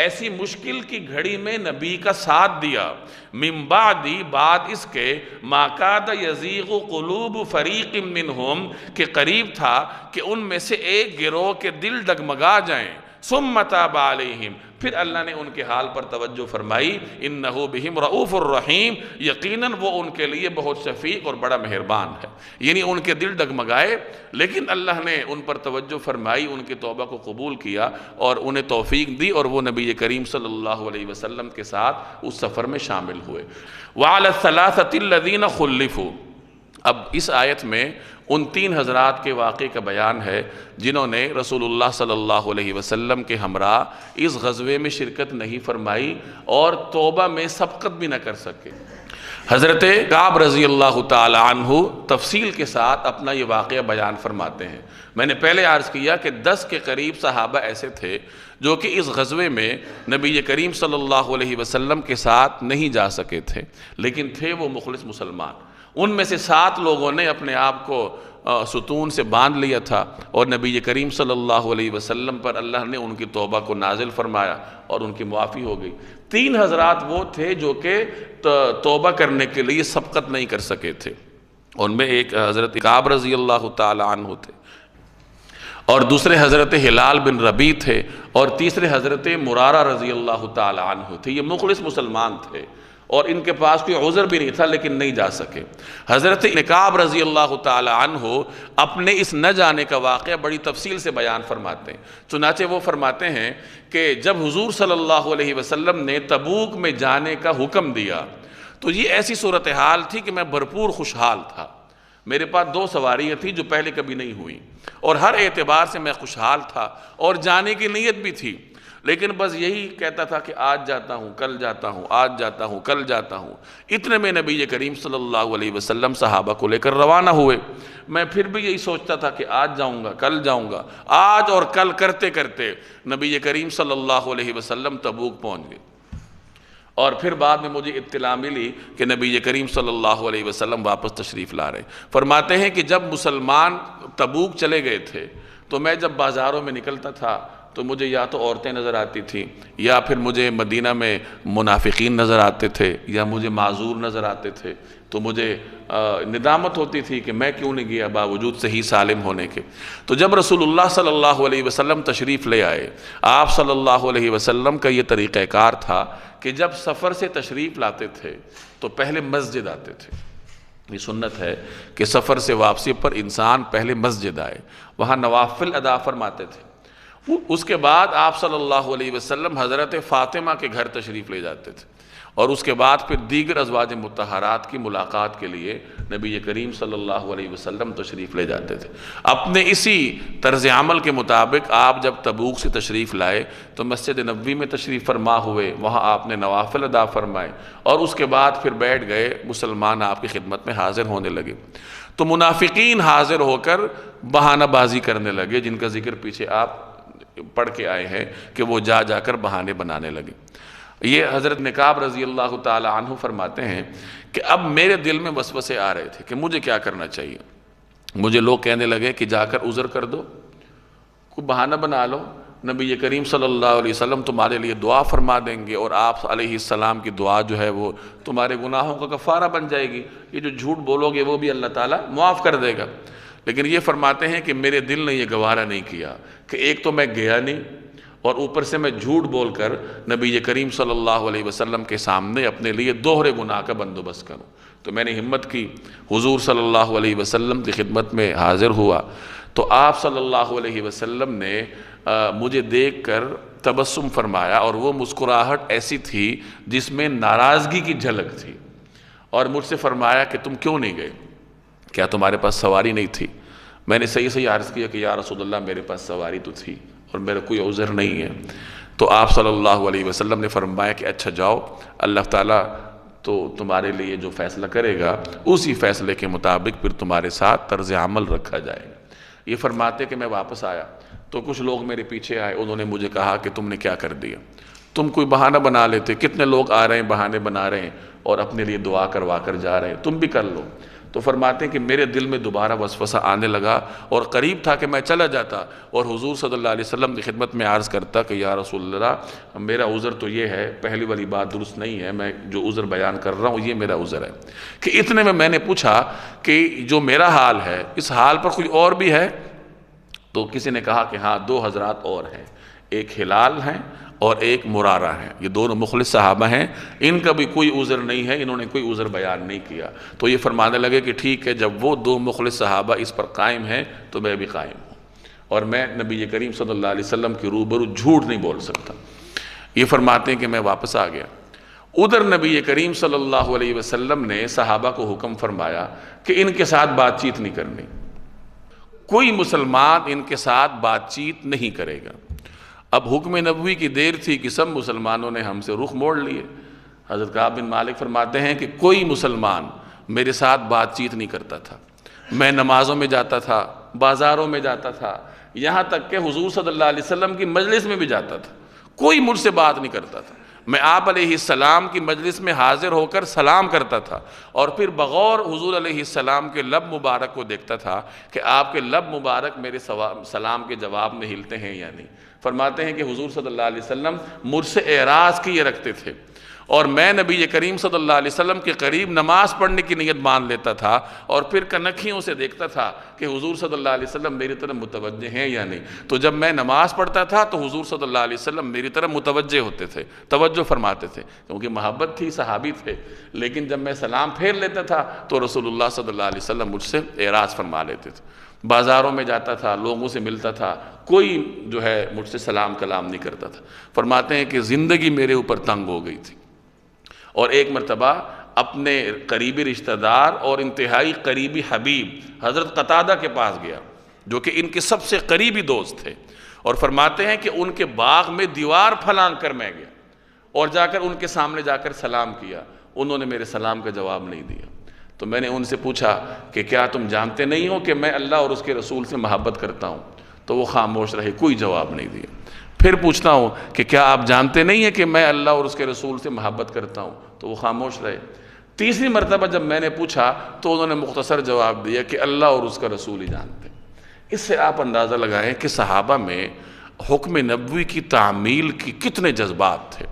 ایسی مشکل کی گھڑی میں نبی کا ساتھ دیا، من بعد، بعد اس کے، ما کاد یزیغ قلوب فریق منہم، کہ قریب تھا کہ ان میں سے ایک گروہ کے دل ڈگمگا جائیں، ثم تاب علیہم، پھر اللہ نے ان کے حال پر توجہ فرمائی، انہو بہم رؤوف الرحیم، یقیناً وہ ان کے لیے بہت شفیق اور بڑا مہربان ہے۔ یعنی ان کے دل ڈگمگائے لیکن اللہ نے ان پر توجہ فرمائی، ان کی توبہ کو قبول کیا اور انہیں توفیق دی، اور وہ نبی کریم صلی اللہ علیہ وسلم کے ساتھ اس سفر میں شامل ہوئے۔ وعلی الثلاثۃ الذین خلفوا، اب اس آیت میں ان تین حضرات کے واقعے کا بیان ہے جنہوں نے رسول اللہ صلی اللہ علیہ وسلم کے ہمراہ اس غزوے میں شرکت نہیں فرمائی اور توبہ میں سبقت بھی نہ کر سکے۔ حضرت کعب رضی اللہ تعالی عنہ تفصیل کے ساتھ اپنا یہ واقعہ بیان فرماتے ہیں۔ میں نے پہلے عرض کیا کہ 10 کے قریب صحابہ ایسے تھے جو کہ اس غزوے میں نبی کریم صلی اللہ علیہ وسلم کے ساتھ نہیں جا سکے تھے، لیکن تھے وہ مخلص مسلمان۔ ان میں سے 7 لوگوں نے اپنے آپ کو ستون سے باندھ لیا تھا اور نبی کریم صلی اللہ علیہ وسلم پر اللہ نے ان کی توبہ کو نازل فرمایا اور ان کی معافی ہو گئی۔ 3 حضرات وہ تھے جو کہ توبہ کرنے کے لیے سبقت نہیں کر سکے تھے، ان میں ایک حضرت کعب رضی اللہ تعالی عنہ تھے، اور دوسرے حضرت ہلال بن ربیع تھے، اور تیسرے حضرت مرارہ رضی اللہ تعالی عنہ تھے۔ یہ مخلص مسلمان تھے اور ان کے پاس کوئی عذر بھی نہیں تھا لیکن نہیں جا سکے۔ حضرت کعب رضی اللہ تعالی عنہ اپنے اس نہ جانے کا واقعہ بڑی تفصیل سے بیان فرماتے ہیں۔ چنانچہ وہ فرماتے ہیں کہ جب حضور صلی اللہ علیہ وسلم نے تبوک میں جانے کا حکم دیا تو یہ ایسی صورتحال تھی کہ میں بھرپور خوشحال تھا۔ میرے پاس 2 سواریاں تھیں جو پہلے کبھی نہیں ہوئیں، اور ہر اعتبار سے میں خوشحال تھا اور جانے کی نیت بھی تھی، لیکن بس یہی کہتا تھا کہ آج جاتا ہوں، کل جاتا ہوں، آج جاتا ہوں، کل جاتا ہوں۔ اتنے میں نبی کریم صلی اللہ علیہ وسلم صحابہ کو لے کر روانہ ہوئے۔ میں پھر بھی یہی سوچتا تھا کہ آج جاؤں گا، کل جاؤں گا، آج اور کل کرتے کرتے نبی کریم صلی اللہ علیہ وسلم تبوک پہنچ گئے، اور پھر بعد میں مجھے اطلاع ملی کہ نبی کریم صلی اللہ علیہ وسلم واپس تشریف لا رہے۔ فرماتے ہیں کہ جب مسلمان تبوک چلے گئے تھے تو میں جب بازاروں میں نکلتا تھا تو مجھے یا تو عورتیں نظر آتی تھیں، یا پھر مجھے مدینہ میں منافقین نظر آتے تھے، یا مجھے معذور نظر آتے تھے۔ تو مجھے ندامت ہوتی تھی کہ میں کیوں نہیں گیا باوجود صحیح سالم ہونے کے۔ تو جب رسول اللہ صلی اللہ علیہ وسلم تشریف لے آئے، آپ صلی اللہ علیہ وسلم کا یہ طریقہ کار تھا کہ جب سفر سے تشریف لاتے تھے تو پہلے مسجد آتے تھے۔ یہ سنت ہے کہ سفر سے واپسی پر انسان پہلے مسجد آئے، وہاں نوافل ادا فرماتے تھے۔ اس کے بعد آپ صلی اللہ علیہ وسلم حضرت فاطمہ کے گھر تشریف لے جاتے تھے، اور اس کے بعد پھر دیگر ازواج مطہرات کی ملاقات کے لیے نبی کریم صلی اللہ علیہ وسلم تشریف لے جاتے تھے۔ اپنے اسی طرز عمل کے مطابق آپ جب تبوک سے تشریف لائے تو مسجد نبوی میں تشریف فرما ہوئے، وہاں آپ نے نوافل ادا فرمائے، اور اس کے بعد پھر بیٹھ گئے، مسلمان آپ کی خدمت میں حاضر ہونے لگے۔ تو منافقین حاضر ہو کر بہانہ بازی کرنے لگے، جن کا ذکر پیچھے آپ پڑھ کے آئے ہیں کہ وہ جا جا کر بہانے بنانے لگے۔ یہ حضرت نکاب رضی اللہ تعالی عنہ فرماتے ہیں کہ اب میرے دل میں وسوسے آ رہے تھے کہ مجھے کیا کرنا چاہیے۔ مجھے لوگ کہنے لگے کہ جا کر عذر کر دو، کوئی بہانہ بنا لو، نبی کریم صلی اللہ علیہ وسلم تمہارے لیے دعا فرما دیں گے، اور آپ علیہ السلام کی دعا جو ہے وہ تمہارے گناہوں کا کفارہ بن جائے گی، یہ جو جھوٹ بولو گے وہ بھی اللہ تعالیٰ معاف کر دے گا۔ لیکن یہ فرماتے ہیں کہ میرے دل نے یہ گوارہ نہیں کیا کہ ایک تو میں گیا نہیں، اور اوپر سے میں جھوٹ بول کر نبی کریم صلی اللہ علیہ وسلم کے سامنے اپنے لیے دوہرے گناہ کا بندوبست کروں۔ تو میں نے ہمت کی، حضور صلی اللہ علیہ وسلم کی خدمت میں حاضر ہوا، تو آپ صلی اللہ علیہ وسلم نے مجھے دیکھ کر تبسم فرمایا، اور وہ مسکراہٹ ایسی تھی جس میں ناراضگی کی جھلک تھی، اور مجھ سے فرمایا کہ تم کیوں نہیں گئے، کیا تمہارے پاس سواری نہیں تھی؟ میں نے صحیح عرض کیا کہ یا رسول اللہ میرے پاس سواری تو تھی اور میرا کوئی عذر نہیں ہے۔ تو آپ صلی اللہ علیہ وسلم نے فرمایا کہ اچھا جاؤ، اللہ تعالیٰ تو تمہارے لیے جو فیصلہ کرے گا اسی فیصلے کے مطابق پھر تمہارے ساتھ طرز عمل رکھا جائے گا۔ یہ فرماتے کہ میں واپس آیا تو کچھ لوگ میرے پیچھے آئے، انہوں نے مجھے کہا کہ تم نے کیا کر دیا، تم کوئی بہانہ بنا لیتے، کتنے لوگ آ رہے ہیں بہانے بنا رہے ہیں اور اپنے لیے دعا کروا کر جا رہے ہیں، تم بھی کر لو۔ تو فرماتے ہیں کہ میرے دل میں دوبارہ وسوسہ آنے لگا، اور قریب تھا کہ میں چلا جاتا اور حضور صلی اللہ علیہ وسلم کی خدمت میں عرض کرتا کہ یا رسول اللہ میرا عذر تو یہ ہے، پہلی والی بات درست نہیں ہے، میں جو عذر بیان کر رہا ہوں یہ میرا عذر ہے۔ کہ اتنے میں نے پوچھا کہ جو میرا حال ہے اس حال پر کوئی اور بھی ہے؟ تو کسی نے کہا کہ ہاں 2 حضرات اور ہیں، ایک ہلال ہیں اور ایک مرارہ ہیں، یہ دونوں مخلص صحابہ ہیں، ان کا بھی کوئی عذر نہیں ہے، انہوں نے کوئی عذر بیان نہیں کیا۔ تو یہ فرمانے لگے کہ ٹھیک ہے، جب وہ 2 مخلص صحابہ اس پر قائم ہیں تو میں بھی قائم ہوں، اور میں نبی کریم صلی اللہ علیہ وسلم کی روبرو جھوٹ نہیں بول سکتا۔ یہ فرماتے ہیں کہ میں واپس آ گیا۔ ادھر نبی کریم صلی اللہ علیہ وسلم نے صحابہ کو حکم فرمایا کہ ان کے ساتھ بات چیت نہیں کرنی، کوئی مسلمان ان کے ساتھ بات چیت نہیں کرے گا۔ اب حکم نبوی کی دیر تھی کہ سب مسلمانوں نے ہم سے رخ موڑ لیے۔ حضرت کعب بن مالک فرماتے ہیں کہ کوئی مسلمان میرے ساتھ بات چیت نہیں کرتا تھا، میں نمازوں میں جاتا تھا، بازاروں میں جاتا تھا، یہاں تک کہ حضور صلی اللہ علیہ وسلم کی مجلس میں بھی جاتا تھا، کوئی مجھ سے بات نہیں کرتا تھا۔ میں آپ علیہ السلام کی مجلس میں حاضر ہو کر سلام کرتا تھا، اور پھر بغور حضور علیہ السلام کے لب مبارک کو دیکھتا تھا کہ آپ کے لب مبارک میرے سلام کے جواب میں ہلتے ہیں یا نہیں۔ فرماتے ہیں کہ حضور صلی اللہ علیہ وسلم مجھ سے اعراض کیے رکھتے تھے، اور میں نبی کریم صلی اللہ علیہ وسلم کے قریب نماز پڑھنے کی نیت مان لیتا تھا، اور پھر کنکھیوں سے دیکھتا تھا کہ حضور صلی اللہ علیہ وسلم میری طرف متوجہ ہیں یا نہیں۔ تو جب میں نماز پڑھتا تھا تو حضور صلی اللہ علیہ وسلم میری طرف متوجہ ہوتے تھے، توجہ فرماتے تھے، کیونکہ محبت تھی، صحابی تھے۔ لیکن جب میں سلام پھیر لیتا تھا تو رسول اللہ صلی اللہ علیہ وسلم مجھ سے اعراض فرما لیتے تھے۔ بازاروں میں جاتا تھا، لوگوں سے ملتا تھا، کوئی جو ہے مجھ سے سلام کلام نہیں کرتا تھا۔ فرماتے ہیں کہ زندگی میرے اوپر تنگ ہو گئی تھی، اور ایک مرتبہ اپنے قریبی رشتہ دار اور انتہائی قریبی حبیب حضرت قتادہ کے پاس گیا، جو کہ ان کے سب سے قریبی دوست تھے، اور فرماتے ہیں کہ ان کے باغ میں دیوار پھلانگ کر میں گیا اور جا کر ان کے سامنے جا کر سلام کیا۔ انہوں نے میرے سلام کا جواب نہیں دیا۔ تو میں نے ان سے پوچھا کہ کیا تم جانتے نہیں ہو کہ میں اللہ اور اس کے رسول سے محبت کرتا ہوں؟ تو وہ خاموش رہے، کوئی جواب نہیں دیا۔ پھر پوچھتا ہوں کہ کیا آپ جانتے نہیں ہیں کہ میں اللہ اور اس کے رسول سے محبت کرتا ہوں؟ تو وہ خاموش رہے۔ تیسری مرتبہ جب میں نے پوچھا تو انہوں نے مختصر جواب دیا کہ اللہ اور اس کا رسول ہی جانتے ہیں۔ اس سے آپ اندازہ لگائیں کہ صحابہ میں حکم نبوی کی تعمیل کی کتنے جذبات تھے،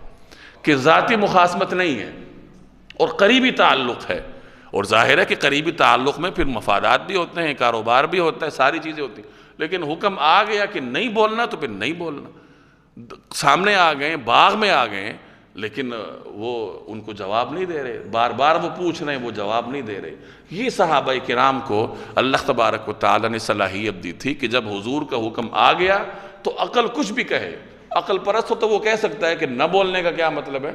کہ ذاتی مخاصمت نہیں ہے اور قریبی تعلق ہے، اور ظاہر ہے کہ قریبی تعلق میں پھر مفادات بھی ہوتے ہیں، کاروبار بھی ہوتا ہے، ساری چیزیں ہوتی ہیں، لیکن حکم آ گیا کہ نہیں بولنا تو پھر نہیں بولنا۔ سامنے آ گئے، باغ میں آ گئے، لیکن وہ ان کو جواب نہیں دے رہے، بار بار وہ پوچھ رہے ہیں، وہ جواب نہیں دے رہے۔ یہ صحابہ کرام کو اللہ تبارک و تعالیٰ نے صلاحیت دی تھی کہ جب حضور کا حکم آ گیا تو عقل کچھ بھی کہے، عقل پرست ہو تو وہ کہہ سکتا ہے کہ نہ بولنے کا کیا مطلب ہے،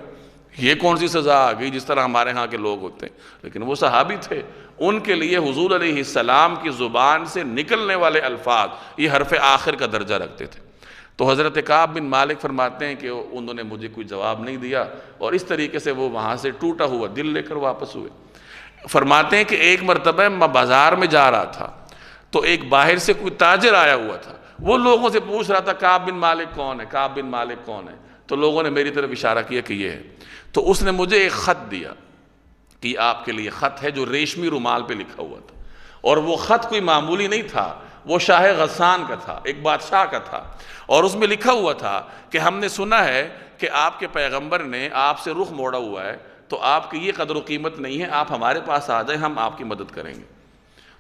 یہ کون سی سزا آ گئی، جس طرح ہمارے ہاں کے لوگ ہوتے ہیں۔ لیکن وہ صحابی تھے، ان کے لیے حضور علیہ السلام کی زبان سے نکلنے والے الفاظ یہ حرف آخر کا درجہ رکھتے تھے۔ تو حضرت کعب بن مالک فرماتے ہیں کہ انہوں نے مجھے کوئی جواب نہیں دیا، اور اس طریقے سے وہ وہاں سے ٹوٹا ہوا دل لے کر واپس ہوئے۔ فرماتے ہیں کہ ایک مرتبہ میں بازار میں جا رہا تھا تو ایک باہر سے کوئی تاجر آیا ہوا تھا، وہ لوگوں سے پوچھ رہا تھا کعب بن مالک کون ہے، کعب بن مالک کون ہے؟ تو لوگوں نے میری طرف اشارہ کیا کہ یہ ہے۔ تو اس نے مجھے ایک خط دیا کہ یہ آپ کے لیے خط ہے، جو ریشمی رومال پہ لکھا ہوا تھا، اور وہ خط کوئی معمولی نہیں تھا، وہ شاہ غسان کا تھا، ایک بادشاہ کا تھا، اور اس میں لکھا ہوا تھا کہ ہم نے سنا ہے کہ آپ کے پیغمبر نے آپ سے رخ موڑا ہوا ہے، تو آپ کی یہ قدر و قیمت نہیں ہے، آپ ہمارے پاس آ جائیں، ہم آپ کی مدد کریں گے۔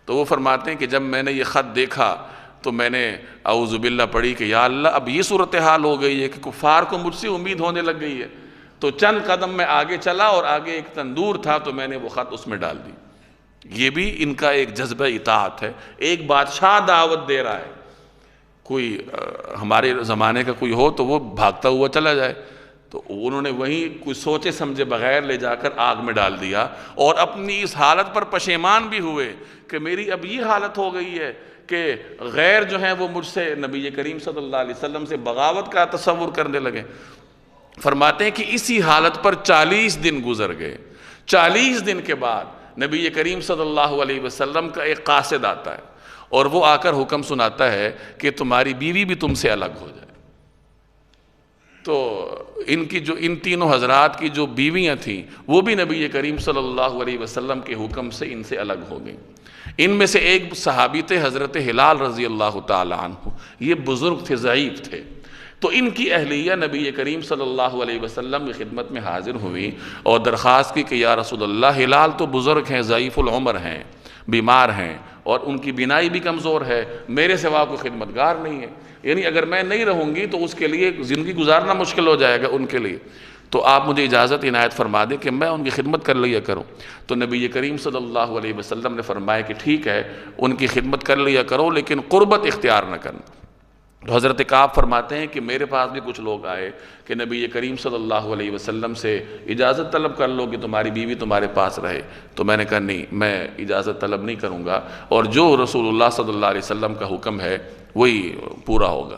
تو وہ فرماتے ہیں کہ جب میں نے یہ خط دیکھا تو میں نے اعوذ باللہ پڑھی کہ یا اللہ اب یہ صورتحال ہو گئی ہے کہ کفار کو مجھ سے امید ہونے لگ گئی ہے۔ تو چند قدم میں آگے چلا اور آگے ایک تندور تھا، تو میں نے وہ خط اس میں ڈال دی۔ یہ بھی ان کا ایک جذبہ اطاعت ہے۔ ایک بادشاہ دعوت دے رہا ہے، کوئی ہمارے زمانے کا کوئی ہو تو وہ بھاگتا ہوا چلا جائے، تو انہوں نے وہیں کوئی سوچے سمجھے بغیر لے جا کر آگ میں ڈال دیا، اور اپنی اس حالت پر پشیمان بھی ہوئے کہ میری اب یہ حالت ہو گئی ہے کہ غیر جو ہیں وہ مجھ سے نبی کریم صلی اللہ علیہ وسلم سے بغاوت کا تصور کرنے لگے۔ فرماتے ہیں کہ اسی حالت پر 40 دن گزر گئے۔ 40 دن کے بعد نبی کریم صلی اللہ علیہ وسلم کا ایک قاصد آتا ہے، اور وہ آ کر حکم سناتا ہے کہ تمہاری بیوی بھی تم سے الگ ہو جائے۔ تو ان تینوں حضرات کی جو بیویاں تھیں وہ بھی نبی کریم صلی اللہ علیہ وسلم کے حکم سے ان سے الگ ہو گئیں۔ ان میں سے ایک صحابی تھے حضرت ہلال رضی اللہ تعالی عنہ، یہ بزرگ تھے، ضعیف تھے، تو ان کی اہلیہ نبی کریم صلی اللہ علیہ وسلم کی خدمت میں حاضر ہوئی اور درخواست کی کہ یا رسول اللہ، ہلال تو بزرگ ہیں، ضعیف العمر ہیں، بیمار ہیں، اور ان کی بینائی بھی کمزور ہے، میرے سوا کوئی خدمتگار نہیں ہے، یعنی اگر میں نہیں رہوں گی تو اس کے لیے زندگی گزارنا مشکل ہو جائے گا ان کے لیے، تو آپ مجھے اجازت عنایت فرما دیں کہ میں ان کی خدمت کر لیا کروں۔ تو نبی کریم صلی اللہ علیہ وسلم نے فرمایا کہ ٹھیک ہے، ان کی خدمت کر لیا کرو، لیکن قربت اختیار نہ کرنا۔ تو حضرت کعب فرماتے ہیں کہ میرے پاس بھی کچھ لوگ آئے کہ نبی کریم صلی اللہ علیہ وسلم سے اجازت طلب کر لو کہ تمہاری بیوی تمہارے پاس رہے۔ تو میں نے کہا نہیں، میں اجازت طلب نہیں کروں گا، اور جو رسول اللہ صلی اللہ علیہ وسلم کا حکم ہے وہی پورا ہوگا۔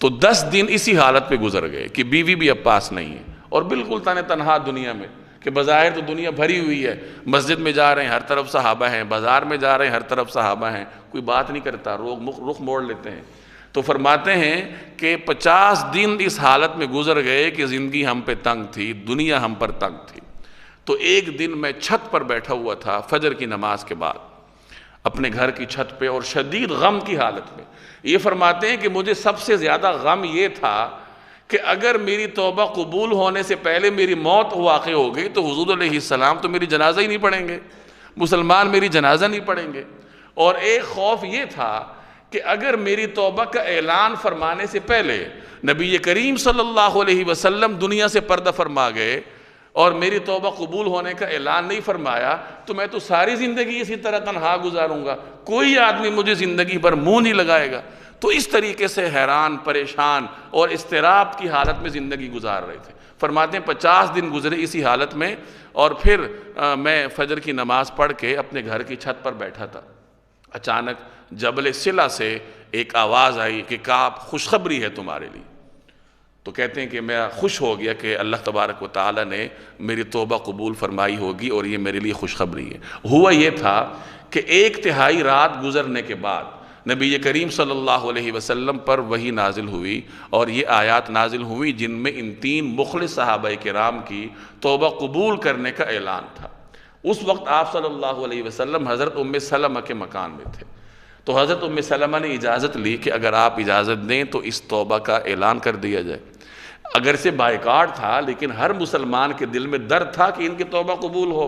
تو 10 دن اسی حالت پہ گزر گئے کہ بیوی بھی اب پاس نہیں ہے، اور بالکل تنہا دنیا میں، کہ بظاہر تو دنیا بھری ہوئی ہے، مسجد میں جا رہے ہیں ہر طرف صحابہ ہیں، بازار میں جا رہے ہیں ہر طرف صحابہ ہیں، کوئی بات نہیں کرتا، رخ موڑ لیتے ہیں۔ تو فرماتے ہیں کہ 50 دن اس حالت میں گزر گئے کہ زندگی ہم پہ تنگ تھی، دنیا ہم پر تنگ تھی۔ تو ایک دن میں چھت پر بیٹھا ہوا تھا فجر کی نماز کے بعد اپنے گھر کی چھت پہ، اور شدید غم کی حالت میں۔ یہ فرماتے ہیں کہ مجھے سب سے زیادہ غم یہ تھا کہ اگر میری توبہ قبول ہونے سے پہلے میری موت واقع ہو گئی تو حضور علیہ السلام تو میری جنازہ ہی نہیں پڑھیں گے، مسلمان میری جنازہ نہیں پڑھیں گے۔ اور ایک خوف یہ تھا کہ اگر میری توبہ کا اعلان فرمانے سے پہلے نبی کریم صلی اللہ علیہ وسلم دنیا سے پردہ فرما گئے اور میری توبہ قبول ہونے کا اعلان نہیں فرمایا، تو میں تو ساری زندگی اسی طرح تنہا گزاروں گا، کوئی آدمی مجھے زندگی پر منہ نہیں لگائے گا۔ تو اس طریقے سے حیران، پریشان اور اضطراب کی حالت میں زندگی گزار رہے تھے۔ فرماتے ہیں 50 دن گزرے اسی حالت میں، اور پھر میں فجر کی نماز پڑھ کے اپنے گھر کی چھت پر بیٹھا تھا۔ اچانک جبل صلہ سے ایک آواز آئی کہ کعب خوشخبری ہے تمہارے لیے۔ تو کہتے ہیں کہ میں خوش ہو گیا کہ اللہ تبارک و تعالی نے میری توبہ قبول فرمائی ہوگی، اور یہ میرے لیے خوشخبری ہے۔ ہوا یہ تھا کہ 1/3 رات گزرنے کے بعد نبی کریم صلی اللہ علیہ وسلم پر وحی نازل ہوئی، اور یہ آیات نازل ہوئی جن میں ان 3 مخلص صحابہ کرام کی توبہ قبول کرنے کا اعلان تھا۔ اس وقت آپ صلی اللہ علیہ وسلم حضرت ام سلمہ کے مکان میں تھے۔ تو حضرت ام سلمہ نے اجازت لی کہ اگر آپ اجازت دیں تو اس توبہ کا اعلان کر دیا جائے۔ اگر سے بائیکاٹ تھا، لیکن ہر مسلمان کے دل میں درد تھا کہ ان کی توبہ قبول ہو۔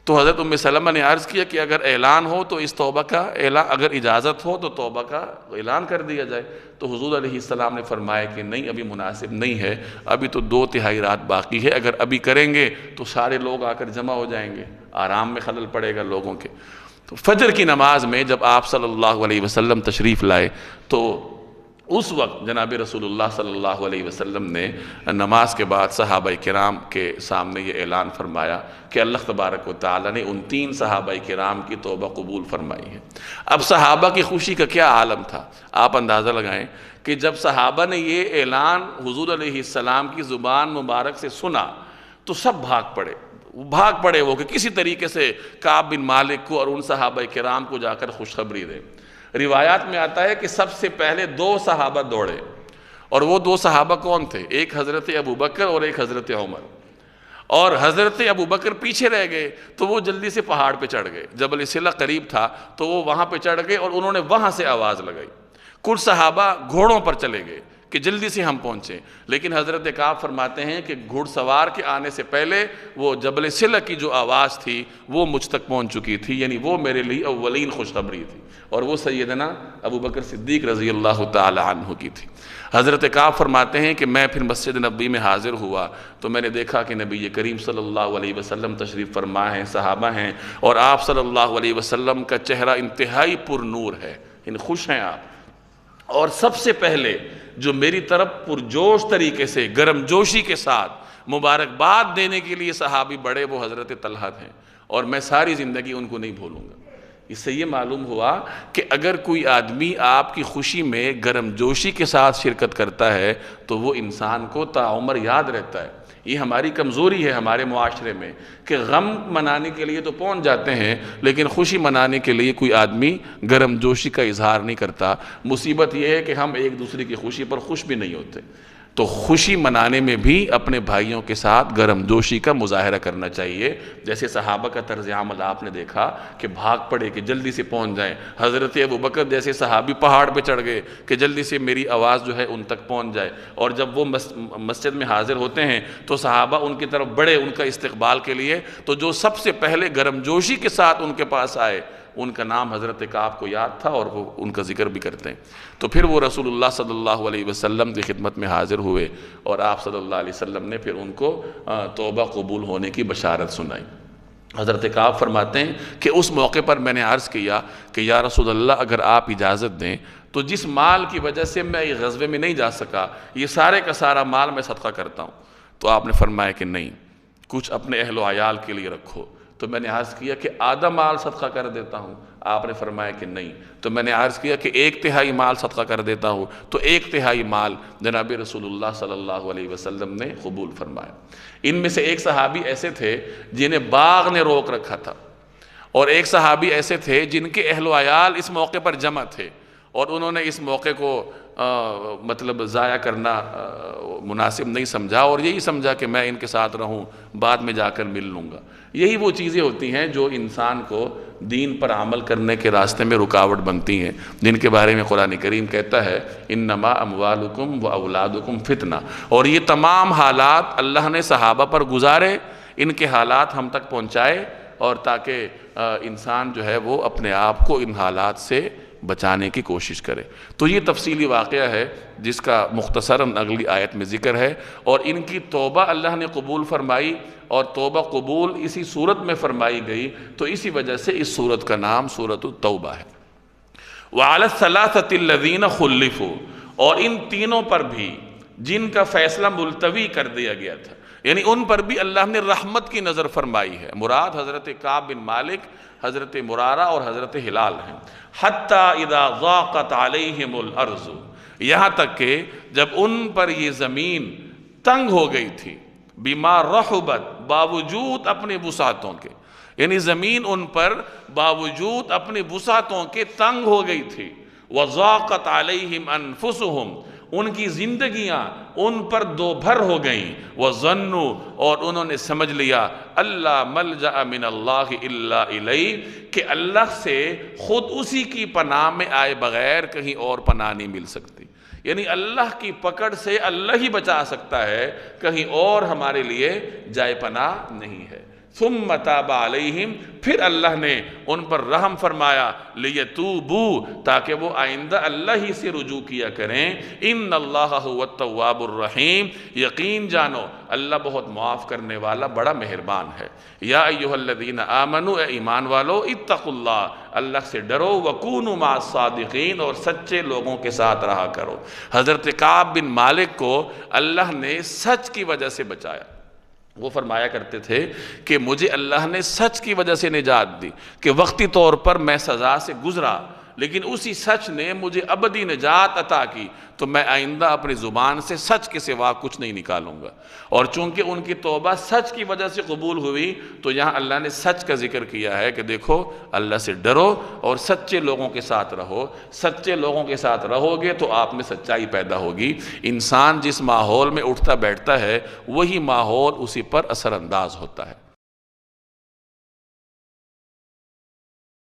تو حضرت ام سلمہ نے عرض کیا کہ اگر اعلان ہو تو اس توبہ کا اعلان، اگر اجازت ہو تو توبہ کا اعلان کر دیا جائے۔ تو حضور علیہ السلام نے فرمایا کہ نہیں، ابھی مناسب نہیں ہے، ابھی تو 2/3 رات باقی ہے، اگر ابھی کریں گے تو سارے لوگ آ کر جمع ہو جائیں گے، آرام میں خلل پڑے گا لوگوں کے۔ تو فجر کی نماز میں جب آپ صلی اللہ علیہ وسلم تشریف لائے تو اس وقت جناب رسول اللہ صلی اللہ علیہ وسلم نے نماز کے بعد صحابہ کرام کے سامنے یہ اعلان فرمایا کہ اللہ تبارک و تعالیٰ نے ان 3 صحابہ کرام کی توبہ قبول فرمائی ہے۔ اب صحابہ کی خوشی کا کیا عالم تھا، آپ اندازہ لگائیں کہ جب صحابہ نے یہ اعلان حضور علیہ السلام کی زبان مبارک سے سنا تو سب بھاگ پڑے وہ کہ کسی طریقے سے کعب بن مالک کو اور ان صحابہ کرام کو جا کر خوشخبری دیں۔ روایات میں آتا ہے کہ سب سے پہلے 2 صحابہ دوڑے، اور وہ 2 صحابہ کون تھے؟ ایک حضرت ابو بکر اور ایک حضرت عمر۔ اور حضرت ابو بکر پیچھے رہ گئے تو وہ جلدی سے پہاڑ پہ چڑھ گئے، جبل صلہ قریب تھا تو وہ وہاں پہ چڑھ گئے اور انہوں نے وہاں سے آواز لگائی۔ کچھ صحابہ گھوڑوں پر چلے گئے کہ جلدی سے ہم پہنچیں، لیکن حضرت کعب فرماتے ہیں کہ گھڑ سوار کے آنے سے پہلے وہ جبل صلہ کی جو آواز تھی وہ مجھ تک پہنچ چکی تھی، یعنی وہ میرے لیے اولین خوشخبری تھی، اور وہ سیدنا ابو بکر صدیق رضی اللہ تعالی عنہ کی تھی۔ حضرت کعب فرماتے ہیں کہ میں پھر مسجد نبوی میں حاضر ہوا تو میں نے دیکھا کہ نبی کریم صلی اللہ علیہ وسلم تشریف فرما ہیں، صحابہ ہیں، اور آپ صلی اللہ علیہ وسلم کا چہرہ انتہائی پر نور ہے، یعنی خوش ہیں آپ۔ اور سب سے پہلے جو میری طرف پرجوش طریقے سے گرم جوشی کے ساتھ مبارکباد دینے کے لیے صحابی بڑے وہ حضرت طلحہ ہیں، اور میں ساری زندگی ان کو نہیں بھولوں گا۔ اس سے یہ معلوم ہوا کہ اگر کوئی آدمی آپ کی خوشی میں گرم جوشی کے ساتھ شرکت کرتا ہے تو وہ انسان کو تعمر یاد رہتا ہے۔ یہ ہماری کمزوری ہے ہمارے معاشرے میں کہ غم منانے کے لیے تو پہنچ جاتے ہیں لیکن خوشی منانے کے لیے کوئی آدمی گرم جوشی کا اظہار نہیں کرتا۔ مصیبت یہ ہے کہ ہم ایک دوسرے کی خوشی پر خوش بھی نہیں ہوتے۔ تو خوشی منانے میں بھی اپنے بھائیوں کے ساتھ گرم جوشی کا مظاہرہ کرنا چاہیے، جیسے صحابہ کا طرز عمل آپ نے دیکھا کہ بھاگ پڑے کہ جلدی سے پہنچ جائیں۔ حضرت ابو بکر جیسے صحابی پہاڑ پہ چڑھ گئے کہ جلدی سے میری آواز جو ہے ان تک پہنچ جائے، اور جب وہ مسجد میں حاضر ہوتے ہیں تو صحابہ ان کی طرف بڑھے ان کا استقبال کے لیے، تو جو سب سے پہلے گرم جوشی کے ساتھ ان کے پاس آئے ان کا نام حضرت کعب کو یاد تھا، اور وہ ان کا ذکر بھی کرتے ہیں۔ تو پھر وہ رسول اللہ صلی اللہ علیہ وسلم کی خدمت میں حاضر ہوئے، اور آپ صلی اللہ علیہ وسلم نے پھر ان کو توبہ قبول ہونے کی بشارت سنائی۔ حضرت کعب فرماتے ہیں کہ اس موقع پر میں نے عرض کیا کہ یا رسول اللہ اگر آپ اجازت دیں تو جس مال کی وجہ سے میں یہ غزوے میں نہیں جا سکا یہ سارے کا سارا مال میں صدقہ کرتا ہوں۔ تو آپ نے فرمایا کہ نہیں، کچھ اپنے اہل و عیال کے لیے رکھو۔ تو میں نے عرض کیا کہ آدھا مال صدقہ کر دیتا ہوں، آپ نے فرمایا کہ نہیں۔ تو میں نے عرض کیا کہ 1/3 مال صدقہ کر دیتا ہوں، تو 1/3 مال جناب رسول اللہ صلی اللہ علیہ وسلم نے قبول فرمایا۔ ان میں سے ایک صحابی ایسے تھے جنہیں باغ نے روک رکھا تھا، اور ایک صحابی ایسے تھے جن کے اہل و عیال اس موقع پر جمع تھے، اور انہوں نے اس موقع کو مطلب ضائع کرنا مناسب نہیں سمجھا، اور یہی سمجھا کہ میں ان کے ساتھ رہوں، بعد میں جا کر مل لوں گا۔ یہی وہ چیزیں ہوتی ہیں جو انسان کو دین پر عمل کرنے کے راستے میں رکاوٹ بنتی ہیں، جن کے بارے میں قرآن کریم کہتا ہے انما اموالکم و اولادکم فتنہ، اور یہ تمام حالات اللہ نے صحابہ پر گزارے، ان کے حالات ہم تک پہنچائے، اور تاکہ انسان جو ہے وہ اپنے آپ کو ان حالات سے بچانے کی کوشش کرے۔ تو یہ تفصیلی واقعہ ہے جس کا مختصراً اگلی آیت میں ذکر ہے، اور ان کی توبہ اللہ نے قبول فرمائی، اور توبہ قبول اسی صورت میں فرمائی گئی، تو اسی وجہ سے اس صورت کا نام سورۃ التوبہ ہے۔ وَعَلَى الثَّلَاثَةِ الَّذِينَ خُلِّفُوا، اور ان تینوں پر بھی جن کا فیصلہ ملتوی کر دیا گیا تھا، یعنی ان پر بھی اللہ نے رحمت کی نظر فرمائی ہے۔ مراد حضرت کعب بن مالک، حضرت مرارہ اور حضرت ہلال ہیں۔ حَتَّى إِذَا ضَاقَتْ عَلَيْهِمُ الْأَرْضُ، یہاں تک کہ جب ان پر یہ زمین تنگ ہو گئی تھی، بِمَا رَحُبَتْ، باوجود اپنی وسعتوں کے، یعنی زمین ان پر باوجود اپنی وسعتوں کے تنگ ہو گئی تھی۔ وَضَاقَتْ عَلَيْهِمْ أَنفُسُهُمْ، ان کی زندگیاں ان پر دو بھر ہو گئیں۔ وَظَنُّوا، اور انہوں نے سمجھ لیا اللہ ملجأ من اللہ الا الیہ، کہ اللہ سے خود اسی کی پناہ میں آئے بغیر کہیں اور پناہ نہیں مل سکتی، یعنی اللہ کی پکڑ سے اللہ ہی بچا سکتا ہے، کہیں اور ہمارے لیے جائے پناہ نہیں ہے۔ ثم تاب علیہم، پھر اللہ نے ان پر رحم فرمایا، لیتوبوا، تاکہ وہ آئندہ اللہ ہی سے رجوع کیا کریں، ان اللہ هو التواب الرحیم، یقین جانو اللہ بہت معاف کرنے والا بڑا مہربان ہے۔ یا ایھا الذین آمنوا، اے ایمان والو، اتقوا اللہ، اللہ سے ڈرو، وکونوا مع الصادقین، اور سچے لوگوں کے ساتھ رہا کرو۔ حضرت کعب بن مالک کو اللہ نے سچ کی وجہ سے بچایا۔ وہ فرمایا کرتے تھے کہ مجھے اللہ نے سچ کی وجہ سے نجات دی، کہ وقتی طور پر میں سزا سے گزرا، لیکن اسی سچ نے مجھے ابدی نجات عطا کی، تو میں آئندہ اپنی زبان سے سچ کے سوا کچھ نہیں نکالوں گا۔ اور چونکہ ان کی توبہ سچ کی وجہ سے قبول ہوئی، تو یہاں اللہ نے سچ کا ذکر کیا ہے کہ دیکھو اللہ سے ڈرو اور سچے لوگوں کے ساتھ رہو۔ سچے لوگوں کے ساتھ رہو گے تو آپ میں سچائی پیدا ہوگی۔ انسان جس ماحول میں اٹھتا بیٹھتا ہے، وہی ماحول اسی پر اثر انداز ہوتا ہے۔